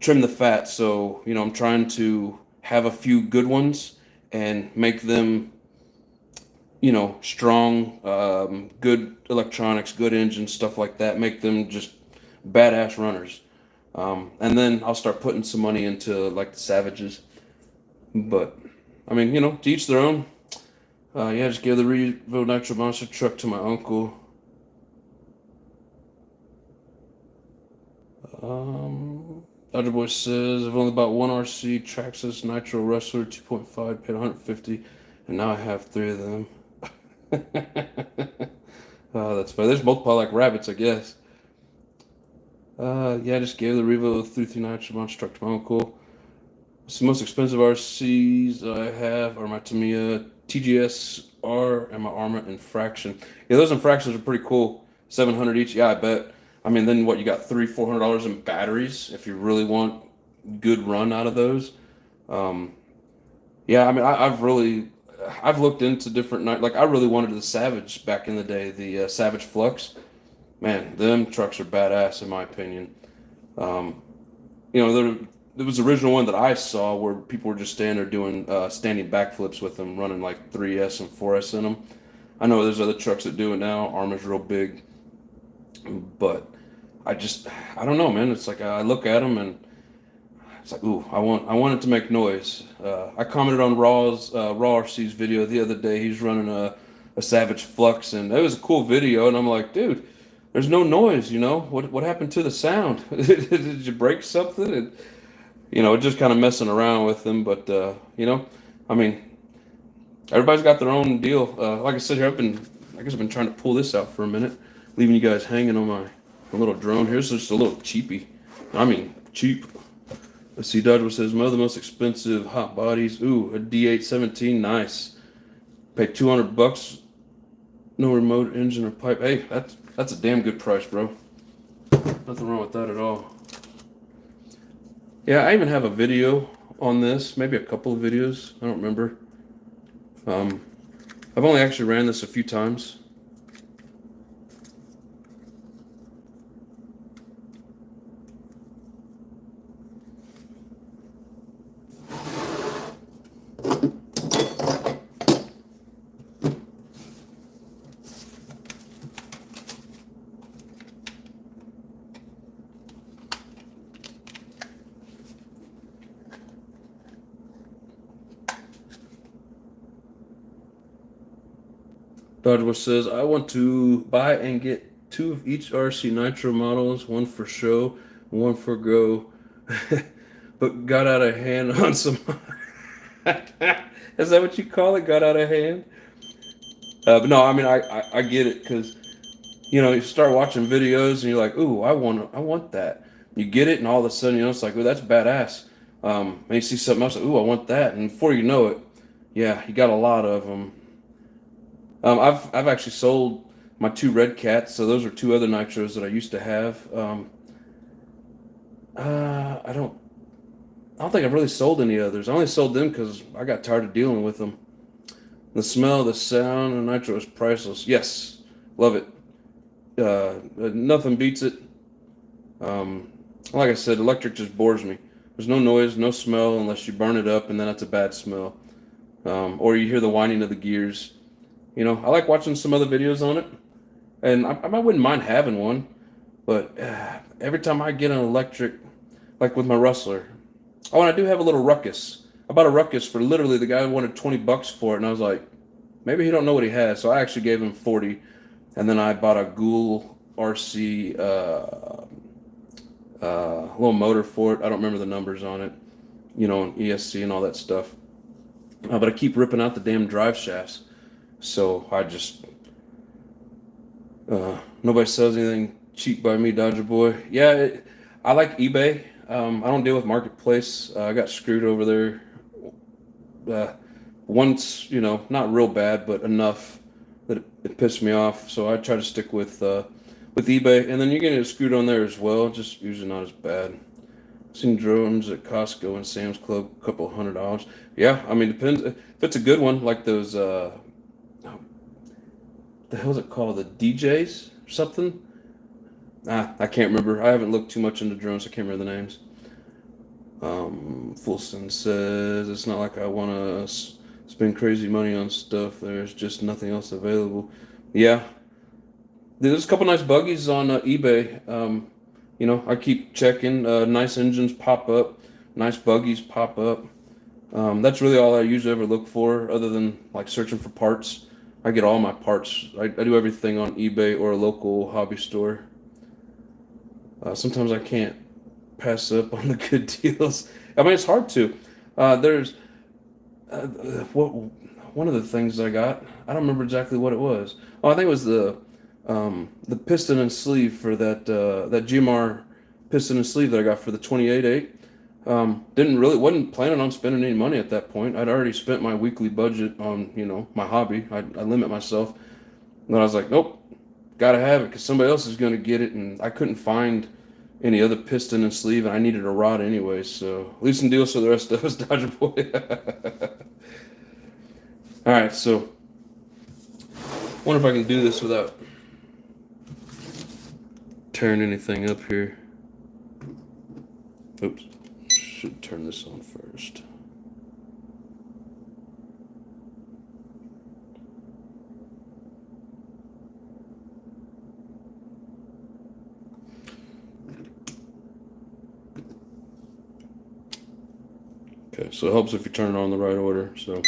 trim the fat. So I'm trying to have a few good ones and make them strong, good electronics, good engines, stuff like that. Make them just badass runners. And then I'll start putting some money into like the Savages. But I mean, to each their own. Yeah, just gave the Revo Nitro Monster truck to my uncle. Dodger Boy says, I've only bought one RC Traxxas Nitro Wrestler 2.5, paid 150, and now I have three of them. Oh, that's funny. There's multiple like rabbits, I guess. Yeah, I just gave the Revo 3.3 Nitro Monster truck to my uncle. It's the most expensive RCs I have are my Tamiya TGS R and my Arma Infraction. Yeah, those Infractions are pretty cool. 700 each. Yeah, I bet. I mean, then what? You got $300-400 in batteries if you really want good run out of those. Yeah, I mean, I've looked into different like I really wanted the Savage back in the day, the Savage Flux. Man, them trucks are badass in my opinion. There was the original one that I saw where people were just standing there doing standing backflips with them, running like 3S and 4S in them. I know there's other trucks that do it now. Arma's real big, but I don't know, man. It's like I look at them and it's like, ooh, I want it to make noise. I commented on Raw RC's video the other day. He's running a Savage Flux, and it was a cool video. And I'm like, dude, there's no noise. What happened to the sound? Did you break something? And, just kind of messing around with them. But I mean, everybody's got their own deal. Like I said here, I've been trying to pull this out for a minute, leaving you guys hanging on my little drone. Here's just a little cheapy. I mean, cheap. Let's see, Dodger says, one of the most expensive hot bodies. Ooh, a D817, nice. Paid $200, no remote engine or pipe. Hey, that's a damn good price, bro. Nothing wrong with that at all. Yeah, I even have a video on this, maybe a couple of videos. I don't remember. I've only actually ran this a few times. Dodgewood says, I want to buy and get two of each RC Nitro models, one for show, one for go, but got out of hand on some. Is that what you call it? Got out of hand? But no, I mean I get it because you start watching videos and you're like, ooh, I want that. You get it, and all of a sudden it's like, oh, that's badass. And you see something else, like, ooh, I want that, and before you know it, yeah, you got a lot of them. I've actually sold my two red cats, so those are two other nitros that I used to have. I don't think I've really sold any others. I only sold them because I got tired of dealing with them. The smell, the sound, and nitro is priceless. Yes, love it. Nothing beats it. Like I said, electric just bores me. There's no noise, no smell unless you burn it up, and then that's a bad smell. Or you hear the whining of the gears. I like watching some other videos on it, and I wouldn't mind having one, but every time I get an electric, like with my Rustler, oh, and I do have a little Ruckus. I bought a Ruckus for literally the guy wanted $20 for it, and I was like, maybe he don't know what he has, so I actually gave him 40, and then I bought a Ghoul RC little motor for it. I don't remember the numbers on it, and ESC and all that stuff. But I keep ripping out the damn drive shafts. So I just, nobody sells anything cheap by me, Dodger Boy. Yeah, I like eBay. I don't deal with Marketplace. I got screwed over there once, not real bad, but enough that it pissed me off. So I try to stick with eBay, and then you're getting screwed on there as well. Just usually not as bad. I've seen drones at Costco and Sam's Club, a couple $100. Yeah, I mean, depends if it's a good one, like those. The hell's it called? The DJs or something? I can't remember. I haven't looked too much into drones. I can't remember the names. Fulson says it's not like I want to spend crazy money on stuff. There's just nothing else available. Yeah, there's a couple nice buggies on eBay. I keep checking. Nice engines pop up. Nice buggies pop up. That's really all I usually ever look for, other than like searching for parts. I get all my parts. I do everything on eBay or a local hobby store. Sometimes I can't pass up on the good deals. I mean, it's hard to. There's one of the things I got. I don't remember exactly what it was. Oh, I think it was the piston and sleeve for that GMR piston and sleeve that I got for the 28.8. Wasn't planning on spending any money at that point. I'd already spent my weekly budget on my hobby. I limit myself, and I was like, nope, gotta have it because somebody else is gonna get it, and I couldn't find any other piston and sleeve, and I needed a rod anyway. So leave some deals for the rest of us, Dodger Boy. All right, so wonder if I can do this without tearing anything up here. Oops. Should turn this on first. Okay, so it helps if you turn it on in the right order. So,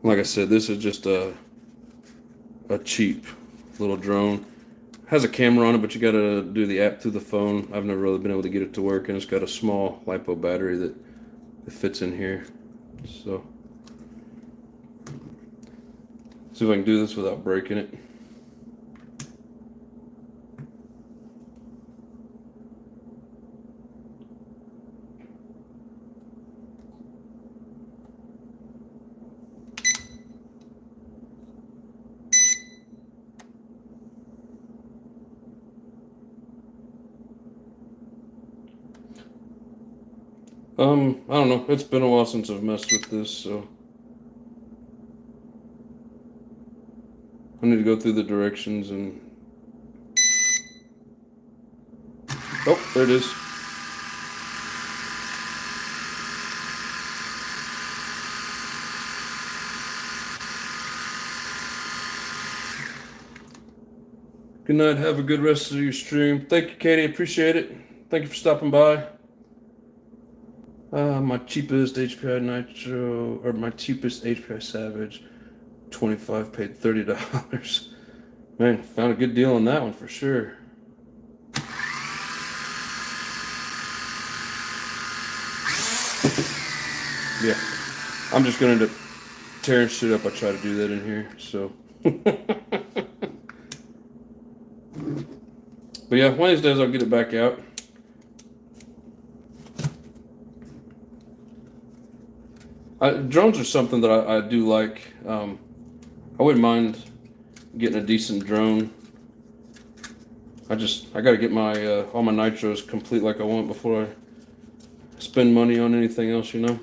like I said, this is just a cheap little drone. Has a camera on it, but you got to do the app through the phone. I've never really been able to get it to work, and it's got a small LiPo battery that fits in here. So, see if I can do this without breaking it. I don't know. It's been a while since I've messed with this, so I need to go through the directions and... Oh, there it is. Good night. Have a good rest of your stream. Thank you, Katie. Appreciate it. Thank you for stopping by. My cheapest HPI Nitro, or my cheapest HPI Savage, 25, paid $30. Man, found a good deal on that one for sure. Yeah, I'm just gonna end up tearing shit up. I try to do that in here, so. But yeah, one of these days I'll get it back out. Drones are something that I do like. I wouldn't mind getting a decent drone. I got to get my all my nitros complete like I want before I spend money on anything else, you know.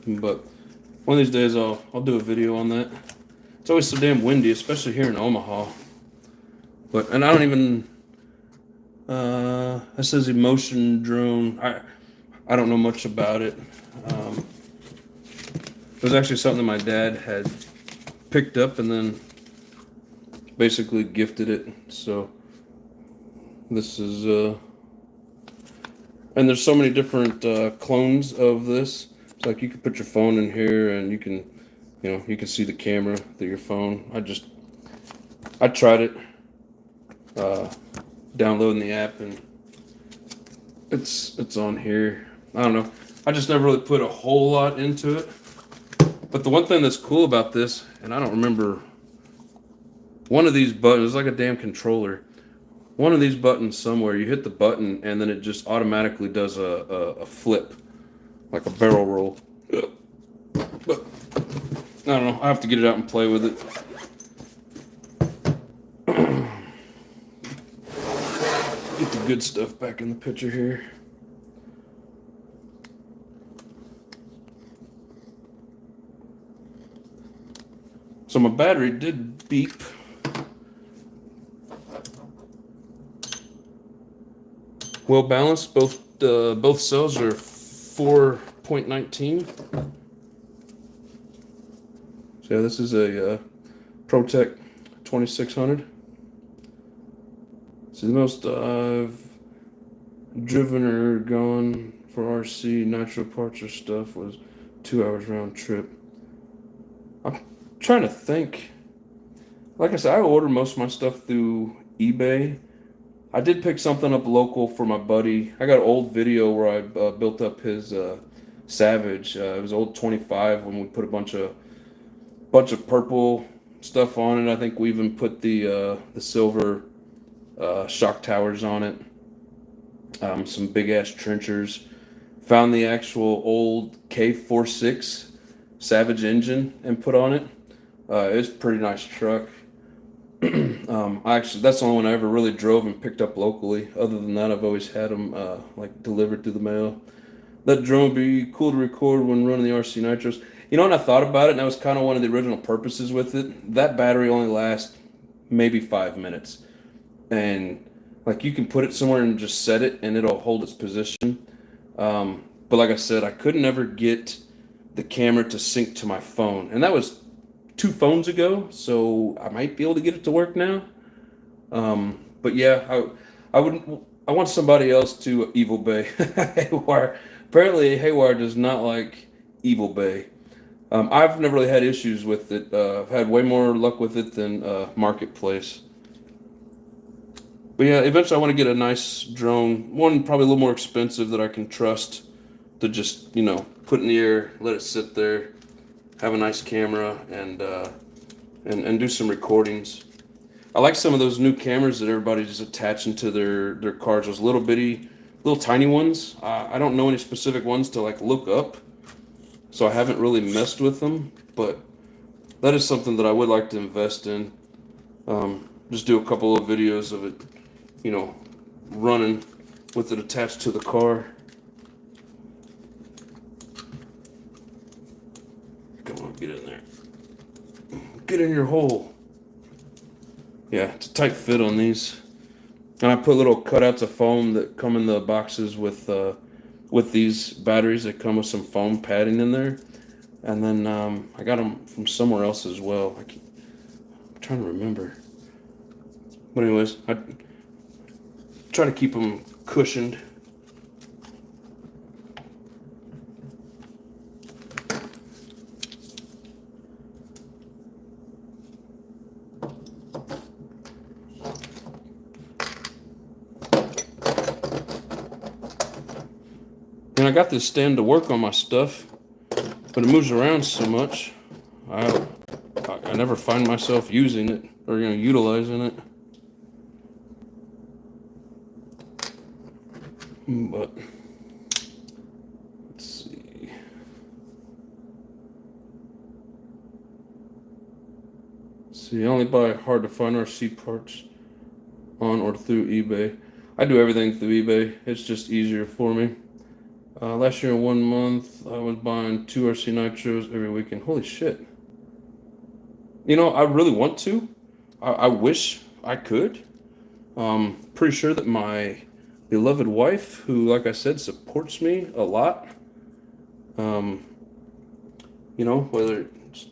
But one of these days I'll do a video on that. It's always so damn windy, especially here in Omaha. And I don't even. That says emotion drone. I don't know much about it. It was actually something that my dad had picked up and then basically gifted it. So this is and there's so many different clones of this. It's like you can put your phone in here and you can see the camera through your phone. I tried it, downloading the app, and it's on here. I don't know. I just never really put a whole lot into it. But the one thing that's cool about this, and I don't remember, one of these buttons, it's like a damn controller. One of these buttons somewhere, you hit the button and then it just automatically does a flip, like a barrel roll. But I don't know. I have to get it out and play with it. Get the good stuff back in the picture here. So my battery did beep. Well balanced. Both cells are 4.19. So yeah, this is a ProTech 2600. So the most I've driven or gone for RC nitro parts or stuff was 2 hours round trip. I'm trying to think. Like I said, I order most of my stuff through eBay. I did pick something up local for my buddy. I got an old video where I built up his Savage. It was old 25 when we put a bunch of purple stuff on it. I think we even put the silver shock towers on it. Some big ass trenchers. Found the actual old K46 Savage engine and put on it. It's a pretty nice truck. Actually, that's the only one I ever really drove and picked up locally. Other than that, I've always had them like delivered through the mail. That drone would be cool to record when running the RC Nitros. You know, when I thought about it, and that was kind of one of the original purposes with it, that battery only lasts maybe 5 minutes. And like you can put it somewhere and just set it and it'll hold its position. But like I said, I could never get the camera to sync to my phone. And that was 2 phones ago, so I might be able to get it to work now. But yeah, I want somebody else to Evil Bay. Haywire. Apparently Haywire does not like Evil Bay. I've never really had issues with it. I've had way more luck with it than Marketplace. But yeah, eventually I want to get a nice drone. One probably a little more expensive that I can trust to just, put in the air, let it sit there, have a nice camera, and do some recordings. I like some of those new cameras that everybody's attaching to their cars. Those little tiny ones. I don't know any specific ones to like look up, so I haven't really messed with them. But that is something that I would like to invest in. Just do a couple of videos of it, running with it attached to the car. Come on, get in there. Get in your hole. Yeah, it's a tight fit on these. And I put little cutouts of foam that come in the boxes with these batteries. They come with some foam padding in there. And then I got them from somewhere else as well. I'm trying to remember. But anyways, I try to keep them cushioned. And I got this stand to work on my stuff, but it moves around so much. I never find myself using it or utilizing it. But let's see. See, I only buy hard to find RC parts on or through eBay. I do everything through eBay. It's just easier for me. Last year in 1 month, I was buying 2 RC Nitros every weekend. Holy shit. I really want to. I wish I could. Pretty sure that my beloved wife, who, like I said, supports me a lot, whether it's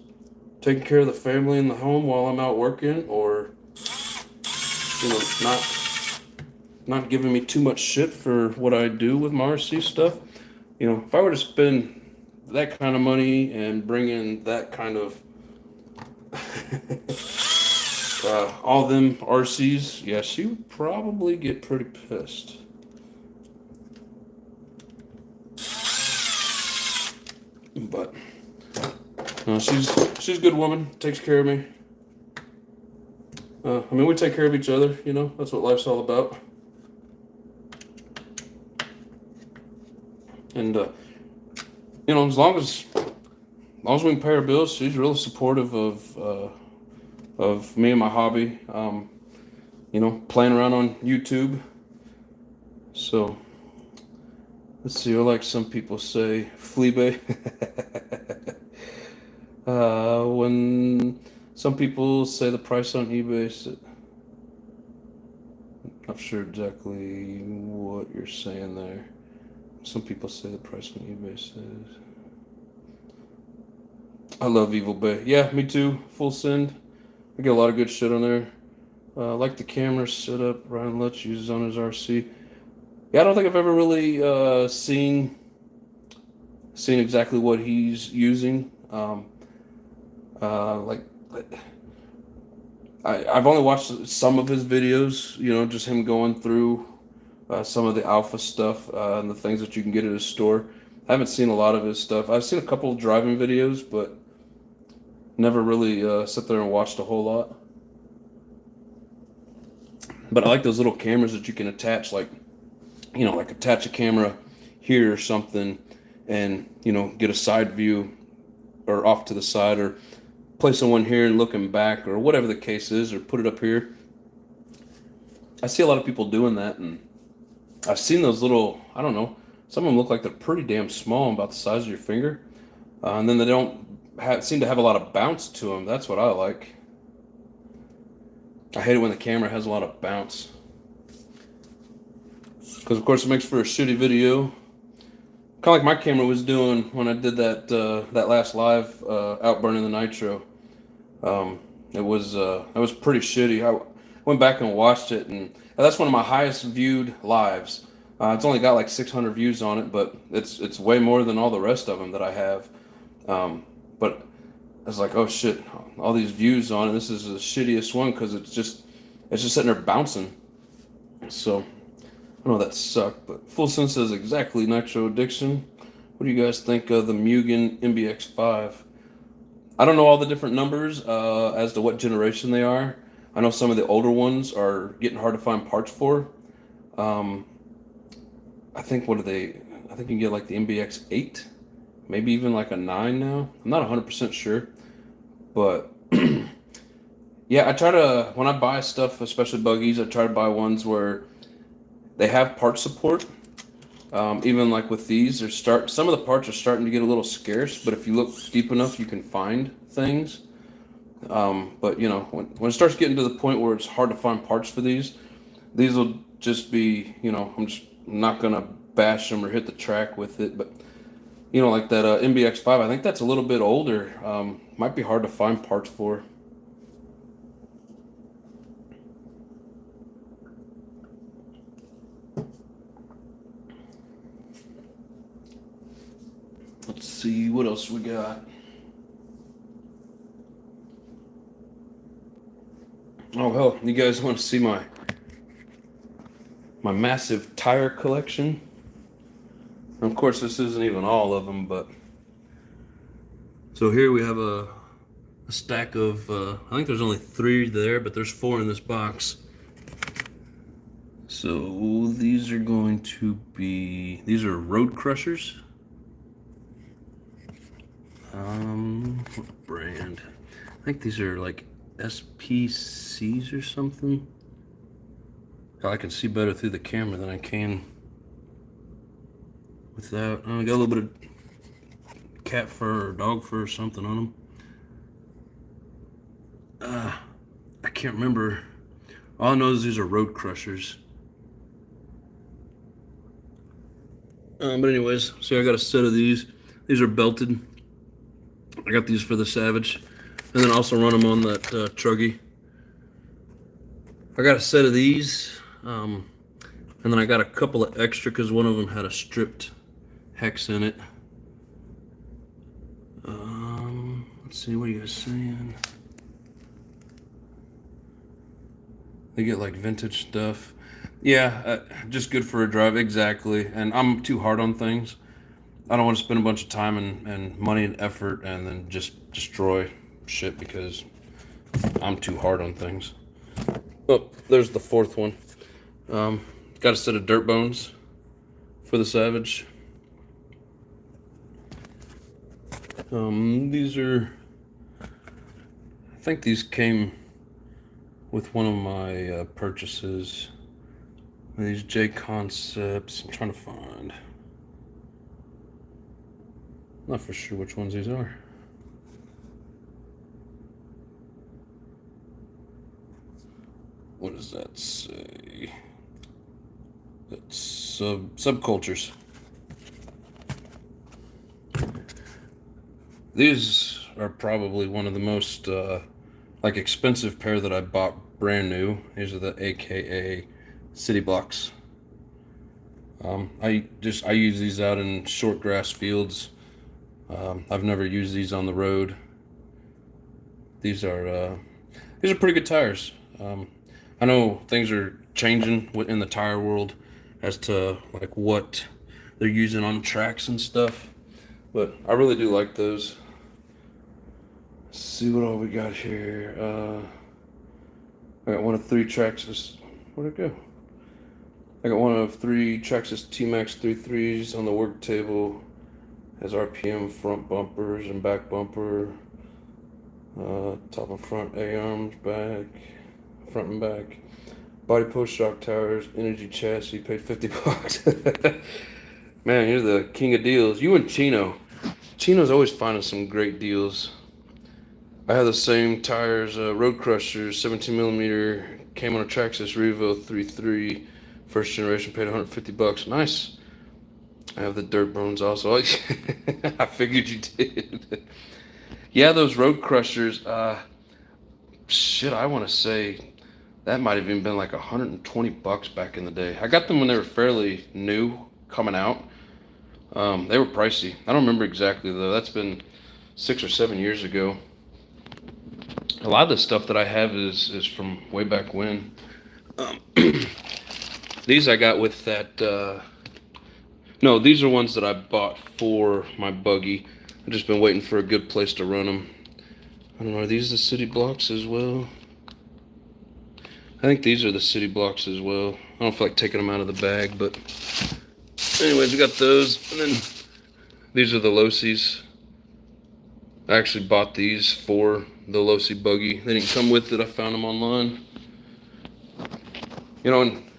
taking care of the family in the home while I'm out working, or not giving me too much shit for what I do with my RC stuff. If I were to spend that kind of money and bring in that kind of all them RCs, yeah, she would probably get pretty pissed. But she's a good woman, takes care of me. We take care of each other, that's what life's all about. And as long as we can pay our bills, she's really supportive of me and my hobby. Playing around on YouTube. So let's see, or like some people say, Fleabay. When some people say the price on eBay, not sure exactly what you're saying there. Some people say the price on eBay says. I love Evil Bay. Yeah, me too. Full send. I get a lot of good shit on there. Like the camera setup Ryan Lutz uses on his RC. Yeah, I don't think I've ever really seen exactly what he's using. I've only watched some of his videos. Just him going through some of the alpha stuff and the things that you can get at his store. I haven't seen a lot of his stuff. I've seen a couple of driving videos, but never really sit there and watched a whole lot. But I like those little cameras that you can attach, like attach a camera here or something, and get a side view, or off to the side, or placing one here and looking back, or whatever the case is, or put it up here. I see a lot of people doing that, and I've seen those little, I don't know, some of them look like they're pretty damn small, about the size of your finger, and then they don't seem to have a lot of bounce to them. That's what I like. I hate it when the camera has a lot of bounce, because of course it makes for a shitty video. Kind of like my camera was doing when I did that last live out burning the nitro. It was pretty shitty. I went back and watched it, and that's one of my highest viewed lives. It's only got like 600 views on it, but it's way more than all the rest of them that I have. But I was like, oh shit, all these views on it. This is the shittiest one because it's just sitting there bouncing. So I know that sucked, but Full Send says exactly Nitro Addiction. What do you guys think of the Mugen MBX5? I don't know all the different numbers as to what generation they are. I know some of the older ones are getting hard to find parts for. I think I think you can get like the MBX8, maybe even like a 9 now. I'm not 100% sure, but yeah, I try to, when I buy stuff, especially buggies, I try to buy ones where they have part support. Even like with these, some of the parts are starting to get a little scarce, but if you look deep enough, you can find things. But when it starts getting to the point where it's hard to find parts for these will just be, I'm just not gonna bash them or hit the track with it. But like that MBX5, I think that's a little bit older. Might be hard to find parts for. Let's see what else we got. Oh hell, you guys want to see my massive tire collection? And of course, this isn't even all of them, but so here we have a stack of, I think there's only 3 there, but there's 4 in this box. So these are going to be, these are road crushers. What brand? I think these are like SPCs or something. God, I can see better through the camera than I can without. I got a little bit of cat fur or dog fur or something on them. I can't remember. All I know is these are road crushers. But anyways, so I got a set of these. These are belted. I got these for the Savage, and then also run them on that Truggy. I got a set of these, and then I got a couple of extra because one of them had a stripped hex in it. Let's see, what are you guys saying? They get like vintage stuff. Yeah, just good for a drive, exactly. And I'm too hard on things. I don't want to spend a bunch of time and money and effort and then just destroy shit because I'm too hard on things. Oh, there's the 4th one. Got a set of dirt bones for the Savage. These are, I think these came with one of my purchases. These J Concepts. I'm trying to find. Not for sure which ones these are. What does that say? That's subcultures. These are probably one of the most like expensive pair that I bought brand new. These are the AKA City Blocks. I use these out in short grass fields. I've never used these on the road. These are pretty good tires. I know things are changing in the tire world as to like what they're using on tracks and stuff, but I really do like those. Let's see what all we got here. I got one of 3 Traxxas. Where'd it go? I got one of 3 Traxxas T-Max 3.3s on the work table. Has RPM front bumpers and back bumper. Top and front A-arms, back, front and back. Body post shock tires, energy chassis, paid $50. Man, you're the king of deals. You and Chino. Chino's always finding some great deals. I have the same tires, Road Crushers, 17 millimeter, came on a Traxxas Revo 3.3, first generation, paid $150. Nice. I have the dirt bones also. I figured you did. Yeah, those Road Crushers, shit, I want to say that might have even been like $120 back in the day. I got them when they were fairly new, coming out. They were pricey. I don't remember exactly though. That's been 6 or 7 years ago. A lot of the stuff that I have is from way back when. These I got with that, no, these are ones that I bought for my buggy. I've just been waiting for a good place to run them. I don't know, are these the City Blocks as well? I think these are the City Blocks as well. I don't feel like taking them out of the bag, but anyways, we got those. And then these are the Losies. I actually bought these for the Losi buggy. They didn't come with it. I found them online. You know, and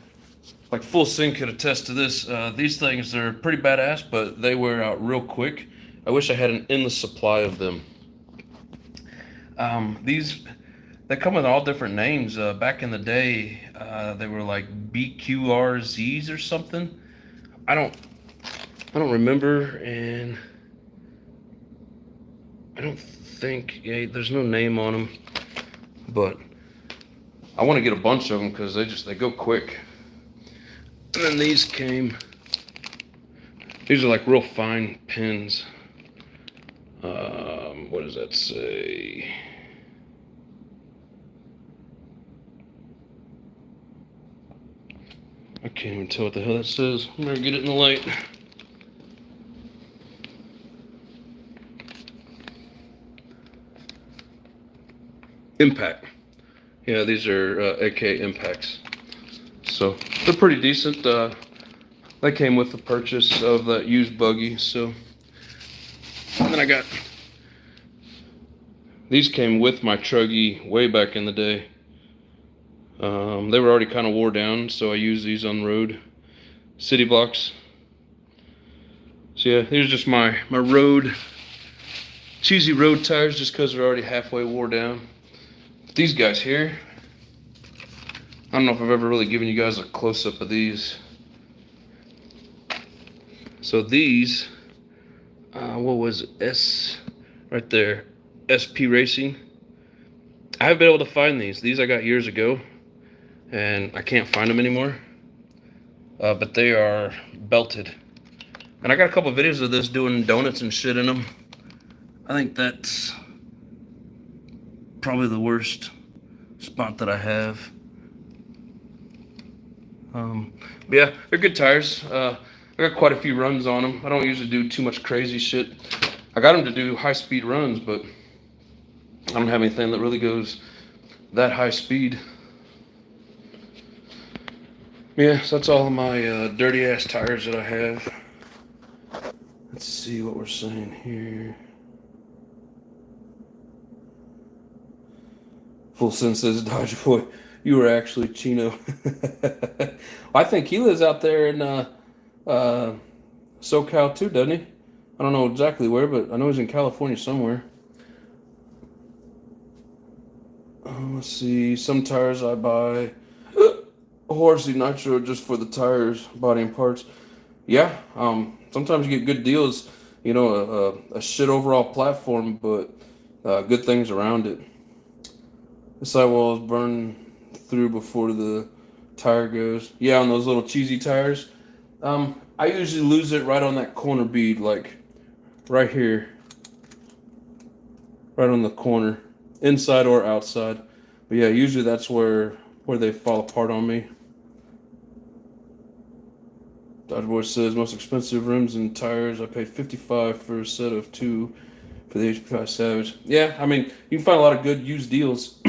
like Full Sync could attest to this. These things are pretty badass, but they wear out real quick. I wish I had an endless supply of them. They come with all different names. Back in the day, they were like BQRZs or something. I don't remember, and I don't think, yeah, there's no name on them, but I want to get a bunch of them because they go quick. And then these are like real fine pins. What does that say? I can't even tell what the hell that says. I'm gonna get it in the light. Impact. Yeah, these are AK Impacts. So they're pretty decent. They came with the purchase of that used buggy. So, and then I got these came with my Truggy way back in the day. They were already kind of wore down, so I used these on the road, city blocks. So yeah, these are just my road, cheesy road tires, just because they're already halfway wore down. These guys here, I don't know if I've ever really given you guys a close-up of these. So these, what was it? Right there, SP Racing. I haven't been able to find these. These I got years ago, and I can't find them anymore. But they are belted. And I got a couple of videos of this doing donuts and shit in them. I think that's probably the worst spot that I have. But yeah, they're good tires. I got quite a few runs on them. I don't usually do too much crazy shit. I got them to do high-speed runs, but I don't have anything that really goes that high speed. Yeah, so that's all of my dirty-ass tires that I have. Let's see what we're saying here. Full Send says, Dodger Boy, you were actually Chino. I think he lives out there in SoCal too, doesn't he? I don't know exactly where, but I know he's in California somewhere. Let's see. Some tires I buy. Horsey Nitro just for the tires, body and parts. Yeah. Sometimes you get good deals. You know, a shit overall platform, but good things around it. The sidewall is burned through before the tire goes. Yeah, on those little cheesy tires. I usually lose it right on that corner bead, like right here. Right on the corner, inside or outside. But yeah, usually that's where they fall apart on me. Dodger Boy says most expensive rims and tires. I paid $55 for a set of 2 for the HP Savage. Yeah, I mean you can find a lot of good used deals.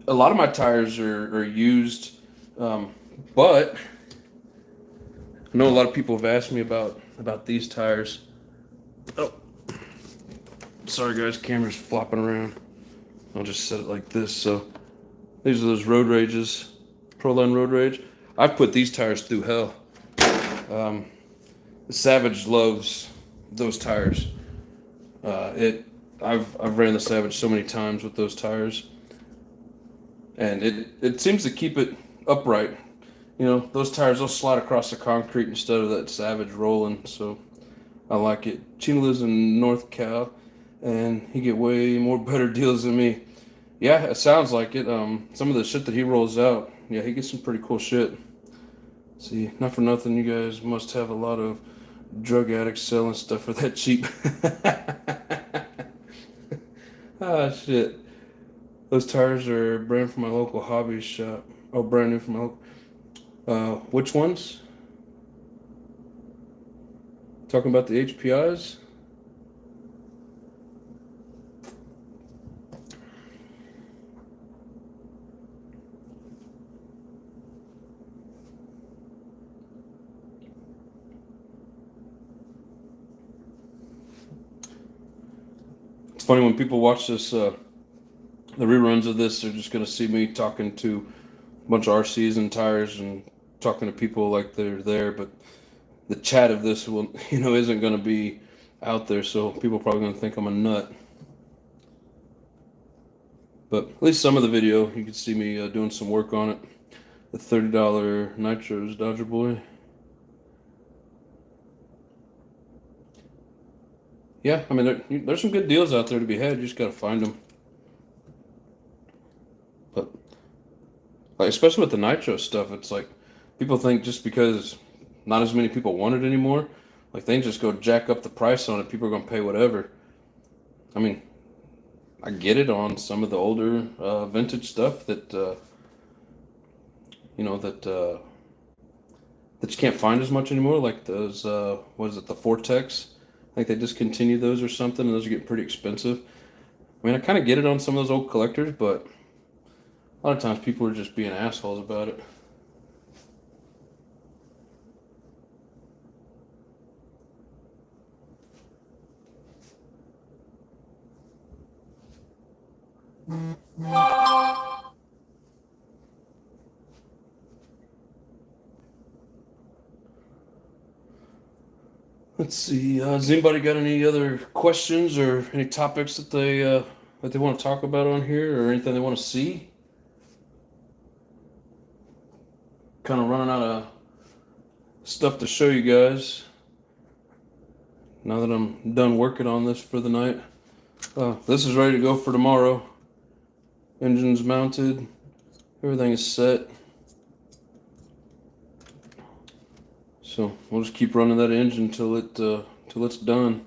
A lot of my tires are used, but I know a lot of people have asked me about these tires. Oh, sorry guys, camera's flopping around. I'll just set it like this. So these are those Road Rages, Proline Road Rage. I've put these tires through hell. The Savage loves those tires. I've ran the Savage so many times with those tires, and it seems to keep it upright. You know, those tires will slide across the concrete instead of that Savage rolling. So I like it. Chino lives in North Cal, and he get way more better deals than me. Yeah, it sounds like it. Some of the shit that he rolls out, yeah, he gets some pretty cool shit. See, not for nothing, you guys must have a lot of drug addicts selling stuff for that cheap. Ah, shit. Those tires are brand from my local hobby shop. Oh, brand new from my local. Which ones? Talking about the HPIs? It's funny when people watch this, the reruns of this, they're just going to see me talking to a bunch of RCs and tires and talking to people like they're there, but the chat of this will, isn't going to be out there, so people are probably going to think I'm a nut. But at least some of the video, you can see me doing some work on it. The $30 Nitros, Dodger Boy. Yeah, I mean, there's some good deals out there to be had. You just got to find them. But, like, especially with the Nitro stuff, it's like people think just because not as many people want it anymore, like they can just go jack up the price on it. People are going to pay whatever. I mean, I get it on some of the older vintage stuff that, that you can't find as much anymore, like those, what is it, the Vortex? I think they discontinued those or something, and those are getting pretty expensive. I mean, I kind of get it on some of those old collectors, but a lot of times people are just being assholes about it. Let's see. Has anybody got any other questions or any topics that they want to talk about on here, or anything they want to see? Kind of running out of stuff to show you guys. Now that I'm done working on this for the night, this is ready to go for tomorrow. Engine's mounted. Everything is set. So we'll just keep running that engine till it's done.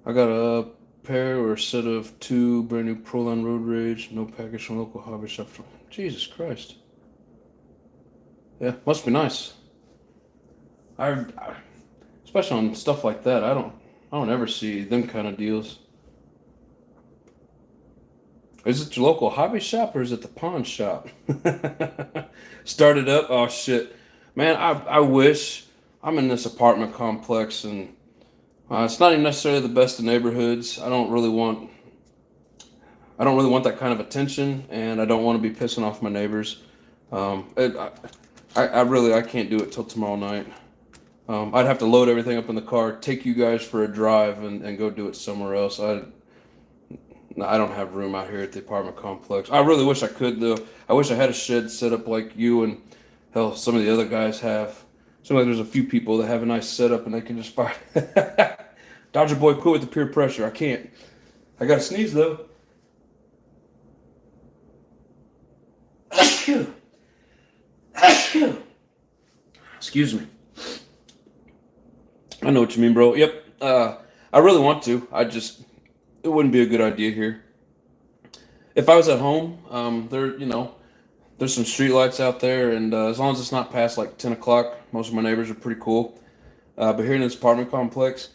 I got a pair or a set of 2 brand new Proline Road Rage, no package from local hobby shop. Jesus Christ. Yeah, must be nice. I especially on stuff like that, I don't ever see them kind of deals. Is it your local hobby shop or is it the pawn shop? Started up? Oh shit. Man, I wish. I'm in this apartment complex and it's not even necessarily the best of neighborhoods. I don't really want that kind of attention, and I don't want to be pissing off my neighbors. I can't do it till tomorrow night. I'd have to load everything up in the car, take you guys for a drive, and go do it somewhere else. I don't have room out here at the apartment complex. I really wish I could, though. I wish I had a shed set up like you and, hell, some of the other guys have. Seems like there's a few people that have a nice setup and they can just fire. Dodger boy, quit with the peer pressure. I can't. I gotta sneeze, though. Excuse me. I know what you mean, bro. Yep. I really want to. It wouldn't be a good idea here. If I was at home, there's some street lights out there, and as long as it's not past like 10 o'clock, most of my neighbors are pretty cool. But here in this apartment complex,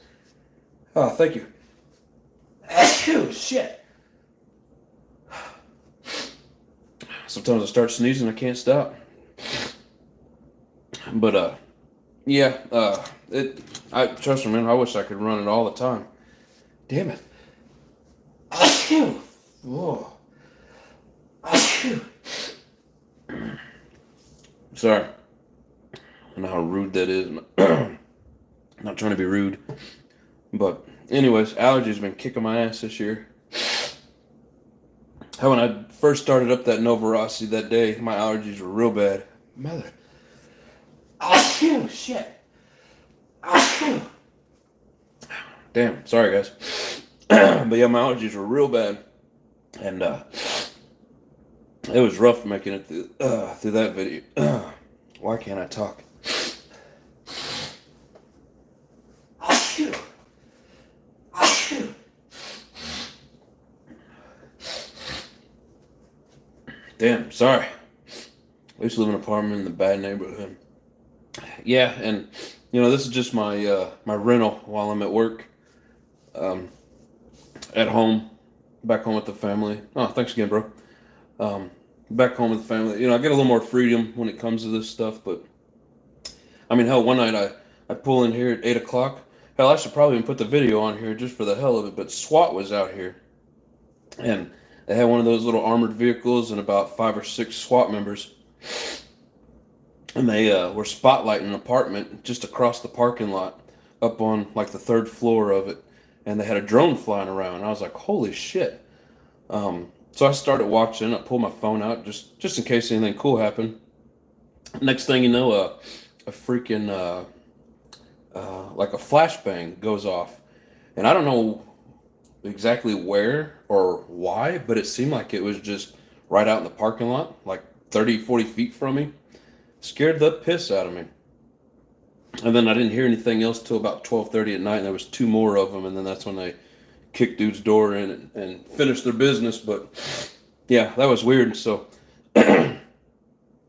oh, thank you. Shit. Sometimes I start sneezing, I can't stop. But yeah, I trust me, man. I wish I could run it all the time. Damn it. Whoa. Sorry. I know how rude that is. I'm not trying to be rude. But anyways, allergies been kicking my ass this year. How when I first started up that Novarossi that day, my allergies were real bad. Mother. Shit. Damn, sorry guys. But yeah, my allergies were real bad. And it was rough making it through that video. Why can't I talk? Damn, sorry. I used to live in an apartment in the bad neighborhood. Yeah, and this is just my my rental while I'm at work. At home, back home with the family. Oh, thanks again, bro. Back home with the family. I get a little more freedom when it comes to this stuff, but I mean, hell, one night I pull in here at 8 o'clock. Hell, I should probably even put the video on here just for the hell of it, but SWAT was out here. And they had one of those little armored vehicles and about 5 or 6 SWAT members. And they were spotlighting an apartment just across the parking lot up on like the 3rd floor of it. And they had a drone flying around. And I was like, holy shit. So I started watching. I pulled my phone out just in case anything cool happened. Next thing you know, a freaking like a flashbang goes off. And I don't know exactly where or why, but it seemed like it was just right out in the parking lot, like 30, 40 feet from me. Scared the piss out of me. And then I didn't hear anything else till about 12:30 at night, and there was 2 more of them, and then that's when they kicked dude's door in and finished their business. But yeah, that was weird. So yeah,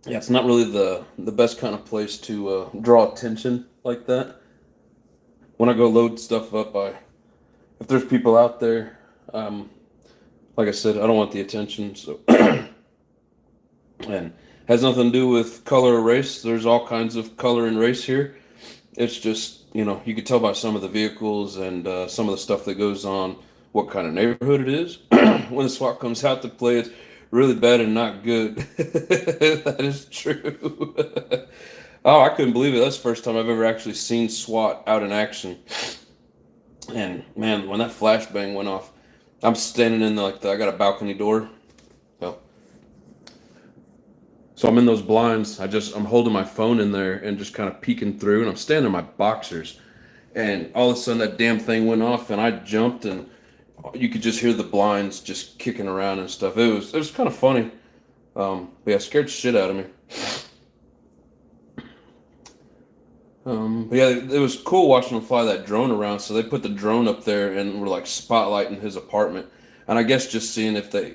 it's not really the best kind of place to draw attention like that. When I go load stuff up, if there's people out there, like I said, I don't want the attention. So, and has nothing to do with color or race. There's all kinds of color and race here. It's just, you could tell by some of the vehicles and some of the stuff that goes on what kind of neighborhood it is. When the SWAT comes out to play, it's really bad and not good. That is true. Oh, I couldn't believe it. That's the first time I've ever actually seen SWAT out in action. And man, when that flashbang went off, I'm standing in I got a balcony door. Oh. So I'm in those blinds. I'm holding my phone in there and just kind of peeking through, and I'm standing in my boxers. And all of a sudden that damn thing went off, and I jumped, and you could just hear the blinds just kicking around and stuff. It was kind of funny. But yeah, it scared the shit out of me. But yeah, it was cool watching them fly that drone around. So they put the drone up there and were like spotlighting his apartment, and I guess just seeing if they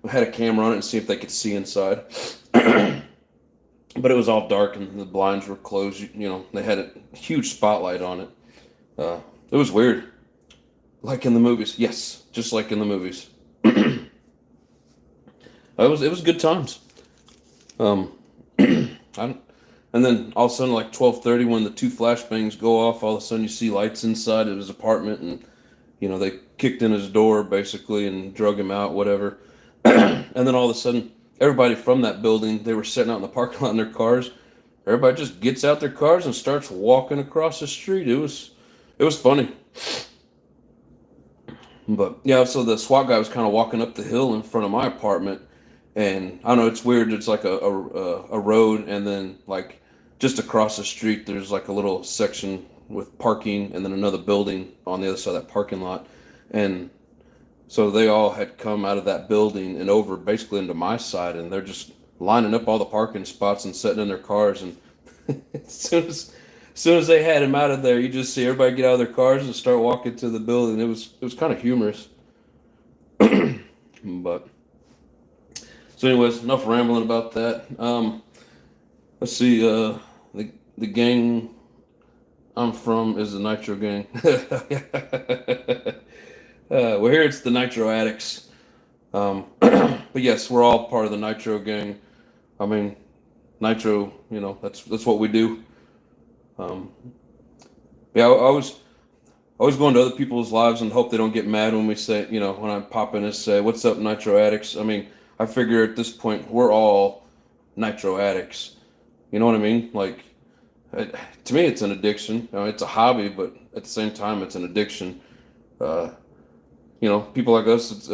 had a camera on it and see if they could see inside. But it was all dark and the blinds were closed. They had a huge spotlight on it. It was weird, like in the movies. Yes, just like in the movies. It was good times. I don't, and then all of a sudden, like 12:30, when the two flashbangs go off, all of a sudden you see lights inside of his apartment, and they kicked in his door basically and drug him out, whatever. And then all of a sudden, everybody from that building, they were sitting out in the parking lot in their cars. Everybody just gets out their cars and starts walking across the street. It was funny. But yeah, so the SWAT guy was kind of walking up the hill in front of my apartment, and I don't know, it's weird. It's like a road, and then like just across the street, there's like a little section with parking, and then another building on the other side of that parking lot, and so they all had come out of that building and over basically into my side, and they're just lining up all the parking spots and sitting in their cars. And as soon as they had him out of there, you just see everybody get out of their cars and start walking to the building. It was kind of humorous. But so, anyways, enough rambling about that. Let's see. The gang I'm from is the Nitro gang. Well, here it's the Nitro Addicts. But yes, we're all part of the Nitro gang. I mean, Nitro, that's what we do. Yeah, I always go into other people's lives and hope they don't get mad when we say, when I pop in and say, "What's up, Nitro Addicts?" I mean, I figure at this point we're all Nitro Addicts. You know what I mean? Like, to me, it's an addiction. It's a hobby, but at the same time, it's an addiction. People like us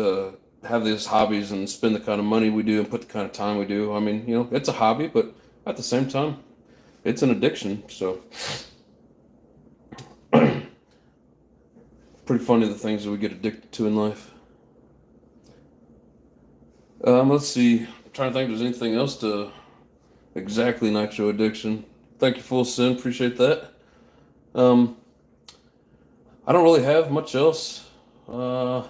have these hobbies and spend the kind of money we do and put the kind of time we do. I mean, it's a hobby, but at the same time, it's an addiction. So, pretty funny the things that we get addicted to in life. Let's see. I'm trying to think if there's anything else to exactly Nitro addiction. Thank you, Full Sin. Appreciate that. I don't really have much else. Other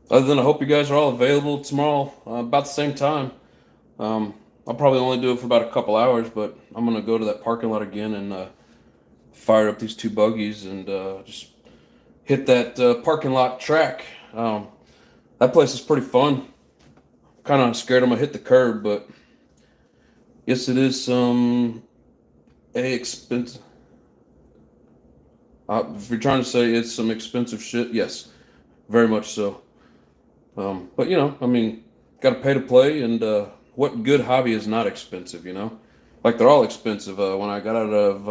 than I hope you guys are all available tomorrow about the same time. I'll probably only do it for about a couple hours, but I'm gonna go to that parking lot again and fire up these two buggies and just hit that parking lot track. That place is pretty fun. Kind of scared I'm gonna hit the curb, but yes, it is expensive. If you're trying to say it's some expensive shit, yes, very much so. But I mean, got to pay to play, and what good hobby is not expensive? Like they're all expensive. When I got out of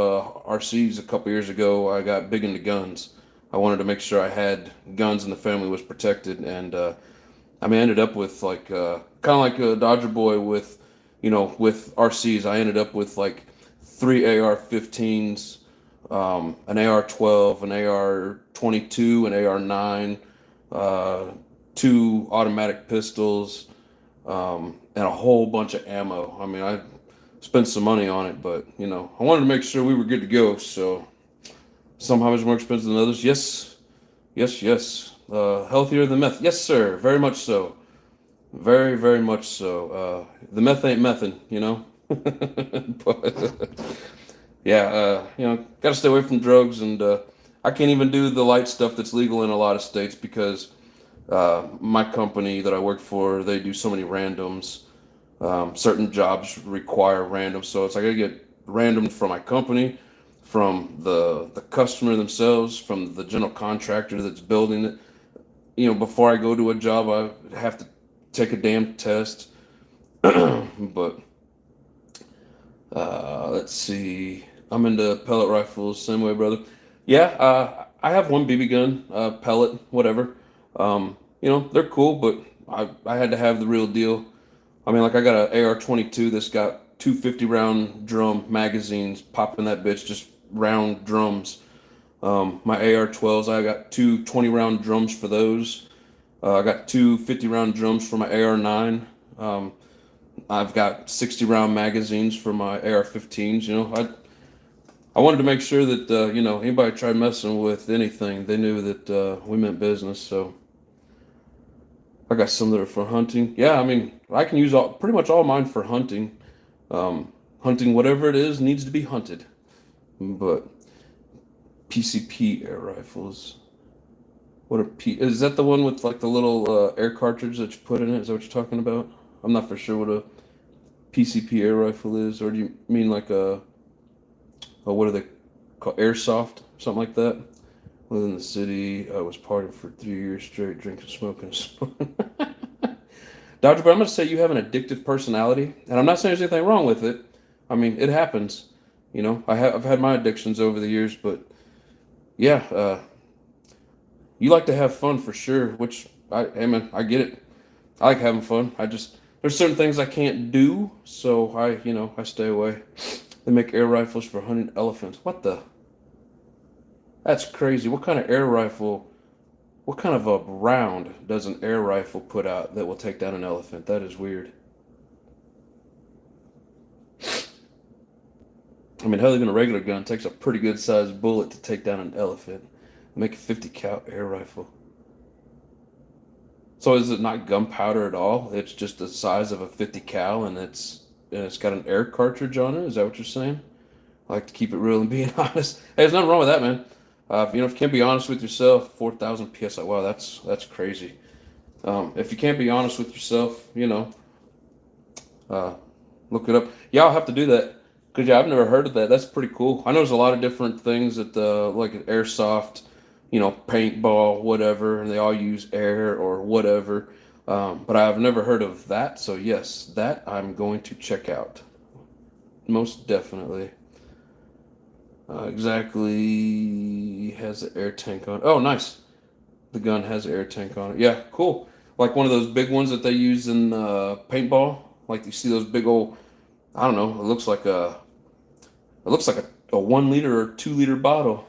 RCs a couple years ago, I got big into guns. I wanted to make sure I had guns and the family was protected, and I ended up with like kind of like a Dodger boy with, with RCs. I ended up with like 3 AR-15s. An AR-12, an AR-22, an AR-9, 2 automatic pistols, and a whole bunch of ammo. I mean, I spent some money on it, but I wanted to make sure we were good to go. So some hobbies more expensive than others. Yes, yes, yes. Healthier than meth. Yes, sir. Very much so. Very, very much so. The meth ain't methin', but. Yeah, got to stay away from drugs, and I can't even do the light stuff that's legal in a lot of states because My company that I work for, they do so many randoms. Certain jobs require randoms, so it's like I get random from my company, from the customer themselves, from the general contractor that's building it. Before I go to a job, I have to take a damn test. But let's see. I'm into pellet rifles, same way, brother. Yeah, I have one BB gun, pellet, whatever. They're cool, but I had to have the real deal. I mean, like I got an AR-22 that's got two 50-round drum magazines, popping that bitch, just round drums. My AR-12s, I got two 20-round drums for those. I got two 50-round drums for my AR-9. I've got 60-round magazines for my AR-15s. I wanted to make sure that anybody tried messing with anything, they knew that we meant business. So I got some that are for hunting. Yeah, I mean, I can use pretty much all mine for hunting. Hunting whatever it is needs to be hunted. But PCP air rifles. Is that the one with like the little air cartridge that you put in it? Is that what you're talking about? I'm not for sure what a PCP air rifle is, or do you mean like what are they called? Airsoft, something like that. Within the city, I was partying for 3 years straight, drinking, smoking, Dodger, but I'm going to say you have an addictive personality, and I'm not saying there's anything wrong with it. I mean, it happens. I've had my addictions over the years, but yeah, you like to have fun for sure. Hey man, I get it. I like having fun. There's certain things I can't do, so I stay away. They make air rifles for hunting elephants. What the? That's crazy. What kind of air rifle? What kind of a round does an air rifle put out that will take down an elephant? That is weird. I mean, hell, even a regular gun takes a pretty good sized bullet to take down an elephant. Make a 50 cal air rifle. So is it not gunpowder at all? It's just the size of a 50 cal, and it's got an air cartridge on it. Is that what you're saying? I like to keep it real and being honest. Hey, there's nothing wrong with that, man. If you can't be honest with yourself, 4,000 psi. Wow, that's crazy. If you can't be honest with yourself, look it up. Yeah, I'll have to do that because yeah, I've never heard of that. That's pretty cool. I know there's a lot of different things that like airsoft, paintball, whatever, and they all use air or whatever. But I've never heard of that. So yes, that I'm going to check out. Most definitely. Exactly has an air tank on it. Oh, nice. The gun has an air tank on it. Yeah, cool. Like one of those big ones that they use in paintball. Like you see those big old, I don't know, it looks like a 1 liter or 2 liter bottle.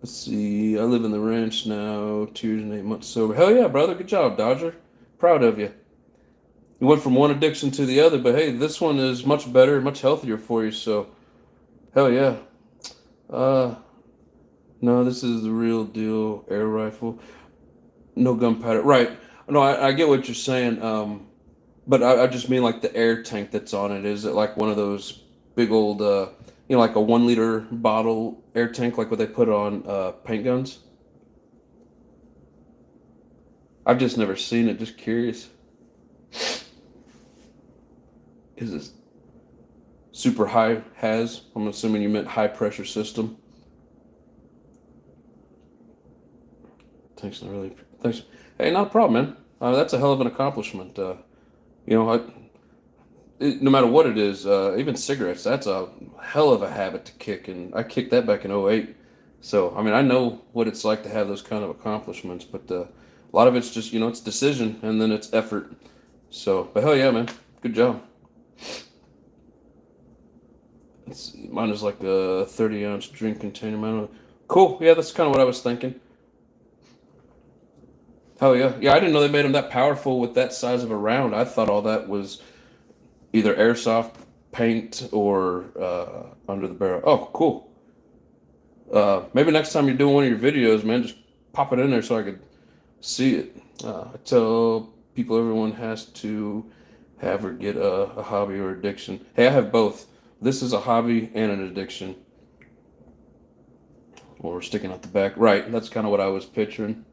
Let's see. I live in the ranch now, 2 years and 8 months sober. Hell yeah, brother. Good job, Dodger. Proud of you. You went from one addiction to the other, but hey, this one is much better, much healthier for you. So, hell yeah. Uh, no, this is the real deal air rifle. No gunpowder. Right. No, I get what you're saying. But I just mean like the air tank that's on it. Is it like one of those big old, like a 1 liter bottle air tank, like what they put on paint guns? I've just never seen it. Just curious. Is this super high has? I'm assuming you meant high pressure system. Thanks, not really. Thanks. Hey, not a problem, man. That's a hell of an accomplishment. You know, no matter what it is, even cigarettes, that's a hell of a habit to kick. And I kicked that back in '08. So, I mean, I know what it's like to have those kind of accomplishments, but a lot of it's just, it's decision and then it's effort. So, but hell yeah, man. Good job. Let's see. Mine is like a 30-ounce drink container. Cool. Yeah, that's kind of what I was thinking. Hell yeah. Yeah, I didn't know they made them that powerful with that size of a round. I thought all that was either airsoft paint or under the barrel. Oh, cool. Maybe next time you're doing one of your videos, man, just pop it in there so I could see it. I tell people everyone has to have or get a hobby or addiction. Hey, I have both. This is a hobby and an addiction. Or sticking out the back. Right, that's kind of what I was picturing.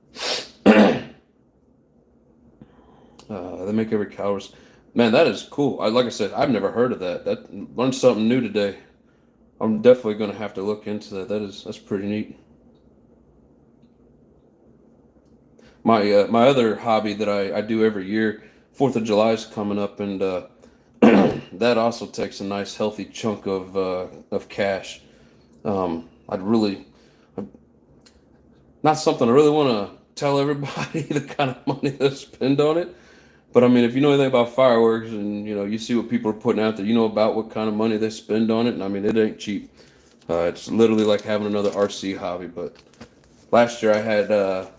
They make every colors. Man, that is cool. Like I said, I've never heard of that. Learned something new today. I'm definitely gonna have to look into that. That's pretty neat. My other hobby that I do every year, 4th of July is coming up, and that also takes a nice healthy chunk of cash. I'd really not something I really want to tell everybody the kind of money they spend on it. But I mean, if you know anything about fireworks and you see what people are putting out there, you know about what kind of money they spend on it. And I mean, it ain't cheap. It's literally like having another RC hobby. But last year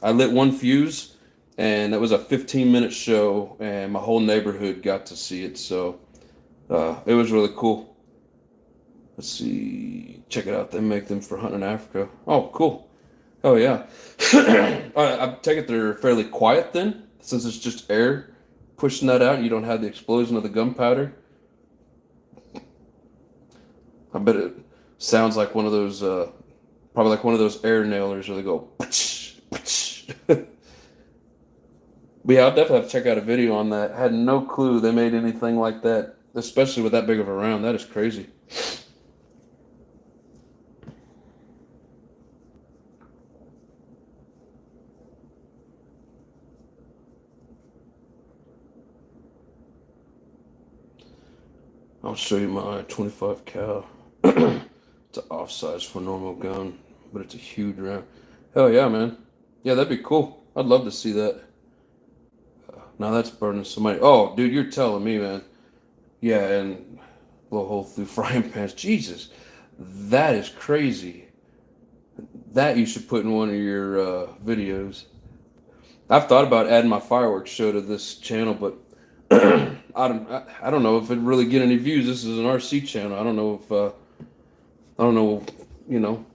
I lit one fuse, and that was a 15-minute show, and my whole neighborhood got to see it. So it was really cool. Let's see, check it out. They make them for hunting in Africa. Oh, cool. Oh yeah. I take it they're fairly quiet then, since it's just air pushing that out, and you don't have the explosion of the gunpowder. I bet it sounds like one of those, probably like one of those air nailers where they go. But yeah, I'll definitely have to check out a video on that. I had no clue they made anything like that, especially with that big of a round. That is crazy. I'll show you my 25 cal. It's an off size for a normal gun, but it's a huge round. Hell yeah, man. Yeah, that'd be cool. I'd love to see that. Now that's burning some money. Oh, dude, you're telling me, man. Yeah, and blow a hole through frying pans. Jesus, that is crazy. That you should put in one of your videos. I've thought about adding my fireworks show to this channel, but I don't know if it really get any views. This is an RC channel. I don't know if I don't know.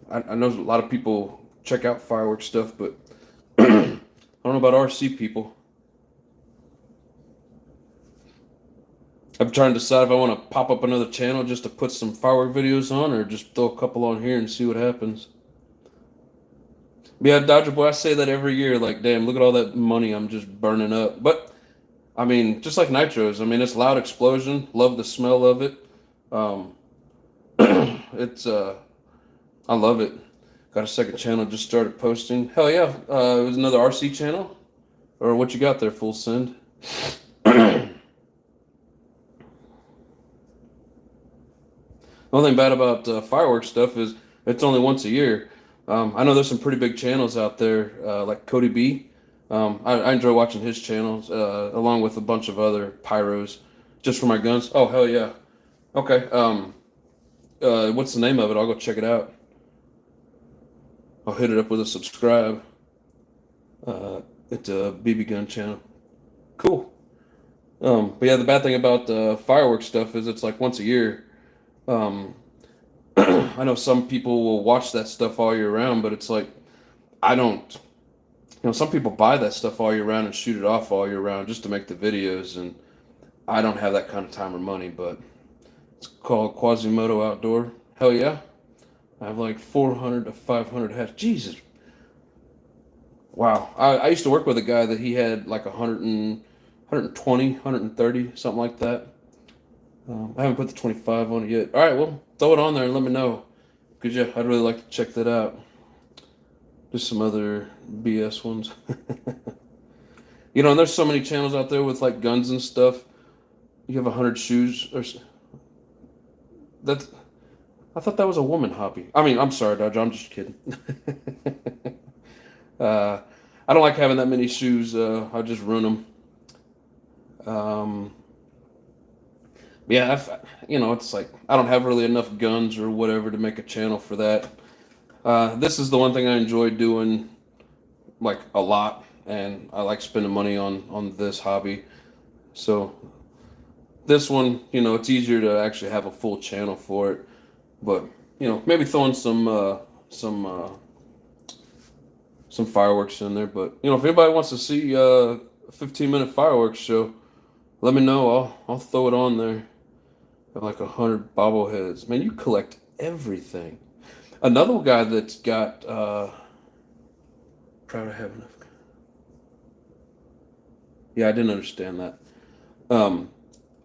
I know a lot of people check out fireworks stuff, but I don't know about RC people. I'm trying to decide if I want to pop up another channel just to put some firework videos on, or just throw a couple on here and see what happens. But yeah, Dodger Boy, I say that every year. Like, damn, look at all that money I'm just burning up. But I mean, just like nitros. I mean, it's loud explosion. Love the smell of it. Um, it's I love it. Got a second channel. Just started posting. Hell yeah! It was another RC channel. Or what you got there? Full send. The only thing bad about fireworks stuff is it's only once a year. I know there's some pretty big channels out there, like Cody B. I enjoy watching his channels, along with a bunch of other pyros, just for my guns. Oh, hell yeah. Okay. What's the name of it? I'll go check it out. I'll hit it up with a subscribe. It's a BB gun channel. Cool. But yeah, the bad thing about fireworks stuff is it's like once a year. Um, I know some people will watch that stuff all year round, but it's like, I don't. Some people buy that stuff all year round and shoot it off all year round just to make the videos, and I don't have that kind of time or money, but it's called Quasimodo Outdoor. Hell yeah. I have like 400 to 500 hats. Jesus. Wow. I used to work with a guy that he had like 120, 130, something like that. I haven't put the 25 on it yet. All right, well, throw it on there and let me know. Because, yeah, I'd really like to check that out. Just some other BS ones. And there's so many channels out there with, like, guns and stuff. You have 100 shoes. I thought that was a woman hobby. I mean, I'm sorry, Dodger. I'm just kidding. I don't like having that many shoes. I'll just ruin them. Yeah, it's like I don't have really enough guns or whatever to make a channel for that. This is the one thing I enjoy doing, like, a lot, and I like spending money on this hobby. So this one, it's easier to actually have a full channel for it. But maybe throwing some fireworks in there. But if anybody wants to see a 15-minute fireworks show, let me know. I'll throw it on there. I have like 100 bobbleheads. Man, you collect everything. Another guy that's got proud to have enough. Yeah, I didn't understand that. Um,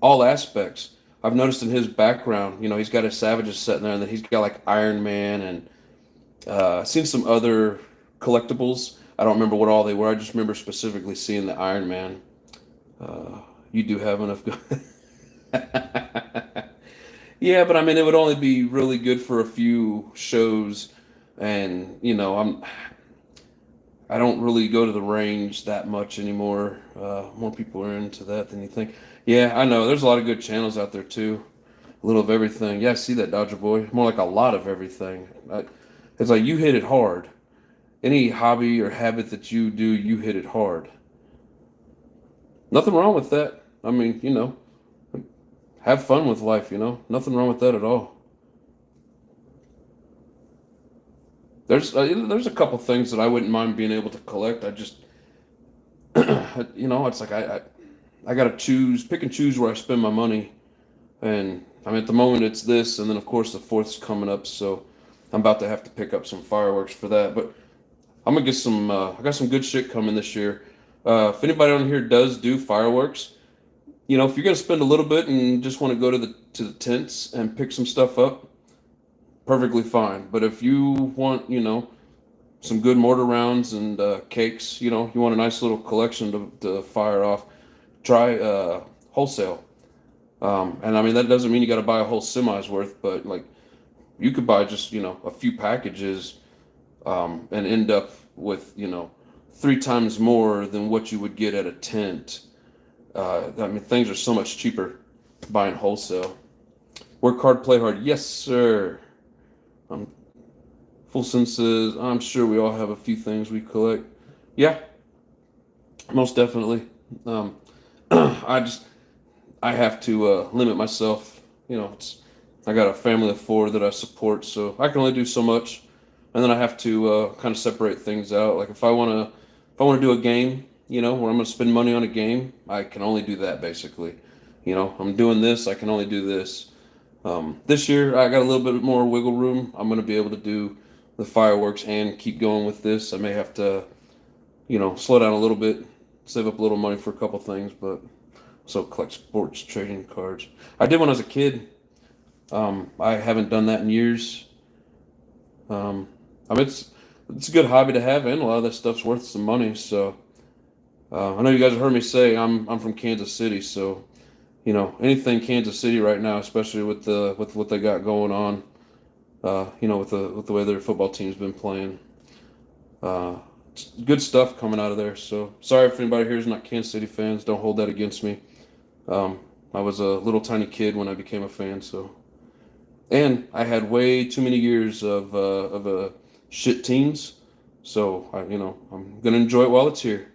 all aspects. I've noticed in his background, he's got his Savages sitting there, and then he's got like Iron Man and seen some other collectibles. I don't remember what all they were. I just remember specifically seeing the Iron Man. Uh, you do have enough. Yeah, but I mean, it would only be really good for a few shows, and I don't really go to the range that much anymore. More people are into that than you think. Yeah, I know. There's a lot of good channels out there too. A little of everything. Yeah, I see that, Dodger Boy. More like a lot of everything. It's like you hit it hard. Any hobby or habit that you do, you hit it hard. Nothing wrong with that. I mean, have fun with life. Nothing wrong with that at all. There's a couple things that I wouldn't mind being able to collect. I just it's like I gotta pick and choose where I spend my money. And I mean, at the moment it's this, and then of course the fourth's coming up, so I'm about to have to pick up some fireworks for that. But I'm gonna get some. I got some good shit coming this year. If anybody on here does do fireworks, if you're gonna spend a little bit and just want to go to the tents and pick some stuff up, perfectly fine. But if you want, some good mortar rounds and cakes, you want a nice little collection to fire off, try wholesale. And I mean, that doesn't mean you got to buy a whole semi's worth, but like you could buy just, a few packages and end up with, three times more than what you would get at a tent. I mean, things are so much cheaper buying wholesale. Work hard, play hard. Yes, sir. Um, Full senses. I'm sure we all have a few things we collect. Yeah, most definitely. Um, I just I have to limit myself. I got a family of four that I support, so I can only do so much, and then I have to kind of separate things out. Like if I want to do a game, where I'm going to spend money on a game, I can only do that basically. I'm doing this, I can only do this. This year I got a little bit more wiggle room. I'm going to be able to do the fireworks and keep going with this. I may have to, slow down a little bit, save up a little money for a couple things, but also collect sports trading cards. I did when I was a kid. I haven't done that in years. I mean, it's a good hobby to have, and a lot of that stuff's worth some money. So I know you guys have heard me say I'm from Kansas City, so anything Kansas City right now, especially with what they got going on, with the way their football team's been playing. Good stuff coming out of there. So sorry if anybody here is not Kansas City fans. Don't hold that against me. I was a little tiny kid when I became a fan. So, and I had way too many years of shit teams. So I'm gonna enjoy it while it's here.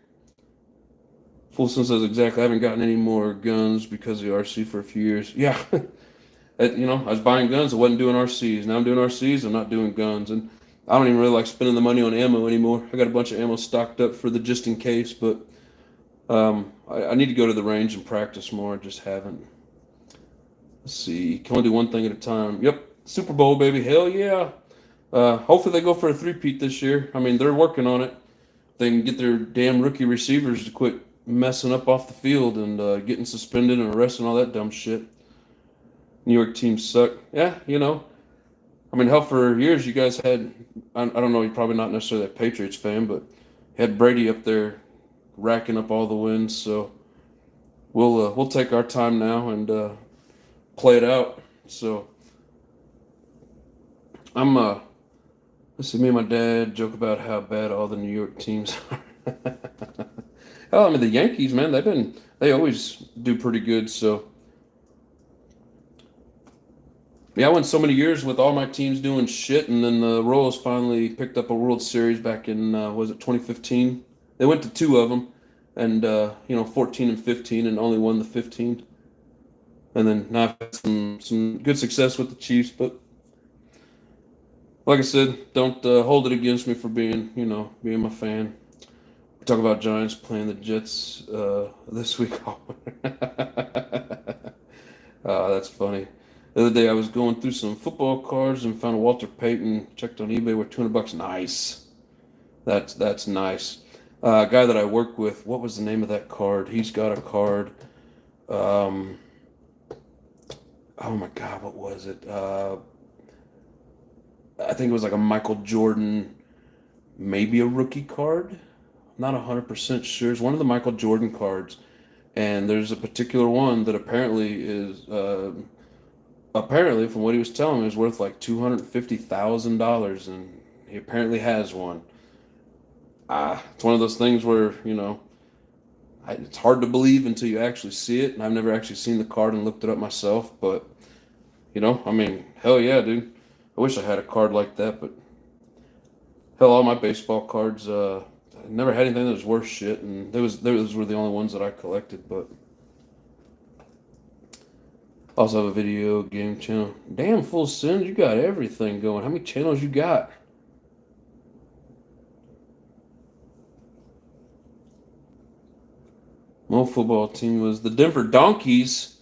Fulson says exactly. I haven't gotten any more guns because of the RC for a few years. Yeah, I was buying guns. I wasn't doing RCs. Now I'm doing RCs. I'm not doing guns, and I don't even really like spending the money on ammo anymore. I got a bunch of ammo stocked up for the just in case, but I need to go to the range and practice more. I just haven't. Let's see. Can only do one thing at a time. Yep. Super Bowl, baby. Hell yeah. Hopefully they go for a three-peat this year. I mean, they're working on it. They can get their damn rookie receivers to quit messing up off the field and getting suspended and arrested and all that dumb shit. New York teams suck. Yeah, I mean, hell, for years you guys had, I don't know, you're probably not necessarily a Patriots fan, but had Brady up there racking up all the wins. So we'll take our time now and play it out. So I'm let's see, me and my dad joke about how bad all the New York teams are. Hell, I mean the Yankees, man, they always do pretty good. So yeah, I went so many years with all my teams doing shit, and then the Royals finally picked up a World Series back in was it 2015? They went to two of them, and 14 and 15, and only won the 15. And then now I've had some good success with the Chiefs, but like I said, don't hold it against me for being my fan. We talk about Giants playing the Jets this week. That's funny. The other day I was going through some football cards and found a Walter Payton. Checked on eBay, worth $200. Nice. That's nice. guy that I work with. What was the name of that card? He's got a card. Um, oh my God, what was it? I think it was like a Michael Jordan, maybe a rookie card. Not 100% sure. It's one of the Michael Jordan cards, and there's a particular one that apparently from what he was telling me is worth like $250,000, and he apparently has one. It's one of those things where it's hard to believe until you actually see it, and I've never actually seen the card and looked it up myself. But I mean, hell yeah, dude. I wish I had a card like that, but hell, all my baseball cards. I never had anything that was worth shit, and those were the only ones that I collected. But also have a video game channel. Damn, Full Sins, you got everything going. How many channels you got? My football team was the Denver Donkeys,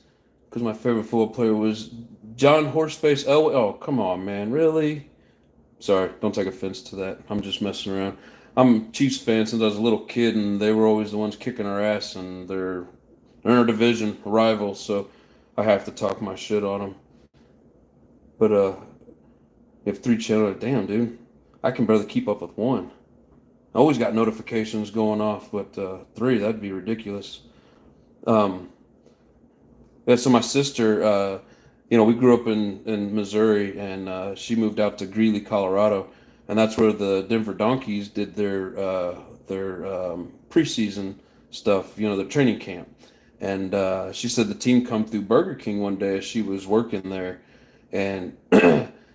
because my favorite football player was John Horseface Elway. Oh, come on, man, really? Sorry, don't take offense to that. I'm just messing around. I'm a Chiefs fan since I was a little kid, and they were always the ones kicking our ass, and they're in our division, rivals, so I have to talk my shit on them. But you have 3 channels. Damn, dude, I can barely keep up with one. I always got notifications going off, but 3, that'd be ridiculous. Um, yeah, so my sister, we grew up in Missouri, and she moved out to Greeley, Colorado, and that's where the Denver Donkeys did their preseason stuff, their training camp. And she said the team come through Burger King one day as she was working there, and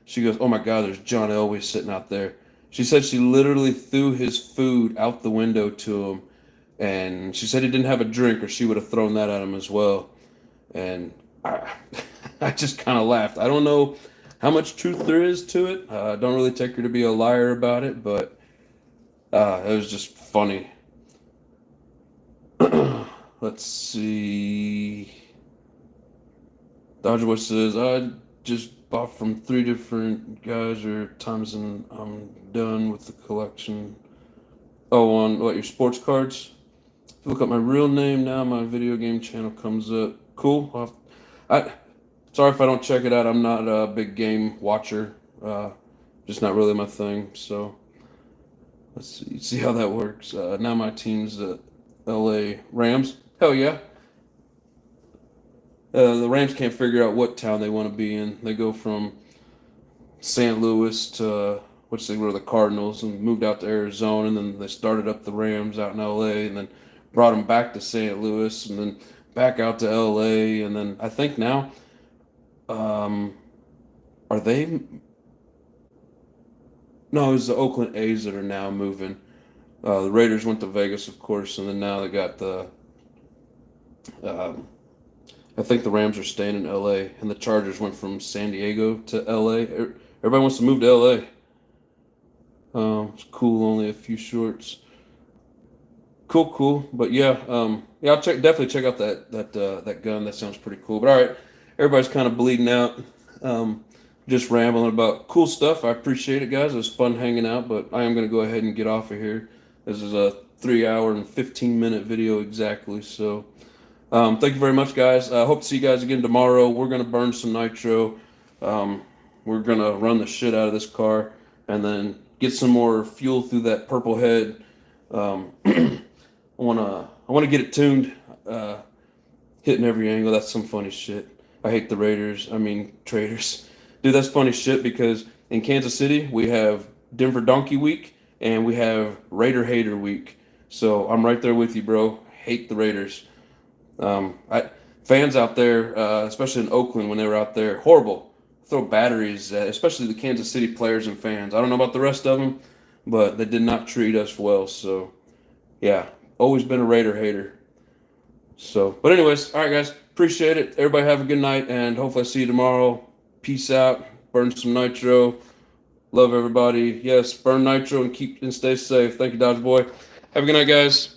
she goes, "Oh my God, there's John Elway sitting out there." She said she literally threw his food out the window to him, and she said he didn't have a drink, or she would have thrown that at him as well. And I, I just kind of laughed. I don't know how much truth there is to it. I don't really take her to be a liar about it, but it was just funny. Let's see. Dodger Boy says, I just bought from 3 different guys or times, and I'm done with the collection. Oh, on what, your sports cards? If you look up my real name now, my video game channel comes up. Cool. Sorry if I don't check it out. I'm not a big game watcher. Just not really my thing. So let's see how that works. Now my team's the LA Rams. Hell yeah. The Rams can't figure out what town they want to be in. They go from St. Louis to which they were the Cardinals, and moved out to Arizona, and then they started up the Rams out in LA, and then brought them back to St. Louis, and then back out to LA, and then I think now, are they? No, it's the Oakland A's that are now moving. The Raiders went to Vegas, of course, and then now they got the. I think the Rams are staying in LA, and the Chargers went from San Diego to LA. Everybody wants to move to LA. It's cool, only a few shorts. Cool. But yeah, I'll definitely check out that gun. That sounds pretty cool. But all right, everybody's kind of bleeding out. Just rambling about cool stuff. I appreciate it, guys. It was fun hanging out, but I am going to go ahead and get off of here. This is a 3 hour and 15-minute video exactly. So thank you very much, guys. I hope to see you guys again tomorrow. We're going to burn some nitro. We're going to run the shit out of this car and then get some more fuel through that purple head. I want to get it tuned, hitting every angle. That's some funny shit. I hate the Raiders. I mean, traders. Dude, that's funny shit because in Kansas City, we have Denver Donkey Week and we have Raider Hater Week. So I'm right there with you, bro. Hate the Raiders. Fans out there, especially in Oakland when they were out there, horrible. Throw batteries at, especially the Kansas City players and fans. I don't know about the rest of them, but they did not treat us well. So, yeah, always been a Raider hater. So, but anyways, all right, guys, appreciate it. Everybody have a good night, and hopefully I see you tomorrow. Peace out. Burn some nitro. Love everybody. Yes, burn nitro and stay safe. Thank you, Dodge Boy. Have a good night, guys.